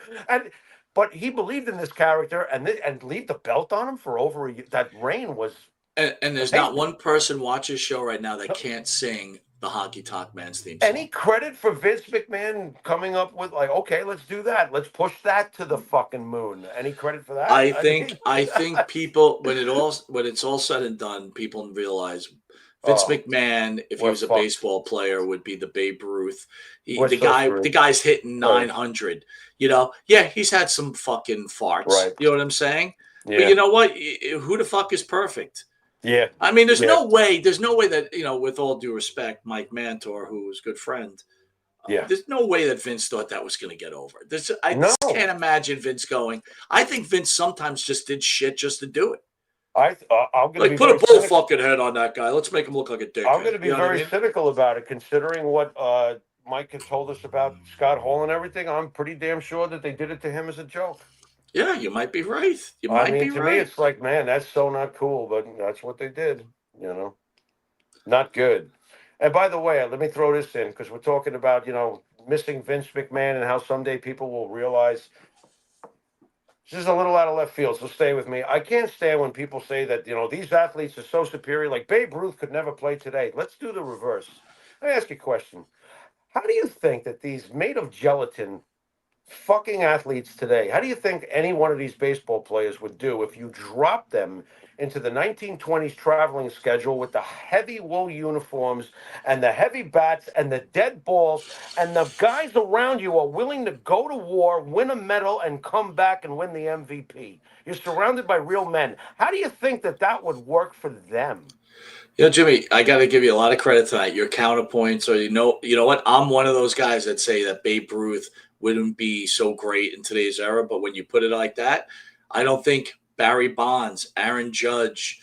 but he believed in this character and leave the belt on him for over a year. That reign was. And there's not one person watching this show right now that can't sing the Honky Tonk Man's theme song. Any credit for Vince McMahon coming up with like, okay, let's do that. Let's push that to the fucking moon. Any credit for that? I think people when it's all said and done, people realize Vince McMahon, if he was a baseball player, would be the Babe Ruth. The guy's hitting 900. He's had some fucking farts. Right. You know what I'm saying? Yeah. But you know what? Who the fuck is perfect? Yeah. I mean, there's no way that, with all due respect, Mike Mantor, who was a good friend, there's no way that Vince thought that was going to get over. I just can't imagine Vince going. I think Vince sometimes just did shit just to do it. I'm going to put a bull fucking head on that guy. Let's make him look like a dick. I'm going to be very cynical about it, considering what Mike had told us about Scott Hall and everything. I'm pretty damn sure that they did it to him as a joke. Yeah, you might be right. To me, it's like, man, that's so not cool, but that's what they did. Not good. And by the way, let me throw this in because we're talking about missing Vince McMahon and how someday people will realize. This is a little out of left field, so stay with me. I can't stand when people say that these athletes are so superior. Like Babe Ruth could never play today. Let's do the reverse. Let me ask you a question. How do you think that these made of gelatin fucking athletes today, how do you think any one of these baseball players would do if you dropped them into the 1920s traveling schedule with the heavy wool uniforms and the heavy bats and the dead balls, and the guys around you are willing to go to war, win a medal, and come back and win the MVP. You're surrounded by real men. How do you think that would work for them? Jimmy, I got to give you a lot of credit tonight. Your counterpoints, or you know what? I'm one of those guys that say that Babe Ruth wouldn't be so great in today's era. But when you put it like that, I don't think Barry Bonds, Aaron Judge,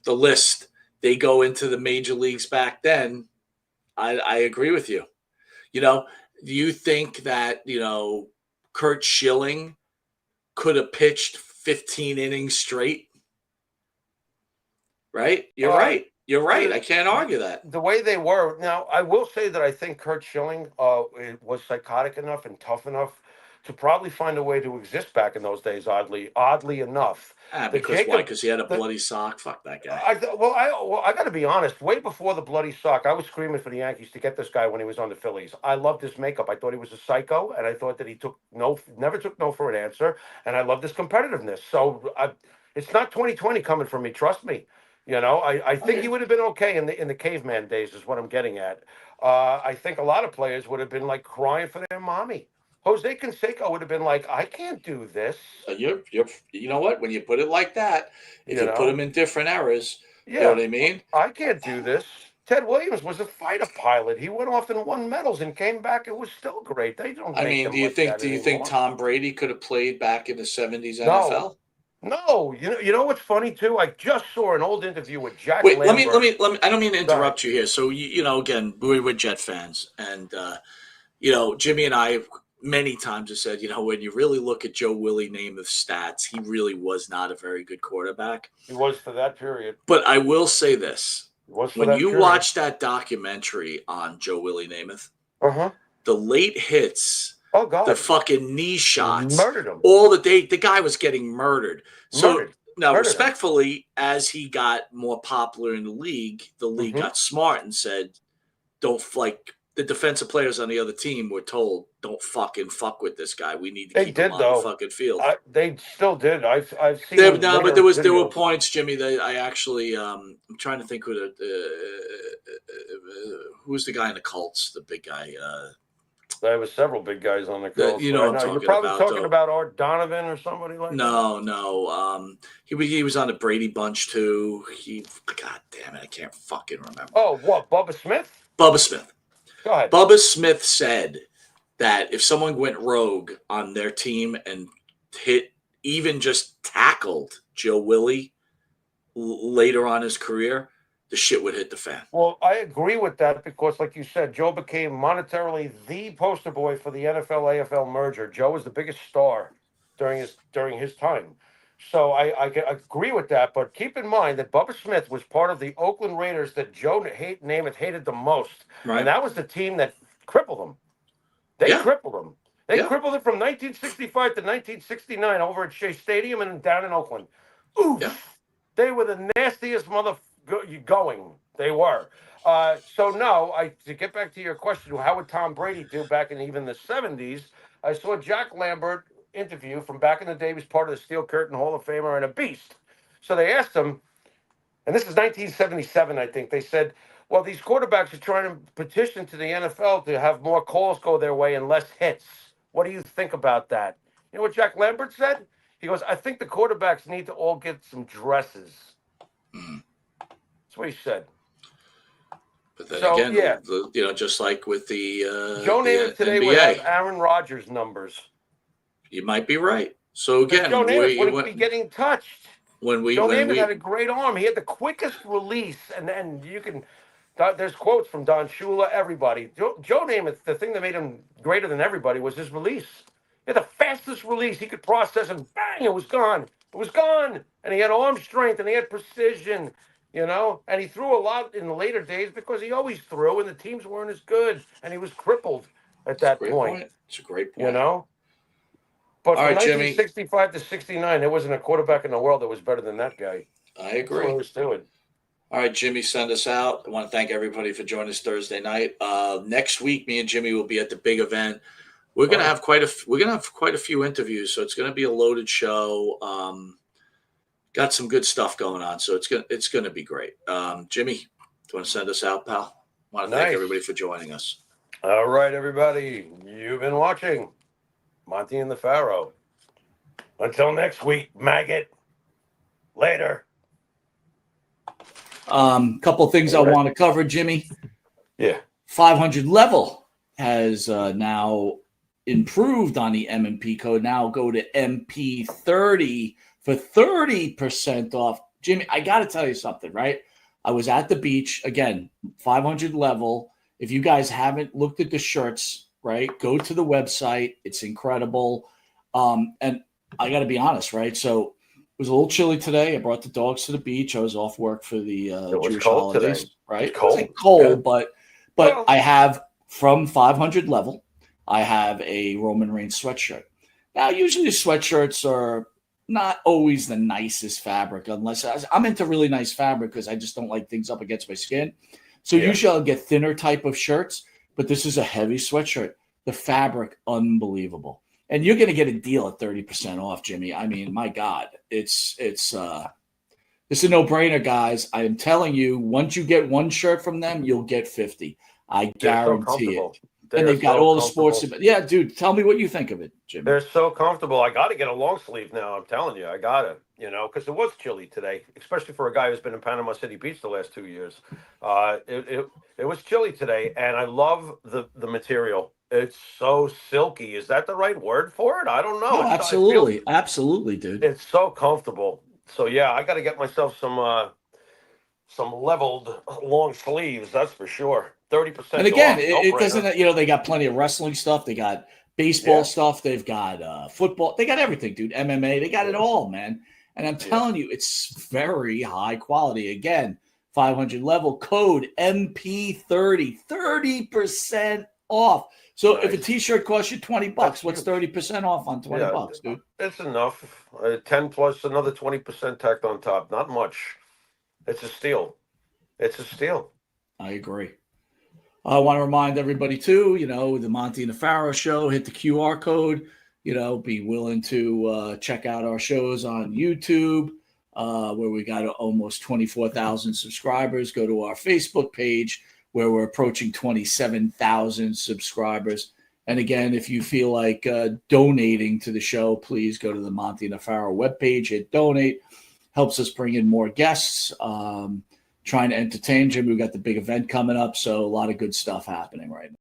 the list, they go into the major leagues back then. I agree with you. Do you think that Kurt Schilling could have pitched 15 innings straight? Right? You're right. You're right. I can't argue that. The way they were. Now, I will say that I think Kurt Schilling was psychotic enough and tough enough to probably find a way to exist back in those days, oddly enough. Because he had a bloody sock? Fuck that guy. I got to be honest. Way before the bloody sock, I was screaming for the Yankees to get this guy when he was on the Phillies. I loved his makeup. I thought he was a psycho, and I thought that he never took no for an answer, and I loved his competitiveness. So it's not 2020 coming from me. Trust me. I think he would have been okay in the caveman days is what I'm getting at. I think a lot of players would have been like crying for their mommy. Jose Canseco would have been like, I can't do this. You know what? When you put it like that, if you put them in different eras, you know what I mean? I can't do this. Ted Williams was a fighter pilot. He went off and won medals and came back. It was still great. They don't. I mean, do you think Tom Brady could have played back in the 70s NFL? No, you know what's funny too? I just saw an old interview with Jack. Wait, Lambert. let me. I don't mean to interrupt you here. So again, we're Jet fans, and Jimmy and I many times have said, when you really look at Joe Willie Namath's stats, he really was not a very good quarterback. He was for that period. But I will say this: when you watch that documentary on Joe Willie Namath, the late hits. Oh God! The fucking knee shots, murdered him. The guy was getting murdered. So now, murdered respectfully, him. As he got more popular in the league got smart and said, "Don't the defensive players on the other team were told, don't fucking fuck with this guy. We need to keep him on the fucking field." They still did. I've seen. But there were points, Jimmy, that I actually I'm trying to think who was the guy in the Colts, the big guy. There was several big guys on the Colts. You're probably talking about Art Donovan or somebody like that. No. He was on the Brady Bunch too. God damn it, I can't fucking remember. Oh, what? Bubba Smith? Bubba Smith. Go ahead. Bubba Smith said that if someone went rogue on their team and even just tackled Joe Willie later on in his career, the shit would hit the fan. Well, I agree with that because, like you said, Joe became monetarily the poster boy for the NFL-AFL merger. Joe was the biggest star during his time. So I agree with that. But keep in mind that Bubba Smith was part of the Oakland Raiders that Joe Namath hated the most. Right. And that was the team that crippled him. They crippled him. They crippled it from 1965 to 1969 over at Shea Stadium and down in Oakland. Oof. Yeah. They were the nastiest going. They were. To get back to your question, how would Tom Brady do back in even the 70s? I saw Jack Lambert interview from back in the day. He was part of the Steel Curtain Hall of Famer and a beast. So they asked him, and this is 1977, I think. They said, well, these quarterbacks are trying to petition to the NFL to have more calls go their way and less hits. What do you think about that? You know what Jack Lambert said? He goes, I think the quarterbacks need to all get some dresses. That's what he said. But then again, just like with the Joe Namath today NBA, would have Aaron Rodgers numbers. You might be right. So again, Joe Namath wouldn't be getting touched. Joe Namath had a great arm. He had the quickest release, and you can. There's quotes from Don Shula, everybody. Joe Namath, the thing that made him greater than everybody was his release. He had the fastest release. He could process and bang, it was gone. It was gone. And he had arm strength and he had precision, And he threw a lot in the later days because he always threw and the teams weren't as good. And he was crippled at that point. It's a great point. But from 1965 to 69, there wasn't a quarterback in the world that was better than that guy. I agree. That's what he was doing. All right, Jimmy, send us out. I want to thank everybody for joining us Thursday night. Next week, me and Jimmy will be at the big event. We're gonna have quite a few interviews, so it's gonna be a loaded show. got some good stuff going on. So it's gonna be great. Jimmy, do you want to send us out, pal? I want to thank everybody for joining us. All right, everybody. You've been watching Monty and the Pharaoh. Until next week, maggot. Later. Couple of things I want to cover, Jimmy. Yeah. 500 level has now improved on the M&P code. Now go to MP30 for 30% off. Jimmy, I got to tell you something, right? I was at the beach again, 500 level. If you guys haven't looked at the shirts, right, go to the website. It's incredible. And I got to be honest, right? So it was a little chilly today. I brought the dogs to the beach. I was off work for the Jewish holidays, today. right? It's cold. It wasn't cold, Yeah. but I have from 500 level, I have a Roman Reigns sweatshirt. Now, usually sweatshirts are not always the nicest fabric, unless I'm into really nice fabric because I just don't like things up against my skin. So usually I'll get thinner type of shirts, but this is a heavy sweatshirt. The fabric, unbelievable. And you're going to get a deal at 30% off, Jimmy. I mean, my God, it's a no-brainer, guys. I am telling you, once you get one shirt from them, you'll get 50. I guarantee it. And they've got all the sports. Yeah, dude, tell me what you think of it, Jimmy. They're so comfortable. I got to get a long sleeve now. I'm telling you, I got to, because it was chilly today, especially for a guy who's been in Panama City Beach the last 2 years. It was chilly today, and I love the material. It's so silky. Is that the right word for it? I don't know. No, absolutely, dude. It's so comfortable. So yeah, I got to get myself some leveled long sleeves. That's for sure. 30%. And again, it doesn't. They got plenty of wrestling stuff. They got baseball stuff. They've got football. They got everything, dude. MMA. They got it all, man. And I'm telling you, it's very high quality. Again, 500 level code MP30, 30% off. So if a T-shirt costs you $20, what's 30% off on $20, dude? It's enough. 10 plus another 20% tacked on top. Not much. It's a steal. I agree. I want to remind everybody too, the Monty and the Pharaoh show, hit the QR code, be willing to check out our shows on YouTube, where we got almost 24,000 subscribers. Go to our Facebook page where we're approaching 27,000 subscribers. And again, if you feel like donating to the show, please go to the Monty and the Pharaoh webpage, hit donate. Helps us bring in more guests. Trying to entertain Jim. We've got the big event coming up, so a lot of good stuff happening right now.